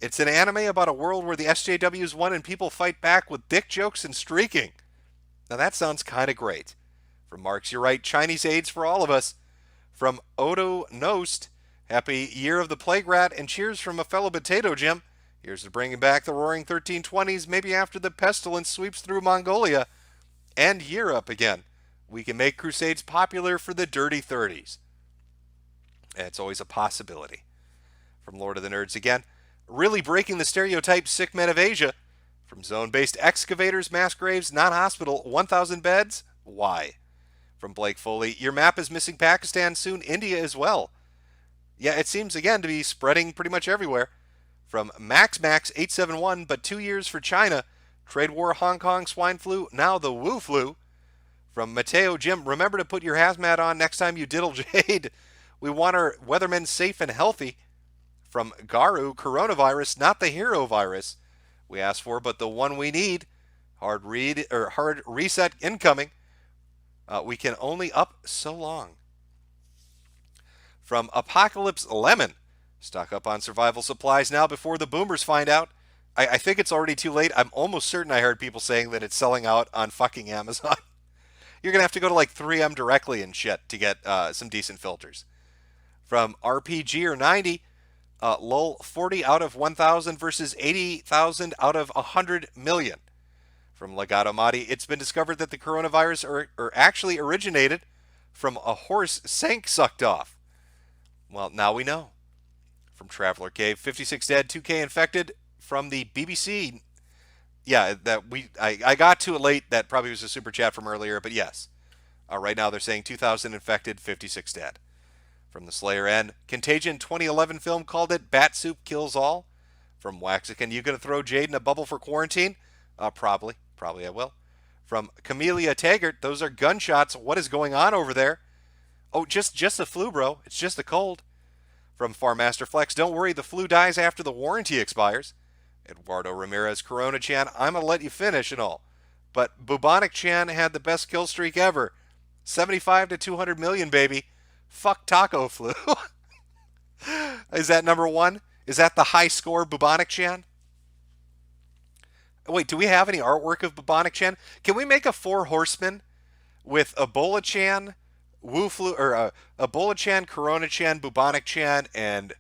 It's an anime about a world where the SJWs won and people fight back with dick jokes and streaking. Now that sounds kind of great. From Marks, you're right, Chinese AIDS for all of us. From Odo Nost, happy year of the plague rat and cheers from a fellow potato Jim. Here's to bringing back the roaring 1320s, maybe after the pestilence sweeps through Mongolia and Europe again. We can make crusades popular for the dirty 30s. It's always a possibility. From Lord of the Nerds again, really breaking the stereotype sick men of Asia. From zone-based excavators, mass graves, non-hospital, 1,000 beds? Why? From Blake Foley, your map is missing Pakistan, soon India as well. Yeah, it seems again to be spreading pretty much everywhere. From MaxMax871, but 2 years for China. Trade war, Hong Kong, swine flu, now the Wu flu. From Mateo, Jim, remember to put your hazmat on next time you diddle Jade. We want our weathermen safe and healthy. From Garu, coronavirus, not the hero virus we asked for, but the one we need. Hard reset incoming. We can only up so long. From Apocalypse Lemon, stock up on survival supplies now before the boomers find out. I think it's already too late. I'm almost certain I heard people saying that it's selling out on fucking Amazon. You're going to have to go to like 3M directly and shit to get some decent filters. From RPG or 90, lull 40 out of 1,000 versus 80,000 out of 100 million. From Legato Madi, it's been discovered that the coronavirus actually originated from a horse Sank sucked off. Well, now we know. From Traveler Cave, 56 dead, 2K infected. From the BBC, yeah, I got to it late. That probably was a super chat from earlier, but yes. Right now they're saying 2,000 infected, 56 dead. From the Slayer N, Contagion 2011 film called it Bat Soup Kills All. From Waxican, you gonna throw Jade in a bubble for quarantine? Probably I will. From Camellia Taggart, those are gunshots. What is going on over there? Oh, just the flu, bro. It's just a cold. From Farmaster Flex, don't worry, the flu dies after the warranty expires. Eduardo Ramirez, Corona Chan, I'm going to let you finish and all. But Bubonic Chan had the best kill streak ever. 75 to 200 million, baby. Fuck taco flu. Is that number one? Is that the high score, Bubonic Chan? Wait, do we have any artwork of Bubonic Chan? Can we make a Four Horsemen with Ebola Chan, Wu Flu, or Ebola Chan, Corona Chan, Bubonic Chan, and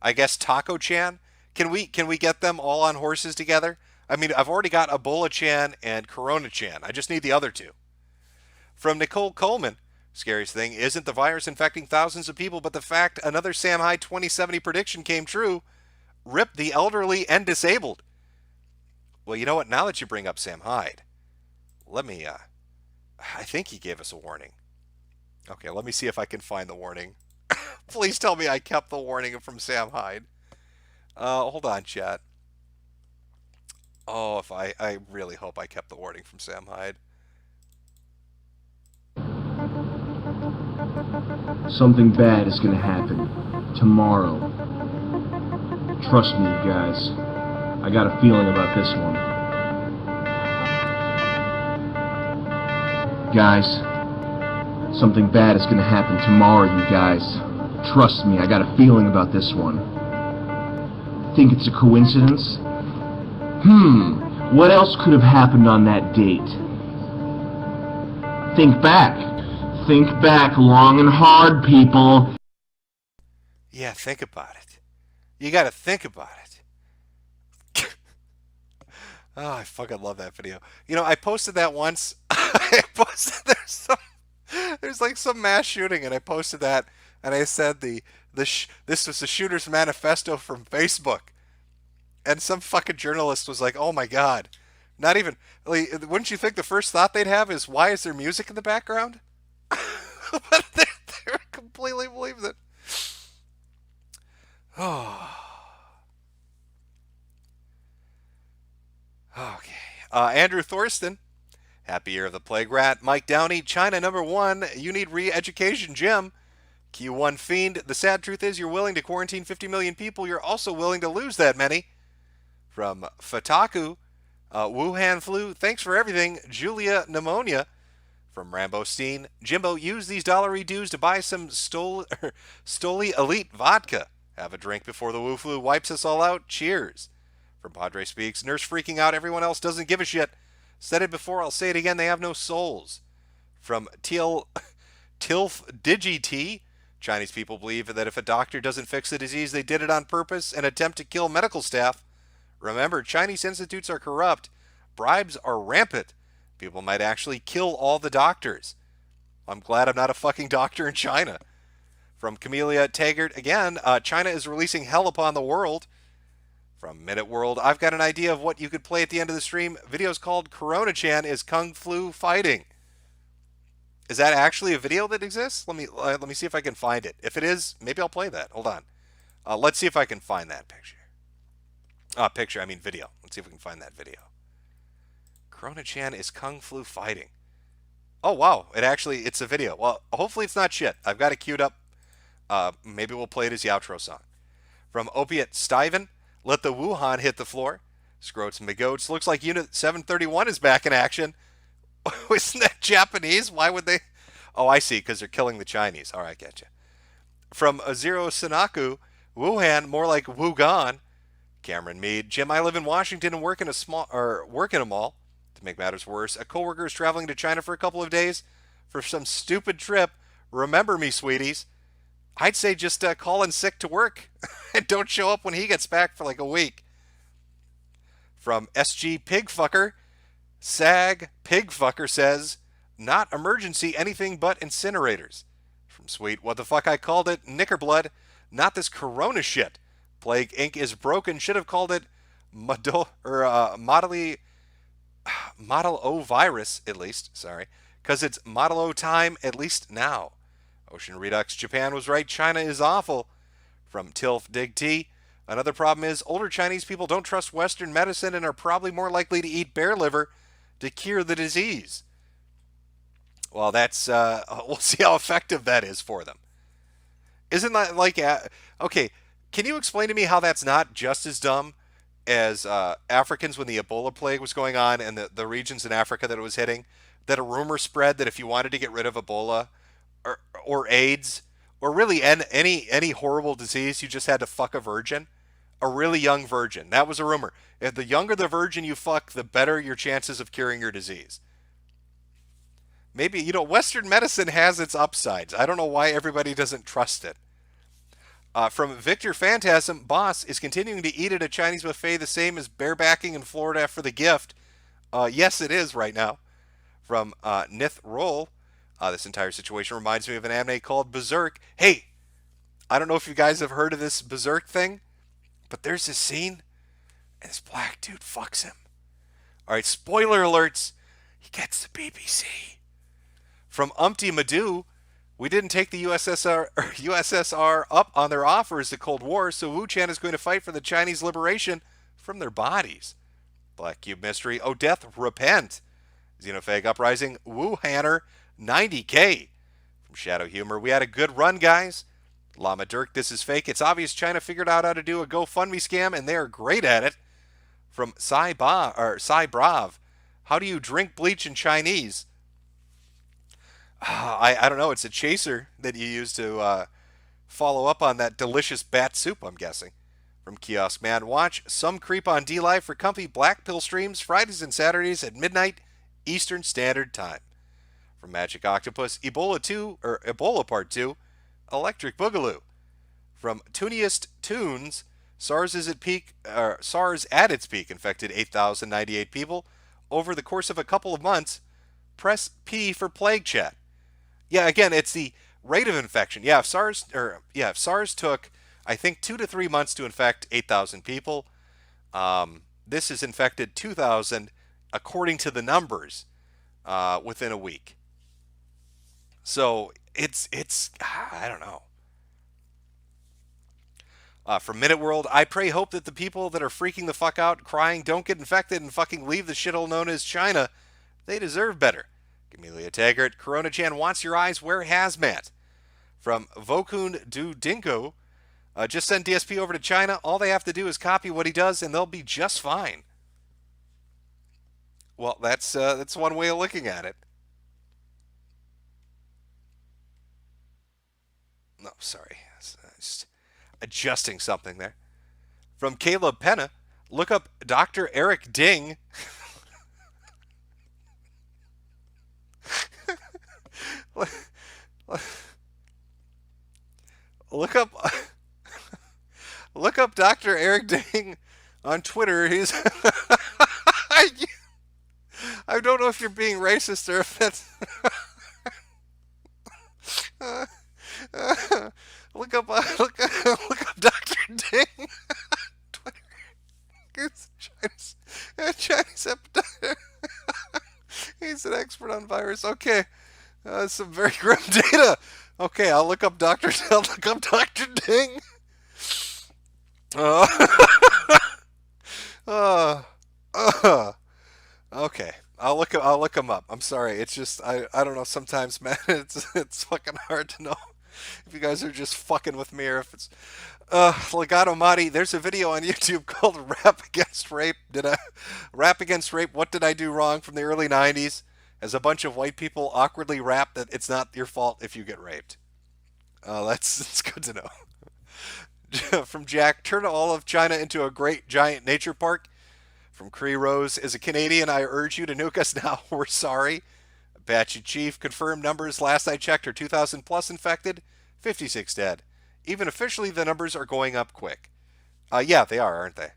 I guess Taco Chan? Can we get them all on horses together? I mean, I've already got Ebola Chan and Corona Chan. I just need the other two. From Nicole Coleman, scariest thing isn't the virus infecting thousands of people, but the fact another Sam Hyde 2070 prediction came true. Rip the elderly and disabled. Well, you know what? Now that you bring up Sam Hyde, let me, I think he gave us a warning. Okay, let me see if I can find the warning. Please tell me I kept the warning from Sam Hyde. Hold on, chat. Oh, if I really hope I kept the warning from Sam Hyde. Something bad is gonna happen tomorrow. Trust me, you guys. I got a feeling about this one. Guys, something bad is gonna happen tomorrow, you guys. Trust me, I got a feeling about this one. Think it's a coincidence? What else could have happened on that date? Think back. Think back long and hard, people. Yeah, think about it. You gotta think about it. Oh, I fucking love that video. You know, I posted that once. I posted there's like some mass shooting, and I posted that, and I said this was the shooter's manifesto from Facebook, and some fucking journalist was like, "Oh my god." Not even, like, wouldn't you think the first thought they'd have is, why is there music in the background? But they completely believe it. Oh. Okay. Andrew Thorsten, happy year of the plague rat. Mike Downey, China #1, you need re-education, Jim. Q1 Fiend, the sad truth is you're willing to quarantine 50 million people. You're also willing to lose that many. From Fataku, Wuhan flu, thanks for everything. Julia Pneumonia. From Rambo Steen, Jimbo, use these dollary dues to buy some Stoli Elite vodka. Have a drink before the Wu flu wipes us all out. Cheers. From Padre Speaks, nurse freaking out, everyone else doesn't give a shit. Said it before, I'll say it again, they have no souls. From Tilf DigiT, Chinese people believe that if a doctor doesn't fix the disease, they did it on purpose and attempt to kill medical staff. Remember, Chinese institutes are corrupt. Bribes are rampant. People might actually kill all the doctors. I'm glad I'm not a fucking doctor in China. From Camellia Taggart, again, China is releasing hell upon the world. From Minute World, I've got an idea of what you could play at the end of the stream. Video's called Corona Chan is Kung Flu Fighting. Is that actually a video that exists? Let me see if I can find it. If it is, maybe I'll play that. Hold on. Let's see if I can find that picture. Video. Let's see if we can find that video. Corona Chan is Kung Flu Fighting. Oh, wow. It's a video. Well, hopefully it's not shit. I've got it queued up. Maybe we'll play it as the outro song. From Opiate Stiven, let the Wuhan hit the floor. Scroats and McGoats. Looks like Unit 731 is back in action. Isn't that Japanese? Why would they? Oh, I see, because they're killing the Chinese. All right, getcha. From Zero Sanaku, Wuhan, more like Wugan. Cameron Mead, Jim, I live in Washington and work in a mall. To make matters worse, a coworker is traveling to China for a couple of days for some stupid trip. Remember me, sweeties. I'd say just call in sick to work and don't show up when he gets back for like a week. From SG Pigfucker, SAG Pigfucker says, not emergency, anything but incinerators. From Sweet, what the fuck I called it, Knickerblood, not this corona shit. Plague Inc. is broken, should have called it Model O virus, at least, sorry, because it's Model O time, at least now. Ocean Redux, Japan was right, China is awful. From Tilf Dig T, another problem is older Chinese people don't trust Western medicine and are probably more likely to eat bear liver to cure the disease. Well, that's, we'll see how effective that is for them. Isn't that like okay? Can you explain to me how that's not just as dumb as Africans when the Ebola plague was going on and the regions in Africa that it was hitting? That a rumor spread that if you wanted to get rid of Ebola or AIDS or really any horrible disease, you just had to fuck a virgin, a really young virgin. That was a rumor. If the younger the virgin you fuck, the better your chances of curing your disease. Maybe, Western medicine has its upsides. I don't know why everybody doesn't trust it. From Victor Phantasm, boss is continuing to eat at a Chinese buffet the same as barebacking in Florida for the gift. Yes, it is right now. From Nith Roll, this entire situation reminds me of an anime called Berserk. Hey, I don't know if you guys have heard of this Berserk thing, but there's this scene, and this black dude fucks him. All right, spoiler alerts. He gets the BBC. From Umpty Madu, we didn't take the USSR up on their offers the Cold War, so Wu Chan is going to fight for the Chinese liberation from their bodies. Black Cube Mystery, Oh Death, Repent. Xenophag Uprising, Wu Hanner, 90K. From Shadow Humor, we had a good run, guys. Llama Dirk, this is fake. It's obvious China figured out how to do a GoFundMe scam, and they are great at it. From Sai Brav, how do you drink bleach in Chinese? I don't know. It's a chaser that you use to follow up on that delicious bat soup, I'm guessing. From Kiosk Man, watch Some Creep on D-Live for comfy black pill streams Fridays and Saturdays at midnight Eastern Standard Time. From Magic Octopus, Ebola Part 2, Electric Boogaloo. From Tooniest Tunes, SARS at its peak infected 8,098 people. Over the course of a couple of months, press P for plague chat. Yeah, again, it's the rate of infection. Yeah, if SARS took, I think, 2 to 3 months to infect 8,000 people, this has infected 2,000, according to the numbers, within a week. So it's I don't know. From Minute World, I pray hope that the people that are freaking the fuck out, crying, don't get infected and fucking leave the shithole known as China. They deserve better. Camellia Taggart, Corona-chan wants your eyes, wear hazmat. From Vokun Du Dinko, just send DSP over to China. All they have to do is copy what he does, and they'll be just fine. Well, that's one way of looking at it. No, sorry. Just adjusting something there. From Caleb Penna, look up Dr. Eric Ding. Look up Dr. Eric Ding on Twitter. He's I don't know if you're being racist or if that's look up Dr. Ding. Twitter. Chinese epidemic. He's an expert on virus. Okay. Some very grim data. Okay, I'll look up Dr. Ding. Okay. I'll look him up. I'm sorry. It's just I don't know. Sometimes, man, it's fucking hard to know if you guys are just fucking with me or if it's Legato Madi. There's a video on YouTube called "Rap Against Rape." Rap Against Rape? What did I do wrong? From the early '90s, as a bunch of white people awkwardly rap that it's not your fault if you get raped. That's good to know. From Jack, turn all of China into a great giant nature park. From Cree Rose, as a Canadian, I urge you to nuke us now. We're sorry. Apache Chief, confirmed numbers last I checked are 2,000 plus infected, 56 dead. Even officially, the numbers are going up quick. Yeah, they are, aren't they?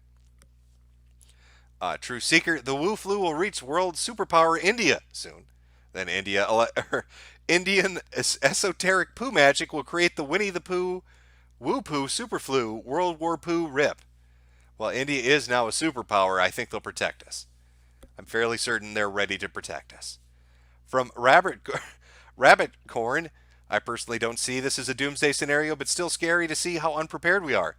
True Seeker, the Wu flu will reach world superpower India soon. Then Indian esoteric poo magic will create the Winnie the Pooh Wu Poo super flu World War Poo rip. Well, India is now a superpower. I think they'll protect us. I'm fairly certain they're ready to protect us. From Rabbit Corn, I personally don't see this as a doomsday scenario, but still scary to see how unprepared we are.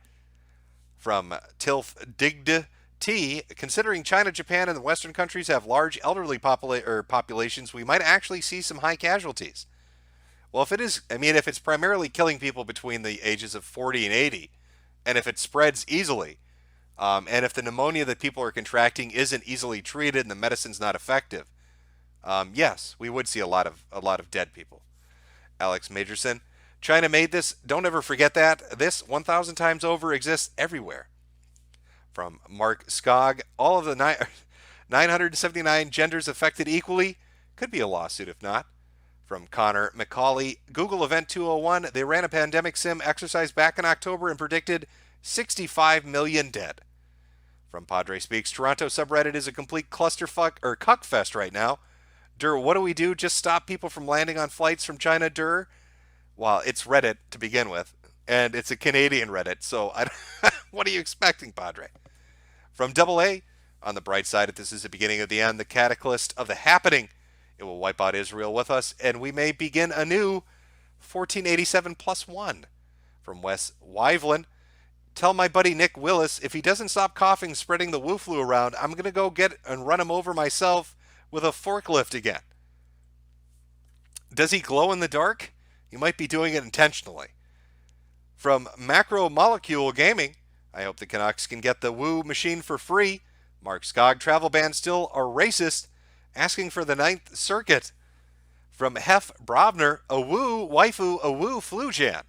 From Tilf Digd T, considering China, Japan, and the Western countries have large elderly populations, we might actually see some high casualties. Well, if it is, I mean, if it's primarily killing people between the ages of 40 and 80, and if it spreads easily, and if the pneumonia that people are contracting isn't easily treated and the medicine's not effective, yes, we would see a lot of dead people. Alex Majorson, China made this. Don't ever forget that. This 1,000 times over exists everywhere. From Mark Skog, all of the 979 genders affected equally. Could be a lawsuit if not. From Connor McCauley, Google Event 201, they ran a pandemic sim exercise back in October and predicted 65 million dead. From Padre Speaks, Toronto subreddit is a complete clusterfuck or cuckfest right now. Dur, what do we do? Just stop people from landing on flights from China, Dur? Well, it's Reddit to begin with, and it's a Canadian Reddit, so what are you expecting, Padre? From Double A, on the bright side, if this is the beginning of the end, the cataclysm of the happening, it will wipe out Israel with us, and we may begin anew 1487 plus 1. From Wes Wiveland, tell my buddy Nick Willis, if he doesn't stop coughing, spreading the Wu flu around, I'm going to go get and run him over myself with a forklift again. Does he glow in the dark? He might be doing it intentionally. From Macro Molecule Gaming, I hope the Canucks can get the Wu machine for free. Mark Skog, travel ban still a racist, asking for the Ninth Circuit. From Hef Brovner, a Wu waifu, a Wu flujan.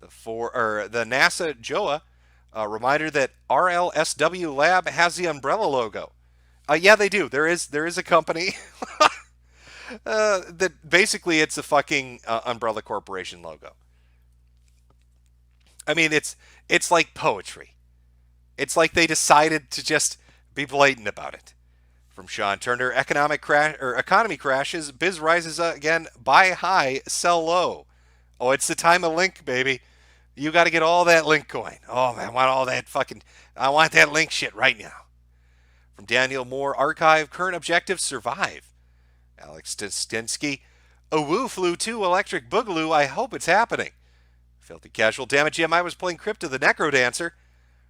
The NASA JOA, a reminder that RLSW Lab has the umbrella logo. Yeah, they do. There is a company that basically it's a fucking Umbrella Corporation logo. I mean, it's like poetry. It's like they decided to just be blatant about it. From Sean Turner, economy crashes, biz rises again, buy high, sell low. Oh, it's the time of link, baby. You got to get all that link coin. Oh man, I want that link shit right now. From Daniel Moore, archive, current objectives, survive. Alex Stinsky, a Wu flew 2 electric boogaloo, I hope it's happening. Filthy Casual, damn it, Jim, I was playing Crypto the Necro Dancer.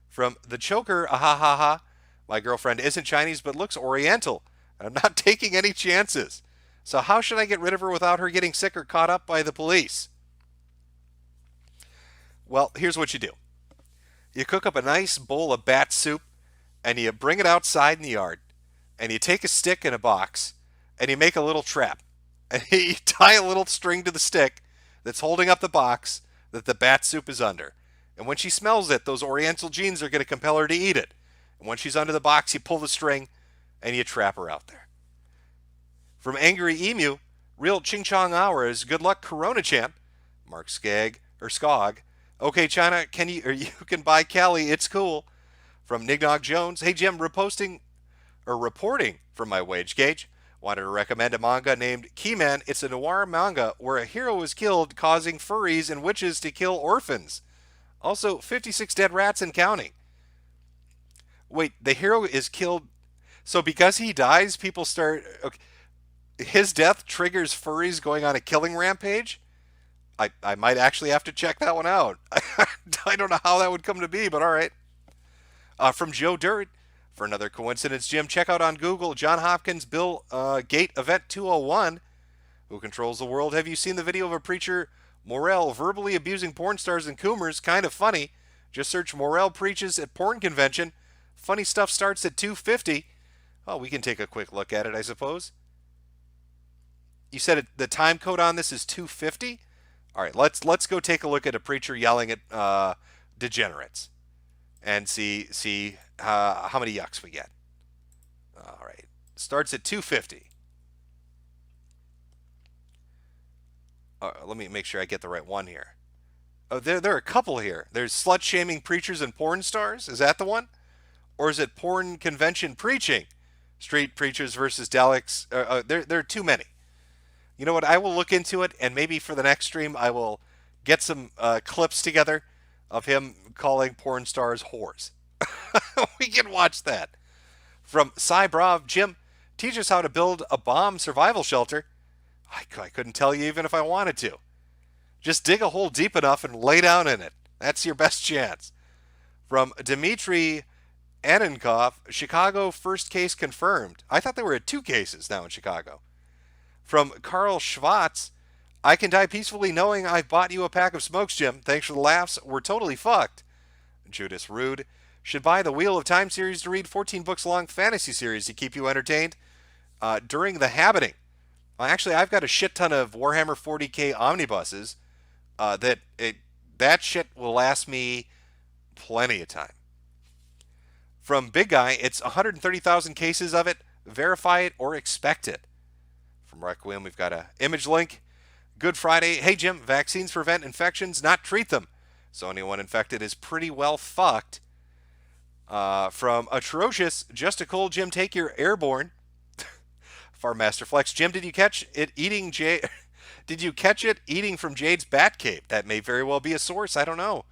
From The Choker, ahahaha, my girlfriend isn't Chinese but looks Oriental. I'm not taking any chances. So how should I get rid of her without her getting sick or caught up by the police? Well, here's what you do. You cook up a nice bowl of bat soup, and you bring it outside in the yard, and you take a stick in a box, and you make a little trap. And you tie a little string to the stick that's holding up the box that the bat soup is under. And when she smells it, those Oriental genes are going to compel her to eat it. And when she's under the box, you pull the string, and you trap her out there. From Angry Emu, real Ching Chong hours, good luck Corona-chan. Mark Skog. Okay, China, you can buy Cali, it's cool. From Nignog Jones, hey Jim, reporting from my wage gauge. Wanted to recommend a manga named Keyman. It's a noir manga where a hero is killed, causing furries and witches to kill orphans. Also, 56 dead rats and counting. Wait, the hero is killed, so because he dies, people start. Okay, his death triggers furries going on a killing rampage. I might actually have to check that one out. I don't know how that would come to be, but all right. From Joe Dirt, for another coincidence, Jim, check out on Google John Hopkins Bill Gate Event 201. Who controls the world? Have you seen the video of a preacher, Morel, verbally abusing porn stars and coomers? Kind of funny. Just search Morel preaches at porn convention. Funny stuff starts at 250. Oh, we can take a quick look at it, I suppose. You said the time code on this is 250? All right, let's go take a look at a preacher yelling at degenerates and see how many yucks we get. All right, starts at 250. Let me make sure I get the right one here. Oh, there are a couple here. There's slut-shaming preachers and porn stars. Is that the one? Or is it porn convention preaching? Street preachers versus Daleks. There are too many. You know what? I will look into it, and maybe for the next stream, I will get some clips together of him calling porn stars whores. We can watch that. From Cybrav, Jim, teach us how to build a bomb survival shelter. I couldn't tell you even if I wanted to. Just dig a hole deep enough and lay down in it. That's your best chance. From Dmitry Anenkov, Chicago first case confirmed. I thought there were 2 cases now in Chicago. From Carl Schwartz, I can die peacefully knowing I've bought you a pack of smokes, Jim. Thanks for the laughs. We're totally fucked. Judas Rude. Should buy the Wheel of Time series to read 14 books long fantasy series to keep you entertained during the happening. Actually, I've got a shit ton of Warhammer 40k omnibuses that shit will last me plenty of time. From Big Guy, it's 130,000 cases of it. Verify it or expect it. From Requiem, we've got a image link. Good Friday. Hey, Jim, vaccines prevent infections, not treat them. So anyone infected is pretty well fucked. From Atrocious, just a cold, Jim, take your airborne. Farmaster Flex. Jim, did you catch it eating Did you catch it eating from Jade's Batcave? That may very well be a source. I don't know.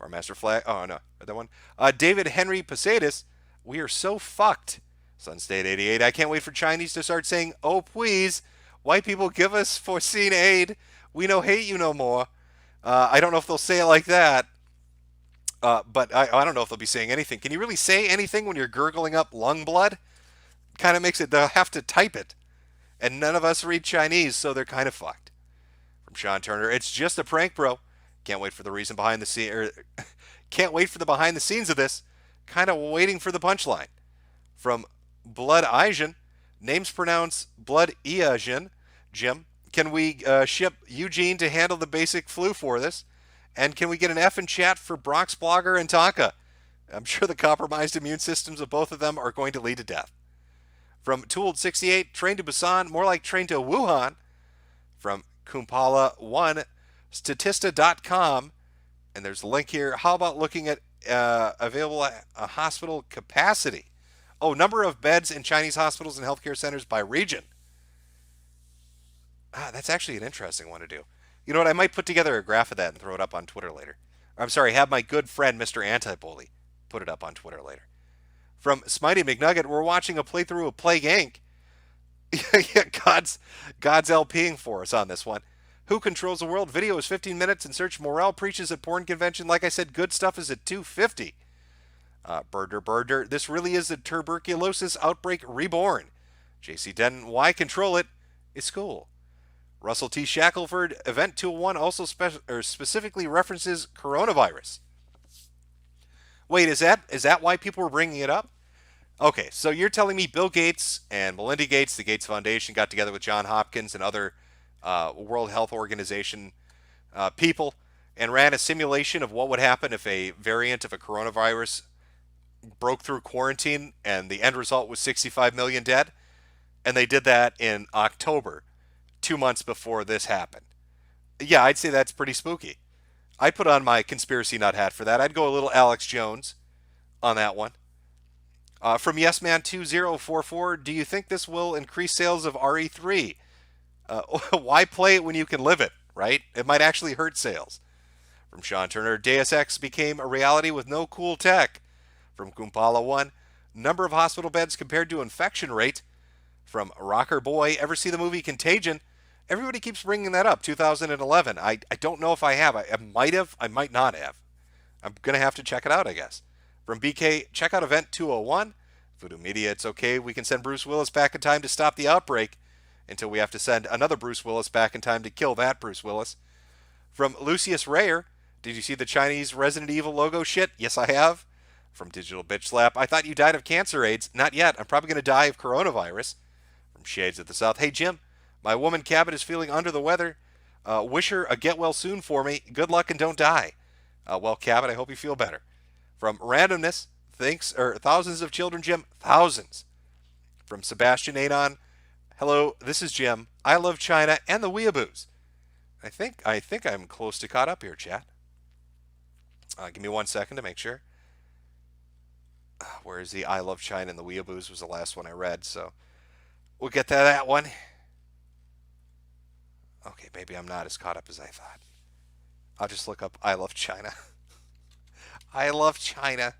Farmaster Flag. Oh, no. That one. David Henry Posadis. We are so fucked. Sunstate 88. I can't wait for Chinese to start saying, oh, please. White people give us foreseen aid. We no hate you no more. I don't know if they'll say it like that. But I don't know if they'll be saying anything. Can you really say anything when you're gurgling up lung blood? Kind of makes it, they'll have to type it. And none of us read Chinese, so they're kind of fucked. From Sean Turner, it's just a prank, bro. Can't wait for the reason behind the scene. Can't wait for the behind the scenes of this. Kind of waiting for the punchline. From Blood Asian, names pronounced Blood Asian. Jim, can we ship Eugene to handle the basic flu for this? And can we get an F in chat for Brock's Blogger and Taka? I'm sure the compromised immune systems of both of them are going to lead to death. From Tooled68, train to Busan, more like train to Wuhan. From Kumpala1, Statista.com, and there's a link here. How about looking at available hospital capacity? Oh, number of beds in Chinese hospitals and healthcare centers by region. That's actually an interesting one to do. You know what? I might put together a graph of that and throw it up on Twitter later. I'm sorry, have my good friend Mr. Antibully put it up on Twitter later. From Smitey McNugget, we're watching a playthrough of Plague Inc. Yeah, God's LPing for us on this one. Who Controls the World? Video is 15 minutes and Search Morale preaches at porn convention. Like I said, good stuff is at 250. Birder. This really is a tuberculosis outbreak reborn. JC Denton, why control it? It's cool. Russell T. Shackelford, Event 201 also specifically references coronavirus. Wait, is that why people were bringing it up? Okay, so you're telling me Bill Gates and Melinda Gates, the Gates Foundation, got together with John Hopkins and other World Health Organization people and ran a simulation of what would happen if a variant of a coronavirus broke through quarantine, and the end result was 65 million dead? And they did that in October, 2 months before this happened. Yeah, I'd say that's pretty spooky. I'd put on my conspiracy nut hat for that. I'd go a little Alex Jones on that one. From YesMan2044, do you think this will increase sales of RE3? Why play it when you can live it, right? It might actually hurt sales. From Sean Turner, Deus Ex became a reality with no cool tech. From Kumpala1, number of hospital beds compared to infection rate. From Rocker Boy, ever see the movie Contagion? Everybody keeps bringing that up, 2011. I don't know if I have. I might have. I might not have. I'm going to have to check it out, I guess. From BK, check out Event 201. Voodoo Media, it's okay. We can send Bruce Willis back in time to stop the outbreak until we have to send another Bruce Willis back in time to kill that Bruce Willis. From Lucius Rayer, did you see the Chinese Resident Evil logo shit? Yes, I have. From Digital Bitch Slap, I thought you died of cancer AIDS. Not yet. I'm probably going to die of coronavirus. From Shades of the South, hey Jim, my woman Cabot is feeling under the weather. Wish her a get well soon for me. Good luck and don't die. Well, Cabot, I hope you feel better. From Randomness, thanks, or thousands of children, Jim, thousands. From Sebastian Anon, hello, this is Jim. I love China and the weeaboos. I think I'm close to caught up here, chat. Give me 1 second to make sure. Where is the I love China and the weeaboos was the last one I read, so we'll get to that one. Okay, maybe I'm not as caught up as I thought. I'll just look up I love China. I love China.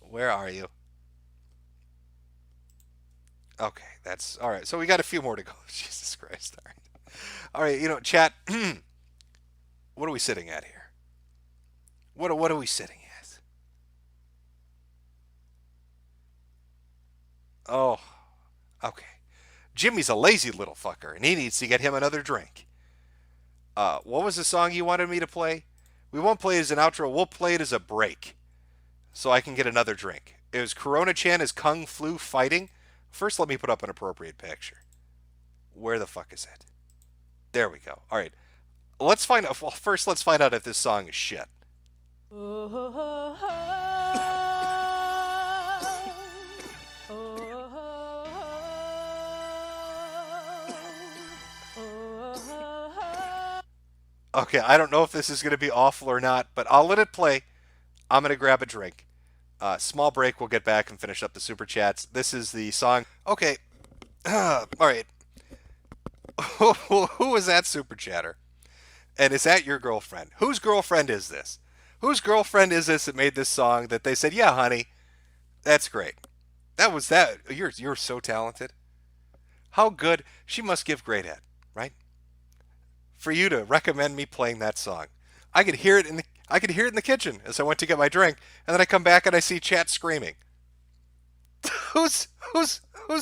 Where are you? Okay, that's all right. So we got a few more to go. Jesus Christ. All right. All right, you know, chat, what are we sitting at here? What are we sitting at? Oh, okay. Jimmy's a lazy little fucker, and he needs to get him another drink. What was the song you wanted me to play? We won't play it as an outro. We'll play it as a break, so I can get another drink. It was Corona-chan is Kung Flu fighting. First, let me put up an appropriate picture. Where the fuck is it? There we go. All right. Let's find out. Well, first, let's find out if this song is shit. Okay, I don't know if this is going to be awful or not, but I'll let it play. I'm going to grab a drink. Small break. We'll get back and finish up the super chats. This is the song. Okay. All right. Who was that super chatter? And is that your girlfriend? Whose girlfriend is this? Whose girlfriend is this that made this song that they said, yeah, honey, that's great. That was that. You're so talented. How good. She must give great head, right? For you to recommend me playing that song. I could hear it in the kitchen as I went to get my drink, and then I come back and I see chat screaming. Whose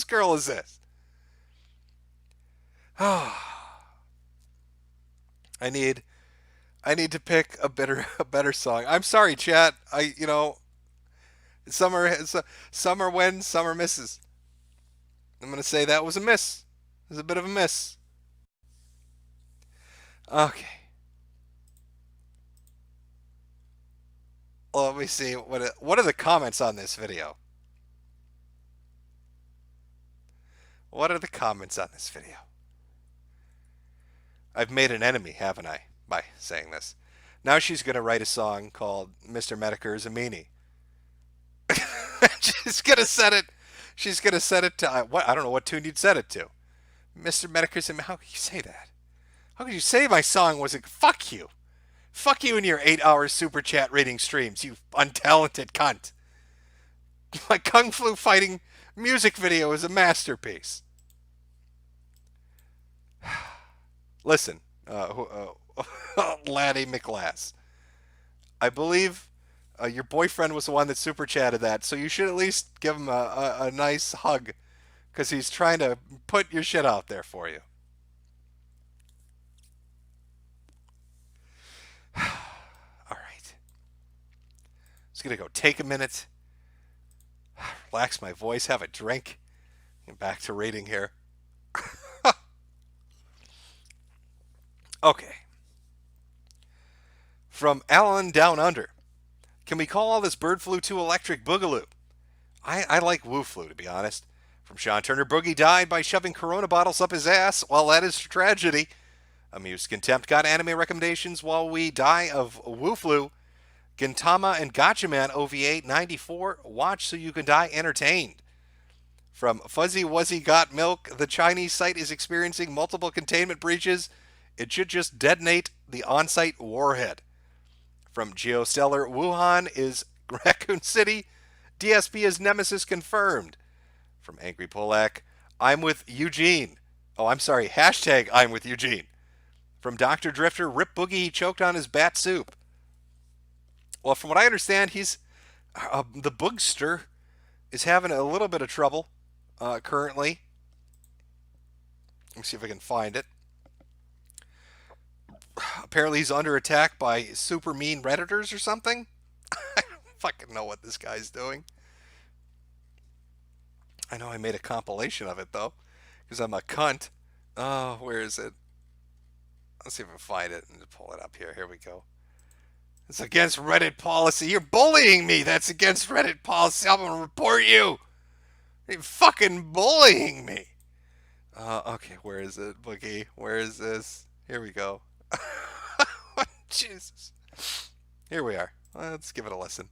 girl is this? I need to pick a better song. I'm sorry, chat. Summer wins, summer misses. I'm gonna say that was a miss. It was a bit of a miss. Okay. Well, let me see. What are the comments on this video? What are the comments on this video? I've made an enemy, haven't I, by saying this? Now she's going to write a song called Mr. Metokur is a Meanie. She's going to set it to, what? I don't know what tune you'd set it to. Mr. Metokur is a Meanie. How could you say that? How could you say my song was fuck you? Fuck you and your 8-hour super chat rating streams, you untalented cunt. My Kung Flu fighting music video is a masterpiece. Listen, Laddie McLass, I believe your boyfriend was the one that super chatted that, so you should at least give him a nice hug, because he's trying to put your shit out there for you. All right. Just going to go take a minute, relax my voice, have a drink, and back to reading here. Okay. From Alan Down Under. Can we call all this bird flu to electric boogaloo? I like woo flu, to be honest. From Sean Turner, Boogie died by shoving Corona bottles up his ass. Well, that is tragedy. Amused Contempt got anime recommendations while we die of woo flu. Gintama and Gatchaman OVA 94. Watch so you can die entertained. From Fuzzy Wuzzy Got Milk, the Chinese site is experiencing multiple containment breaches. It should just detonate the on-site warhead. From Geostellar, Wuhan is Raccoon City. DSP is Nemesis confirmed. From Angry Polak, I'm with Eugene. Oh, I'm sorry, hashtag I'm with Eugene. From Dr. Drifter, Rip Boogie, he choked on his bat soup. Well, from what I understand, he's the Boogster is having a little bit of trouble currently. Let me see if I can find it. Apparently he's under attack by super mean Redditors or something. I don't fucking know what this guy's doing. I know I made a compilation of it, though, because I'm a cunt. Oh, where is it? Let's see if I can find it and pull it up here. Here we go. It's against Reddit policy. You're bullying me. That's against Reddit policy. I'm going to report you. You're fucking bullying me. Okay, where is it, Boogie? Where is this? Here we go. Jesus. Here we are. Let's give it a listen.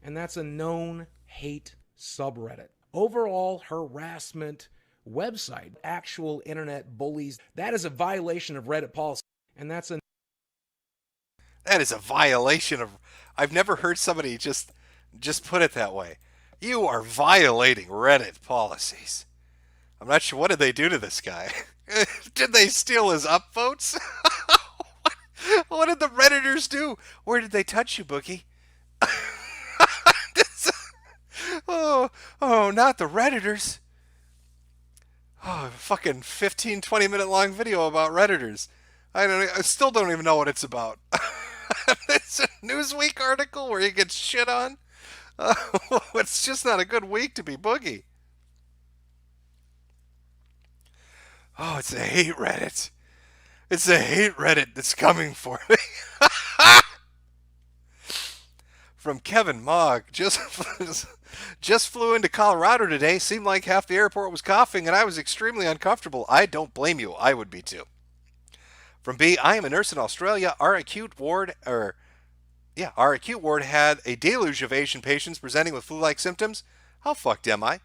And that's a known hate subreddit. Overall harassment website. Actual internet bullies. That is a violation of Reddit policy. And that is a violation of... I've never heard somebody just put it that way. You are violating Reddit policies. I'm not sure. What did they do to this guy? Did they steal his upvotes? What did the Redditors do? Where did they touch you, Boogie? Oh, not the Redditors. Oh, fucking 15, 20-minute long video about Redditors. I still don't even know what it's about. It's a Newsweek article where he gets shit on. Uh, it's just not a good week to be Boogie. Oh, it's a hate Reddit. It's a hate Reddit that's coming for me. From Kevin Mogg. Just flew into Colorado today. Seemed like half the airport was coughing, and I was extremely uncomfortable. I don't blame you. I would be too. From B, I am a nurse in Australia. Our acute ward had a deluge of Asian patients presenting with flu-like symptoms. How fucked am I?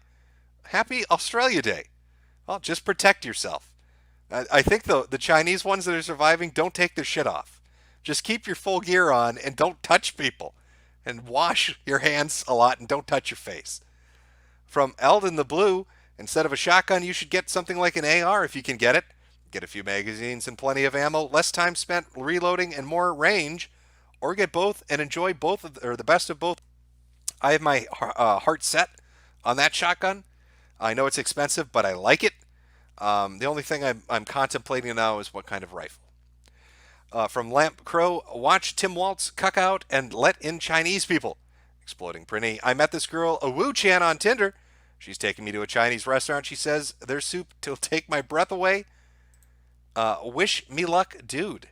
Happy Australia Day. Well, just protect yourself. I think the Chinese ones that are surviving don't take their shit off. Just keep your full gear on and don't touch people. And wash your hands a lot and don't touch your face. From Eldon the Blue, instead of a shotgun, you should get something like an AR if you can get it. Get a few magazines and plenty of ammo, less time spent reloading and more range, or get both and enjoy or the best of both. I have my heart set on that shotgun. I know it's expensive, but I like it. The only thing I'm contemplating now is what kind of rifle. From Lamp Crow, watch Tim Waltz cuck out and let in Chinese people. Exploding Prinny, I met this girl, a Wu Chan, on Tinder. She's taking me to a Chinese restaurant. She says their soup will take my breath away. Wish me luck, dude.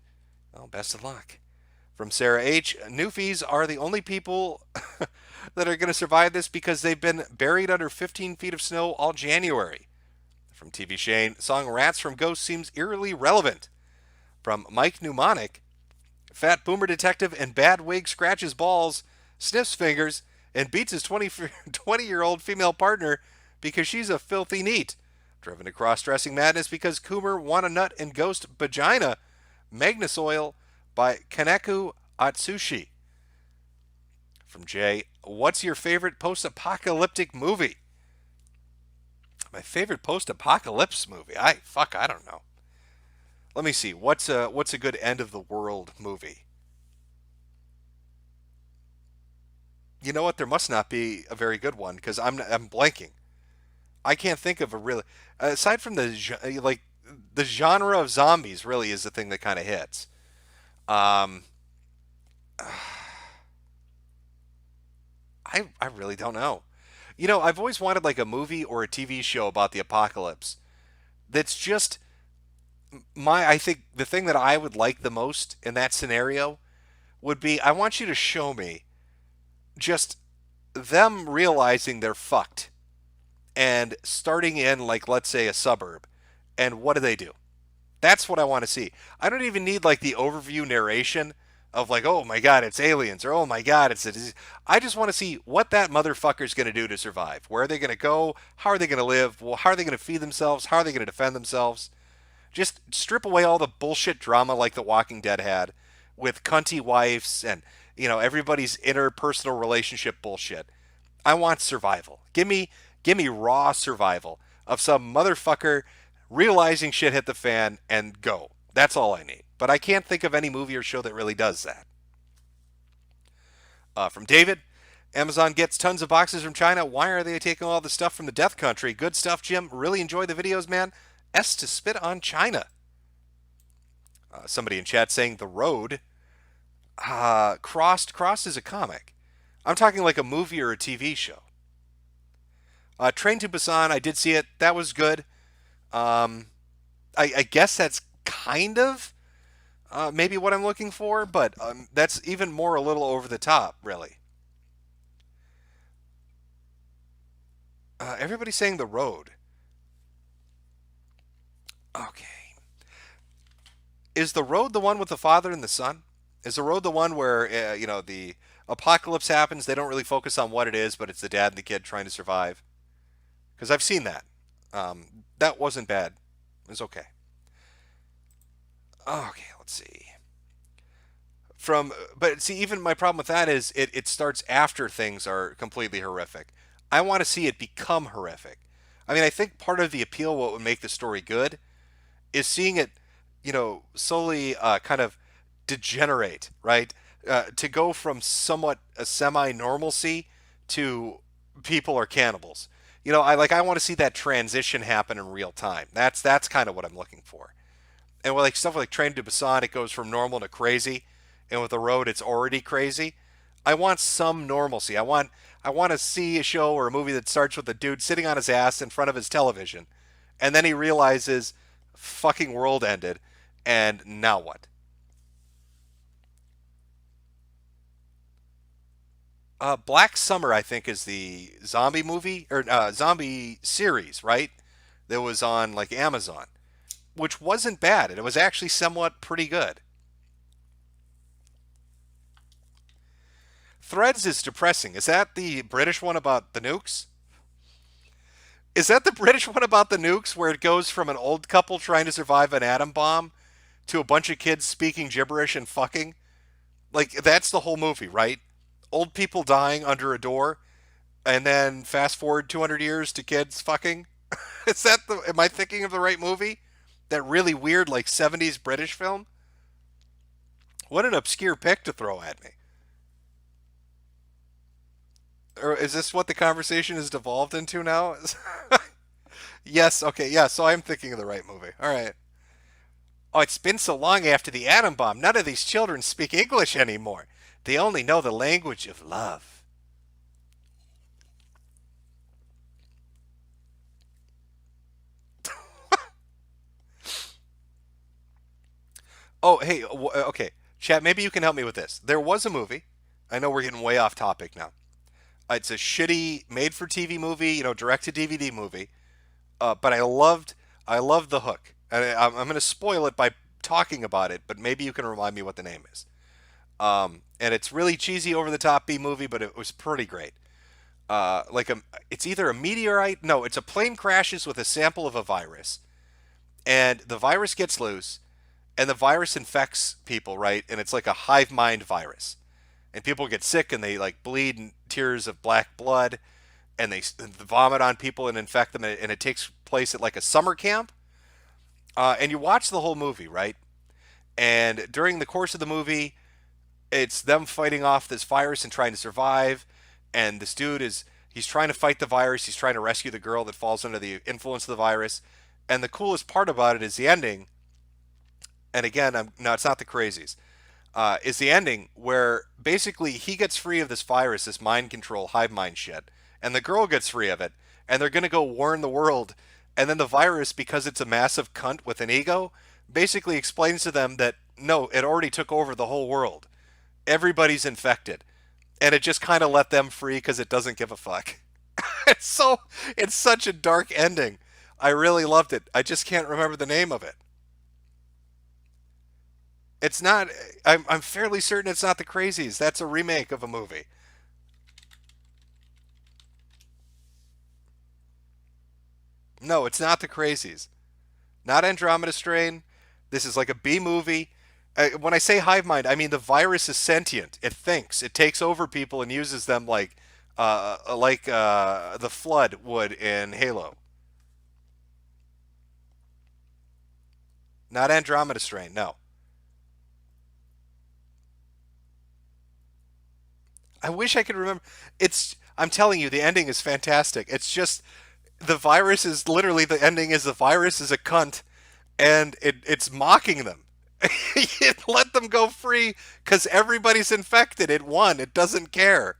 Well, best of luck. From Sarah H, Newfies are the only people that are going to survive this because they've been buried under 15 feet of snow all January. From TV Shane, song Rats from Ghost seems eerily relevant. From Mike Mnemonic, fat boomer detective and bad wig scratches balls, sniffs fingers, and beats his 20-year-old female partner because she's a filthy neat. Driven to cross-dressing madness because Coomer won a nut and ghost vagina. Magnus Oil by Kaneku Atsushi. From Jay, what's your favorite post-apocalyptic movie? My favorite post-apocalypse movie? I don't know. Let me see. What's a good end of the world movie? You know what? There must not be a very good one because I'm blanking. I can't think of a really, aside from the genre of zombies really is the thing that kind of hits. I really don't know. You know, I've always wanted like a movie or a TV show about the apocalypse that's just I think the thing that I would like the most in that scenario would be, I want you to show me just them realizing they're fucked and starting in, like, let's say a suburb, and what do? That's what I want to see. I don't even need like the overview narration of like, oh my god, it's aliens, or oh my god, it's a disease. I just want to see what that motherfucker's going to do to survive. Where are they going to go? How are they going to live? Well, how are they going to feed themselves? How are they going to defend themselves? Just strip away all the bullshit drama like The Walking Dead had with cunty wives and, you know, everybody's interpersonal relationship bullshit. I want survival. Give me raw survival of some motherfucker realizing shit hit the fan and go. That's all I need. But I can't think of any movie or show that really does that. From David, Amazon gets tons of boxes from China. Why are they taking all the stuff from the death country? Good stuff, Jim. Really enjoy the videos, man. S to spit on China. Somebody in chat saying The Road. Crossed is a comic. I'm talking like a movie or a TV show. Train to Busan, I did see it. That was good. I guess that's kind of maybe what I'm looking for, but that's even more a little over the top, really. Everybody's saying The Road. Okay. Is The Road the one with the father and the son? Is The Road the one where, the apocalypse happens, they don't really focus on what it is, but it's the dad and the kid trying to survive? Because I've seen that. That wasn't bad. It was okay. Okay, let's see. But see, even my problem with that is it starts after things are completely horrific. I want to see it become horrific. I mean, I think part of the appeal, what would make the story good, is seeing it, slowly kind of degenerate, right? To go from somewhat a semi-normalcy to people are cannibals. I want to see that transition happen in real time. That's kind of what I'm looking for. And with like stuff like Train to Busan, it goes from normal to crazy, and with the road, it's already crazy. I want some normalcy. I want to see a show or a movie that starts with a dude sitting on his ass in front of his television, and then he realizes, fucking world ended, and now what? Black Summer, I think, is the zombie movie or zombie series, right? That was on like Amazon, which wasn't bad. It was actually somewhat pretty good. Threads is depressing. Is that the British one about the nukes? Is that the British one about the nukes where it goes from an old couple trying to survive an atom bomb to a bunch of kids speaking gibberish and fucking? Like, that's the whole movie, right? Old people dying under a door, and then fast forward 200 years to kids fucking? Am I thinking of the right movie? That really weird, like, 70s British film? What an obscure pick to throw at me. Or is this what the conversation has devolved into now? Yes, okay, yeah, so I'm thinking of the right movie. All right. Oh, it's been so long after the atom bomb. None of these children speak English anymore. They only know the language of love. Oh, hey, okay. Chat, maybe you can help me with this. There was a movie. I know we're getting way off topic now. It's a shitty made-for-TV movie, direct-to-DVD movie. But I loved the hook. And I'm going to spoil it by talking about it, but maybe you can remind me what the name is. And it's really cheesy, over-the-top B movie, but it was pretty great. It's either a meteorite. No, it's a plane crashes with a sample of a virus, and the virus gets loose, and the virus infects people, right? And it's like a hive mind virus, and people get sick and they like bleed in tears of black blood, and they vomit on people and infect them, and it takes place at like a summer camp. And you watch the whole movie, right? And during the course of the movie, it's them fighting off this virus and trying to survive. And this dude he's trying to fight the virus. He's trying to rescue the girl that falls under the influence of the virus. And the coolest part about it is the ending. And again, no, it's not the crazies. Is the ending where basically he gets free of this virus, this mind control, hive mind shit, and the girl gets free of it, and they're going to go warn the world. And then the virus, because it's a massive cunt with an ego, basically explains to them that, no, it already took over the whole world. Everybody's infected. And it just kind of let them free because it doesn't give a fuck. It's such a dark ending. I really loved it. I just can't remember the name of it. It's not, I'm fairly certain it's not The Crazies. That's a remake of a movie. No, it's not The Crazies. Not Andromeda Strain. This is like a B movie. When I say hive mind, I mean the virus is sentient. It thinks. It takes over people and uses them like the Flood would in Halo. Not Andromeda Strain. No. I wish I could remember. I'm telling you, the ending is fantastic. It's just the virus is literally the ending is the virus is a cunt, and it's mocking them. It let them go free because everybody's infected. It won. It doesn't care.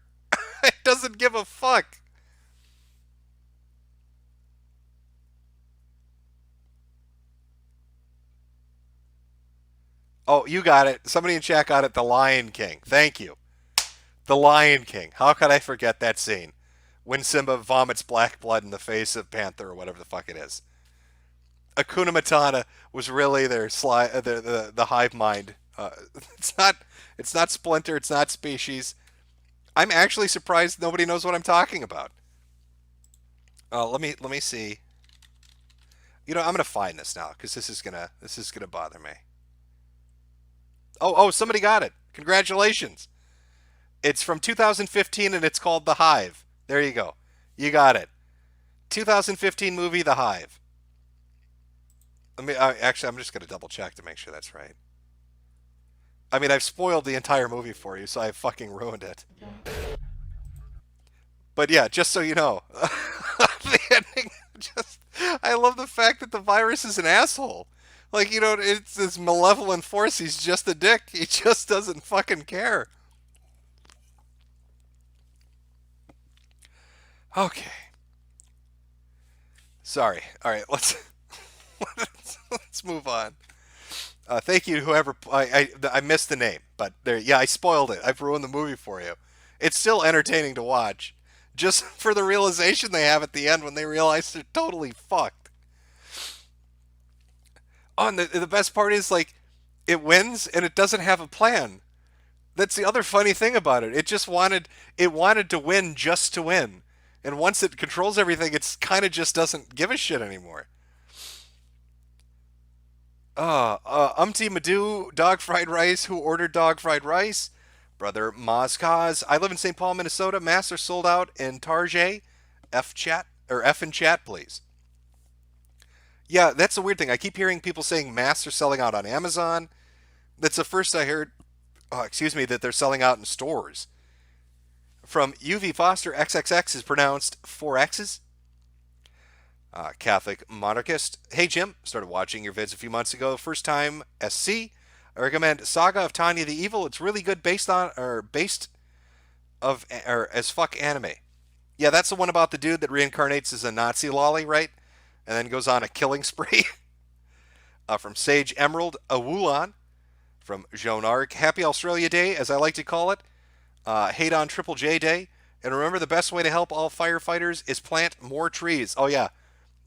It doesn't give a fuck. Oh, you got it. Somebody in chat got it. The Lion King. Thank you. The Lion King. How could I forget that scene? When Simba vomits black blood in the face of Panther or whatever the fuck it is. Akuna Matata was really their the hive mind. It's not Splinter. It's not Species. I'm actually surprised nobody knows what I'm talking about. Let me see. I'm gonna find this now because this is gonna bother me. Oh, somebody got it. Congratulations. It's from 2015 and it's called The Hive. There you go. You got it. 2015 movie The Hive. Actually, I'm just going to double check to make sure that's right. I mean, I've spoiled the entire movie for you, so I've fucking ruined it. But yeah, just so you know, the ending, just I love the fact that the virus is an asshole. Like, it's this malevolent force. He's just a dick. He just doesn't fucking care. Okay. Sorry. All right, let's move on. Thank you, whoever. I missed the name, but there. Yeah, I spoiled it. I've ruined the movie for you. It's still entertaining to watch, just for the realization they have at the end when they realize they're totally fucked. Oh, and the best part is, like, it wins and it doesn't have a plan. That's the other funny thing about it. It wanted to win just to win, and once it controls everything, it's kind of just doesn't give a shit anymore. Umpty Madoo, dog fried rice. Who ordered dog fried rice? Brother Mozkaz. I live in St. Paul, Minnesota. Masks are sold out in Tarjay. F in chat, please. Yeah, that's the weird thing. I keep hearing people saying masks are selling out on Amazon. That's the first I heard. That they're selling out in stores. From UV Foster, XXX is pronounced 4X's. Catholic monarchist. Hey Jim, started watching your vids a few months ago. First time SC. I recommend Saga of Tanya the Evil. It's really good based as fuck anime. Yeah, that's the one about the dude that reincarnates as a Nazi lolly, right? And then goes on a killing spree. From Sage Emerald, Awulan. From Joan Arc, Happy Australia Day, as I like to call it. Hate on Triple J Day. And remember, the best way to help all firefighters is plant more trees. Oh, yeah.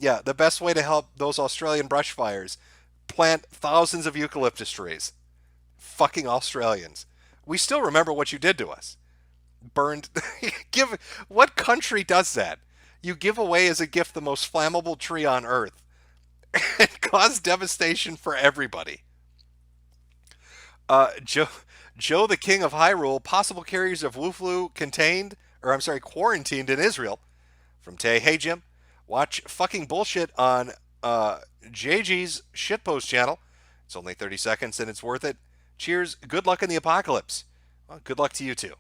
Yeah, the best way to help those Australian brush fires, plant thousands of eucalyptus trees. Fucking Australians. We still remember what you did to us. Burned. What country does that? You give away as a gift the most flammable tree on Earth and cause devastation for everybody. Joe the King of Hyrule, possible carriers of Wu flu quarantined in Israel. From Tay, hey Jim, watch fucking bullshit on JG's shitpost channel. It's only 30 seconds and it's worth it. Cheers, good luck in the apocalypse. Well, good luck to you too.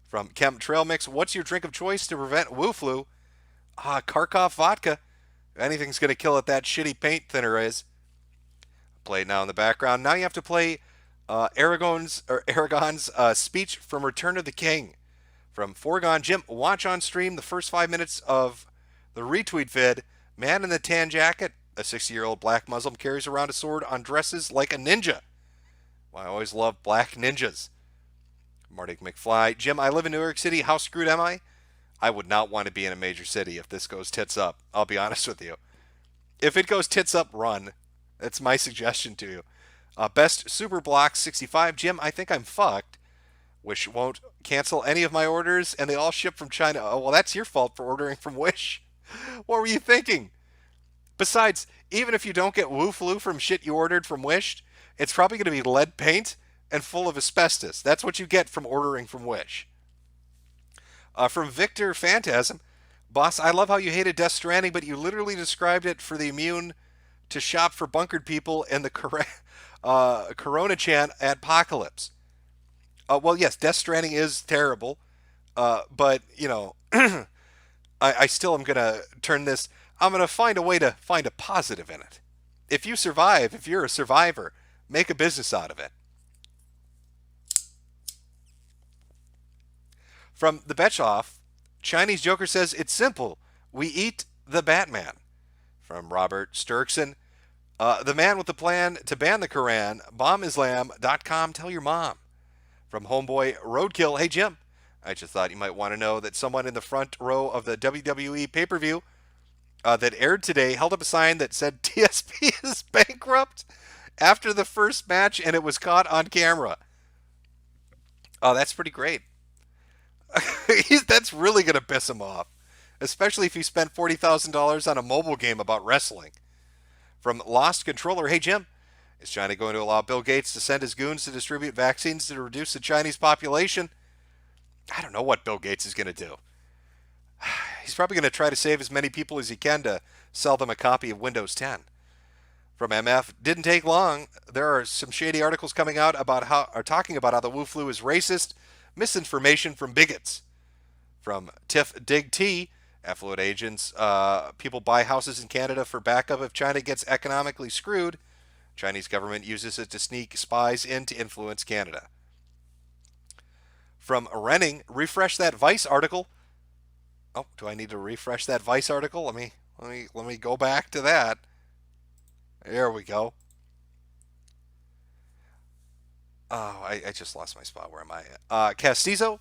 From Chem Trail Mix, what's your drink of choice to prevent Wu flu? Kharkov vodka. If anything's going to kill it, that shitty paint thinner is. Play it now in the background. Now you have to play Aragon's speech from Return of the King. From Foregone Jim, watch on stream the first 5 minutes of the retweet vid. Man in the tan jacket, a 60-year-old black Muslim, carries around a sword on dresses like a ninja. Well, I always love black ninjas. Marty McFly, Jim, I live in New York City. How screwed am I? I would not want to be in a major city if this goes tits up. I'll be honest with you. If it goes tits up, run. That's my suggestion to you. Best Super Block 65. Jim, I think I'm fucked. Wish won't cancel any of my orders, and they all ship from China. Oh, well, that's your fault for ordering from Wish. What were you thinking? Besides, even if you don't get Wu flu from shit you ordered from Wish, it's probably going to be lead paint and full of asbestos. That's what you get from ordering from Wish. From Victor Phantasm, boss, I love how you hated Death Stranding, but you literally described it for the immune to shop for bunkered people and the Corona Chan apocalypse. Well, yes, Death Stranding is terrible, but, I still am going to turn this, I'm going to find a way to find a positive in it. If you survive, if you're a survivor, make a business out of it. From the Betchoff, Chinese Joker says, it's simple. We eat the Batman. From Robert Sturkson, the man with the plan to ban the Quran, bombislam.com, tell your mom. From Homeboy Roadkill, hey Jim, I just thought you might want to know that someone in the front row of the WWE pay-per-view that aired today held up a sign that said TSP is bankrupt after the first match, and it was caught on camera. Oh, that's pretty great. That's really going to piss him off, especially if he spent $40,000 on a mobile game about wrestling. From Lost Controller, hey Jim, is China going to allow Bill Gates to send his goons to distribute vaccines to reduce the Chinese population? I don't know what Bill Gates is going to do. He's probably going to try to save as many people as he can to sell them a copy of Windows 10. From MF, didn't take long. There are some shady articles coming out talking about how the Wu flu is racist, misinformation from bigots. From Tiff Dig T, Affluent agents, people buy houses in Canada for backup if China gets economically screwed. Chinese government uses it to sneak spies in to influence Canada. From Renning, refresh that Vice article. Oh, do I need to refresh that Vice article? Let me go back to that. There we go. Oh, I just lost my spot. Where am I? Castizo,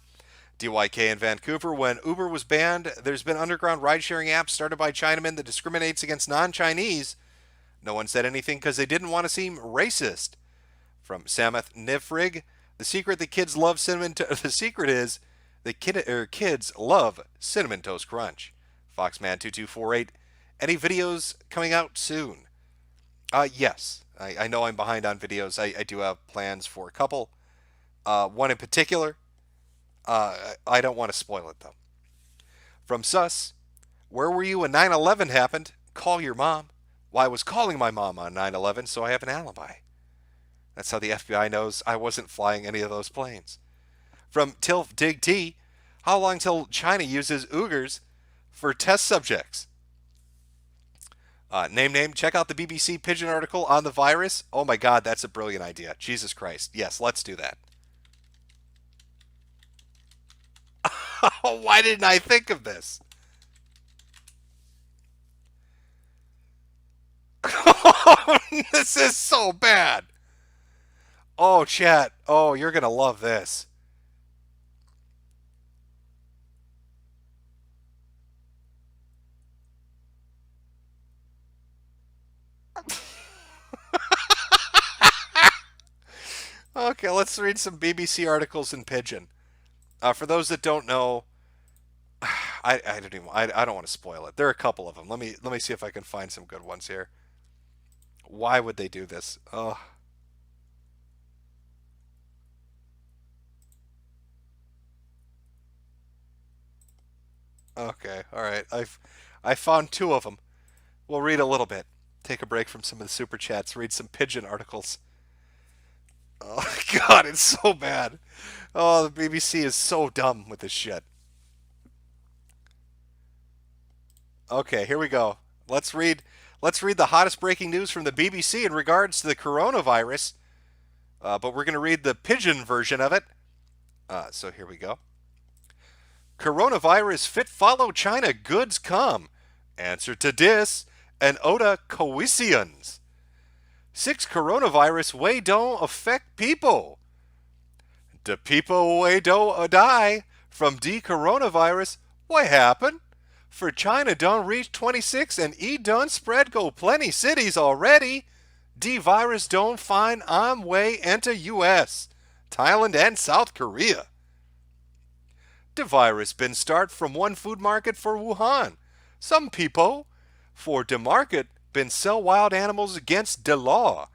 DYK in Vancouver. When Uber was banned, there's been underground ride-sharing apps started by Chinamen that discriminates against non-Chinese. No one said anything because they didn't want to seem racist. From Samath Nifrig, the secret that kids love the secret is that kids love Cinnamon Toast Crunch. Foxman2248, any videos coming out soon? Yes. I know I'm behind on videos. I do have plans for a couple. One in particular. I don't want to spoil it, though. From Sus, where were you when 9/11 happened? Call your mom. Well, I was calling my mom on 9/11, so I have an alibi. That's how the FBI knows I wasn't flying any of those planes. From Tilf Dig T, how long till China uses Uyghurs for test subjects? Name, check out the BBC Pigeon article on the virus. Oh my God, that's a brilliant idea. Jesus Christ. Yes, let's do that. Why didn't I think of this? This is so bad. Oh, chat. Oh, you're going to love this. Okay, let's read some BBC articles in Pigeon. For those that don't know, I don't want to spoil it. There are a couple of them. Let me see if I can find some good ones here. Why would they do this? Oh. Okay, all right. I found two of them. We'll read a little bit. Take a break from some of the super chats. Read some Pigeon articles. Oh God, it's so bad. Oh, the BBC is so dumb with this shit. Okay, here we go. Let's read the hottest breaking news from the BBC in regards to the coronavirus. But we're going to read the Pigeon version of it. So here we go. Coronavirus fit follow China goods come. Answer to dis and Oda coitions. 6 coronavirus way don't affect people. The people way don't die from the coronavirus. What happened? For China done reach 26 and done spread go plenty cities already. The virus don't find on way enter US, Thailand and South Korea. The virus been start from one food market for Wuhan. Some people for the market been sell wild animals against the law.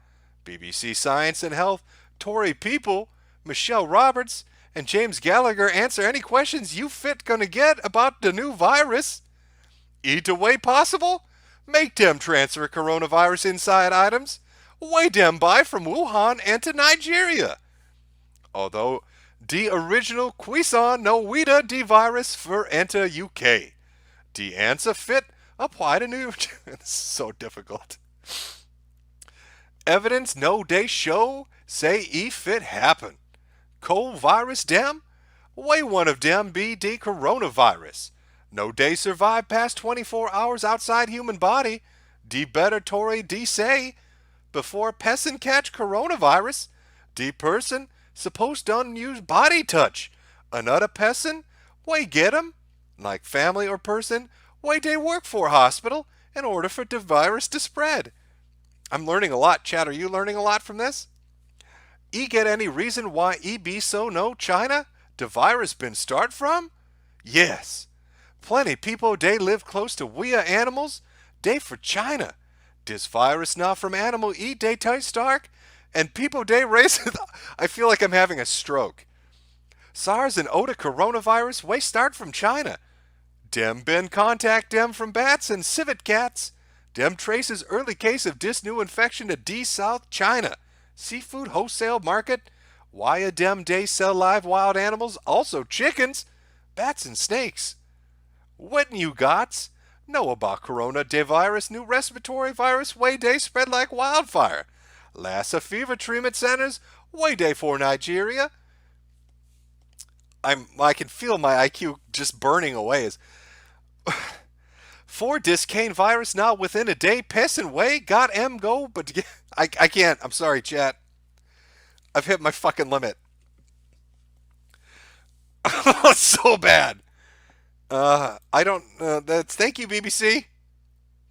BBC Science and Health, Tory people, Michelle Roberts, and James Gallagher answer any questions you fit gonna get about the new virus. Eat the way possible? Make them transfer coronavirus inside items. Way them buy from Wuhan and to Nigeria. Although the original Quison no weeda the virus for enter UK. The answer fit apply to new. It's so difficult. Evidence no they show say if it happen. Cold virus dem? Way one of them be the coronavirus. No day survive past 24 hours outside human body. The better Tory D say. Before person catch coronavirus, the person supposed to use body touch. Another person, way get 'em. Like family or person, way they work for hospital in order for the virus to spread. I'm learning a lot, chat. Are you learning a lot from this? Get any reason why be so no China? The virus been start from? Yes. Plenty people they live close to we animals. They for China. This virus not from animal they tight stark. And people they raise. I feel like I'm having a stroke. SARS and Oda coronavirus way start from China. Dem been contact dem from bats and civet cats. Dem traces early case of dis new infection to D South China. Seafood wholesale market. Why a dem day sell live wild animals? Also chickens, bats and snakes. What you gots? Know about corona de virus, new respiratory virus, way day spread like wildfire. Lassa fever treatment centers, way day for Nigeria. I can feel my IQ just burning away as for discane virus now within a day, pissing way, got M go, but I can't. I'm sorry, chat. I've hit my fucking limit. It's so bad. I don't. That's thank you, BBC.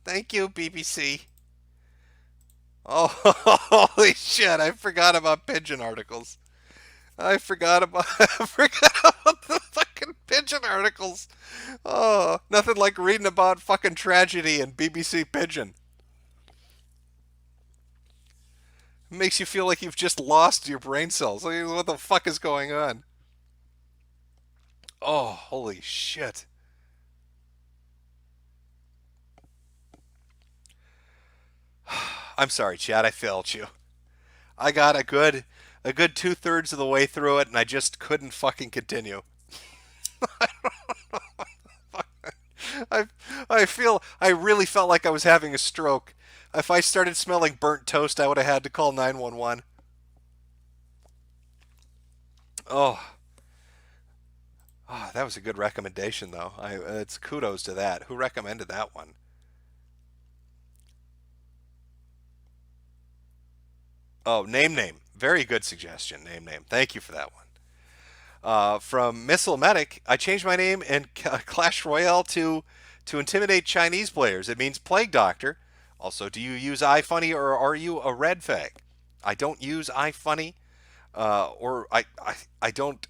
Thank you, BBC. Oh, holy shit! I forgot about pigeon articles. I forgot about the fucking pigeon articles. Oh, nothing like reading about fucking tragedy in BBC Pigeon. It makes you feel like you've just lost your brain cells. Like, what the fuck is going on? Oh, holy shit. I'm sorry, Chad. I failed you. I got a good 2/3 of the way through it, and I just couldn't fucking continue. I really felt like I was having a stroke. If I started smelling burnt toast, I would have had to call 911. Oh, that was a good recommendation, though. It's kudos to that. Who recommended that one? Oh, name. Very good suggestion. Name. Thank you for that one. From Missile Medic, I changed my name in Clash Royale to intimidate Chinese players. It means Plague Doctor. Also, do you use iFunny or are you a red fag? I don't use iFunny. Or I don't.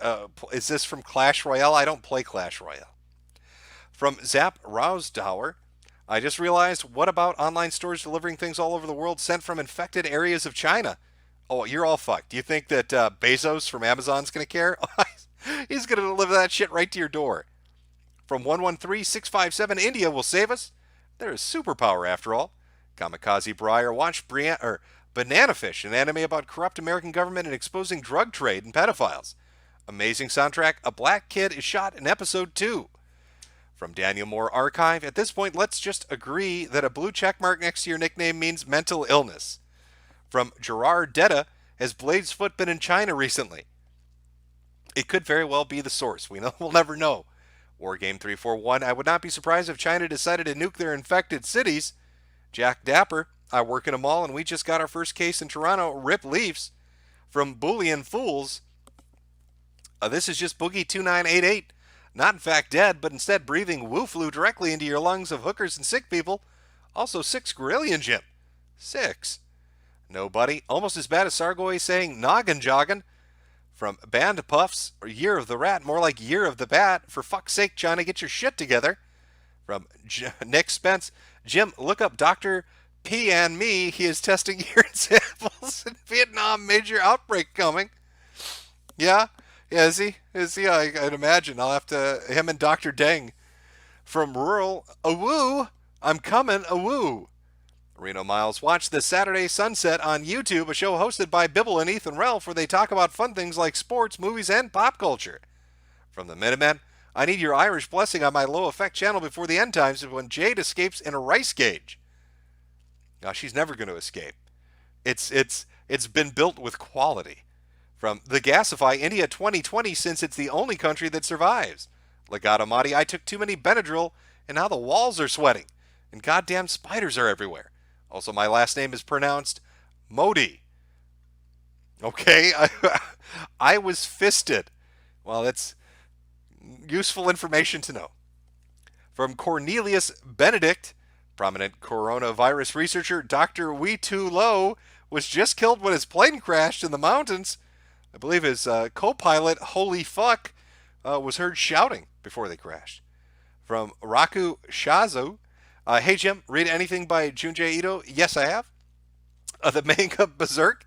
Is this from Clash Royale? I don't play Clash Royale. From Zap Rousdower, I just realized, what about online stores delivering things all over the world sent from infected areas of China? Oh, you're all fucked. Do you think that Bezos from Amazon's going to care? He's going to deliver that shit right to your door. From 113657, India will save us. There is superpower after all. Kamikaze Briar, watch Banana Fish, an anime about corrupt American government and exposing drug trade and pedophiles. Amazing soundtrack. A black kid is shot in episode 2. From Daniel Moore Archive, at this point, let's just agree that a blue checkmark next to your nickname means mental illness. From Gerard Detta, has Blade's foot been in China recently? It could very well be the source. We'll never know. Wargame 341, I would not be surprised if China decided to nuke their infected cities. Jack Dapper, I work in a mall and we just got our first case in Toronto. Rip Leafs. From Boolean Fools, this is just Boogie2988. Not in fact dead, but instead breathing woo flu directly into your lungs of hookers and sick people. Also 6 Grillion Jim. 6. Nobody. Almost as bad as Sargoy saying noggin joggin'. From Band Puffs, or Year of the Rat, more like Year of the Bat. For fuck's sake, China, get your shit together. From Nick Spence, Jim, look up Dr. P and me. He is testing urine samples in Vietnam. Major outbreak coming. Yeah, is he? I'd imagine. I'll have to, him and Dr. Deng. From Rural, awoo, I'm coming, awoo. Reno Miles, watch the Saturday Sunset on YouTube, a show hosted by Bibble and Ethan Ralph, where they talk about fun things like sports, movies, and pop culture. From the Minutemen, I need your Irish blessing on my low effect channel before the end times when Jade escapes in a rice gauge. Now, she's never going to escape. It's been built with quality. From the Gasify India 2020, since it's the only country that survives. Legato Madi, I took too many Benadryl, and now the walls are sweating, and goddamn spiders are everywhere. Also, my last name is pronounced Modi. Okay, I was fisted. Well, that's useful information to know. From Cornelius Benedict, prominent coronavirus researcher Dr. Wee Too Low was just killed when his plane crashed in the mountains. I believe his co-pilot, holy fuck, was heard shouting before they crashed. From Raku Shazu, hey Jim, read anything by Junji Ito? Yes, I have. The manga Berserk,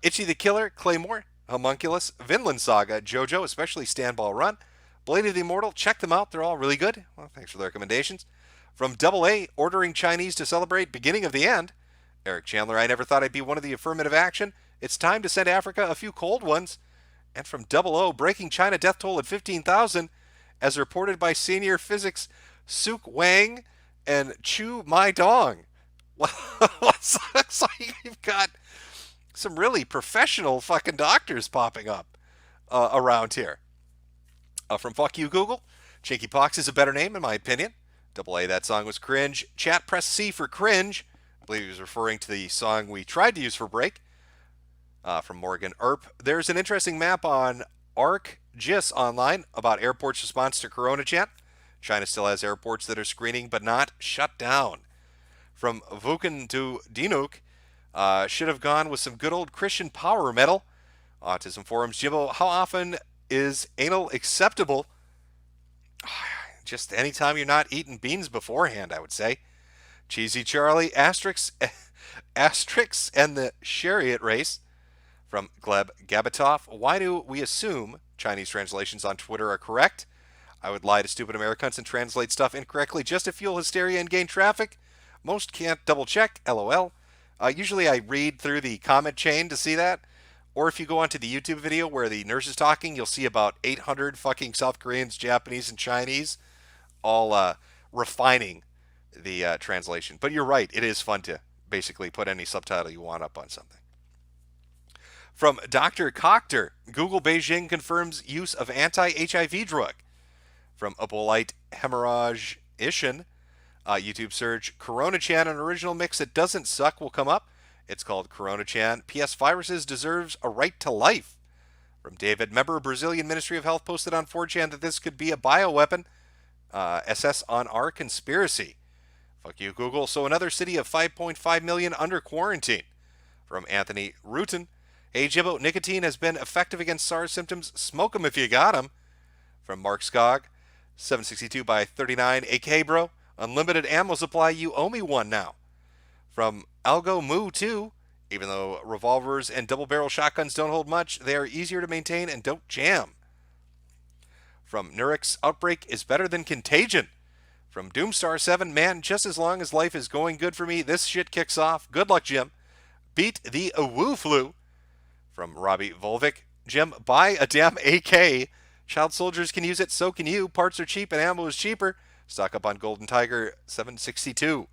Itchy the Killer, Claymore, Homunculus, Vinland Saga, JoJo, especially Standball Run, Blade of the Immortal, check them out, they're all really good. Well, thanks for the recommendations. From Double A, ordering Chinese to celebrate beginning of the end, Eric Chandler, I never thought I'd be one of the affirmative action. It's time to send Africa a few cold ones. And from Double O, breaking China death toll at 15,000. as reported by senior physics Suk Wang and Chu Mai Dong. So you've got some really professional fucking doctors popping up around here. From Fuck You Google, Chinky Pox is a better name in my opinion. Double A, that song was cringe. Chat, press C for cringe. I believe he was referring to the song we tried to use for break. From Morgan Earp, there's an interesting map on ArcGIS online about airports' response to Corona chat. China still has airports that are screening but not shut down. From Vukan to Dinuk, should have gone with some good old Christian power metal. Autism Forums, Jimbo, how often is anal acceptable? Just anytime you're not eating beans beforehand, I would say. Cheesy Charlie, Asterix and the Chariot Race. From Gleb Gabatoff, why do we assume Chinese translations on Twitter are correct? I would lie to stupid Americans and translate stuff incorrectly just to fuel hysteria and gain traffic. Most can't double check, lol. Usually I read through the comment chain to see that. Or if you go onto the YouTube video where the nurse is talking, you'll see about 800 fucking South Koreans, Japanese, and Chinese all refining the translation. But you're right, it is fun to basically put any subtitle you want up on something. From Dr. Cochter, Google Beijing confirms use of anti-HIV drug. From Ebolite Hemorrhage Ishin, YouTube search Corona Chan, an original mix that doesn't suck will come up. It's called Corona Chan. PS Viruses deserves a right to life. From David, member of Brazilian Ministry of Health posted on 4chan that this could be a bioweapon. SS on our conspiracy. Fuck you, Google. So another city of 5.5 million under quarantine. From Anthony Rutan, hey Jibbo, nicotine has been effective against SARS symptoms. Smoke 'em if you got 'em. From Mark Skog, 762 by 39, AK bro, unlimited ammo supply, you owe me one now. From Algo Moo 2, even though revolvers and double barrel shotguns don't hold much, they are easier to maintain and don't jam. From Nurix, Outbreak is better than Contagion. From Doomstar 7, man, just as long as life is going good for me, this shit kicks off. Good luck, Jim. Beat the Woo Flu. From Robbie Volvic, Jim, buy a damn AK. Child soldiers can use it, so can you. Parts are cheap and ammo is cheaper. Stock up on Golden Tiger 762.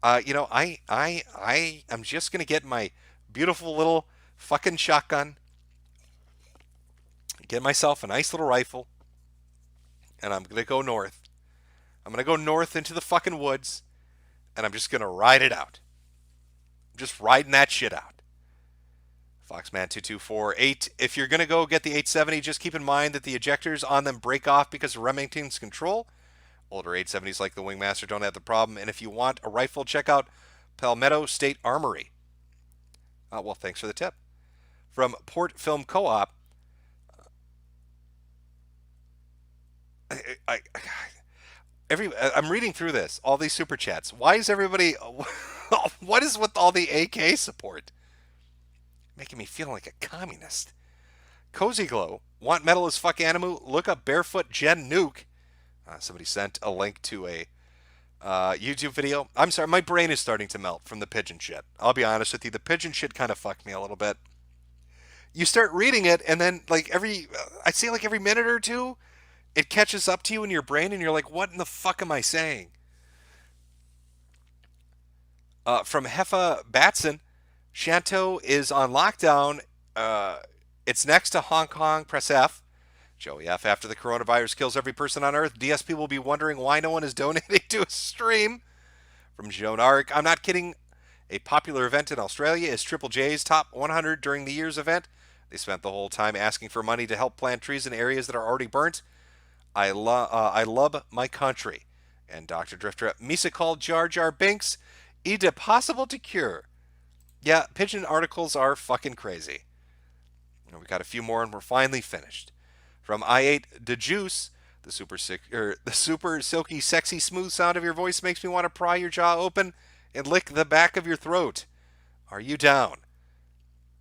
I'm just gonna get my beautiful little fucking shotgun, get myself a nice little rifle, and I'm gonna go north. I'm gonna go north into the fucking woods, and I'm just gonna ride it out. I'm just riding that shit out. Foxman2248, if you're going to go get the 870, just keep in mind that the ejectors on them break off because of Remington's control. Older 870s like the Wingmaster don't have the problem. And if you want a rifle, check out Palmetto State Armory. Well, thanks for the tip. From Port Film Co-op, I'm reading through this, all these super chats. Why is everybody, what is with all the AK support? Making me feel like a communist. Cozy Glow, want metal as fuck Animu? Look up Barefoot Gen Nuke. Somebody sent a link to a YouTube video. I'm sorry, my brain is starting to melt from the pigeon shit. I'll be honest with you, the pigeon shit kind of fucked me a little bit. You start reading it, and then I'd say like every minute or two, it catches up to you in your brain, and you're like, what in the fuck am I saying? From Heffa Batson, Shantou is on lockdown. It's next to Hong Kong. Press F. Joey F. After the coronavirus kills every person on Earth, DSP will be wondering why no one is donating to a stream. From Joan Arc, I'm not kidding. A popular event in Australia is Triple J's Top 100 during the year's event. They spent the whole time asking for money to help plant trees in areas that are already burnt. I love my country. And Dr. Drifter, Misa called Jar Jar Binks. Ida possible to cure. Yeah, pigeon articles are fucking crazy. And we got a few more and we're finally finished. From I8 the Juice, the super silky, sexy, smooth sound of your voice makes me want to pry your jaw open and lick the back of your throat. Are you down?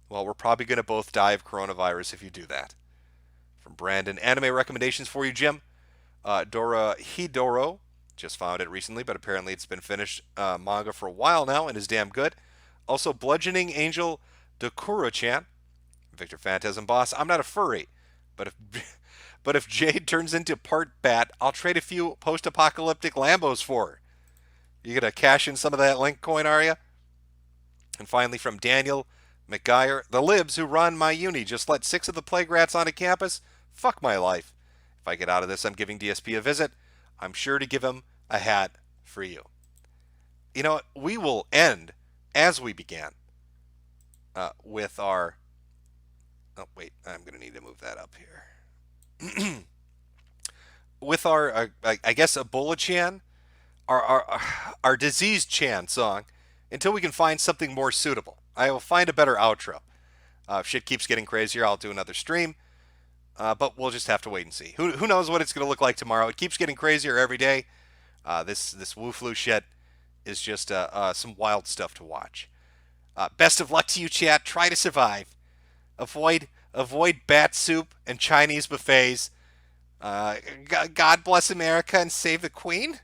Well, we're probably going to both die of coronavirus if you do that. From Brandon, anime recommendations for you, Jim. Dora Hidoro, just found it recently, but apparently it's been finished manga for a while now and is damn good. Also, Bludgeoning Angel Dokuro-chan. Victor Phantasm Boss, I'm not a furry, but But if Jade turns into part bat, I'll trade a few post-apocalyptic Lambos for her. You gonna cash in some of that Link coin, are you? And finally, from Daniel McGuire, the libs who run my uni just let 6 of the plague rats onto campus. Fuck my life. If I get out of this, I'm giving DSP a visit. I'm sure to give him a hat for you. You know what? We will end as we began with our... Oh, wait. I'm going to need to move that up here. With our, I guess, Ebola-chan, our disease-chan song, until we can find something more suitable. I will find a better outro. If shit keeps getting crazier, I'll do another stream. But we'll just have to wait and see. Who knows what it's going to look like tomorrow? It keeps getting crazier every day. This Wu Flu shit is just some wild stuff to watch. Best of luck to you, chat. Try to survive. Avoid bat soup and Chinese buffets. God bless America and save the Queen.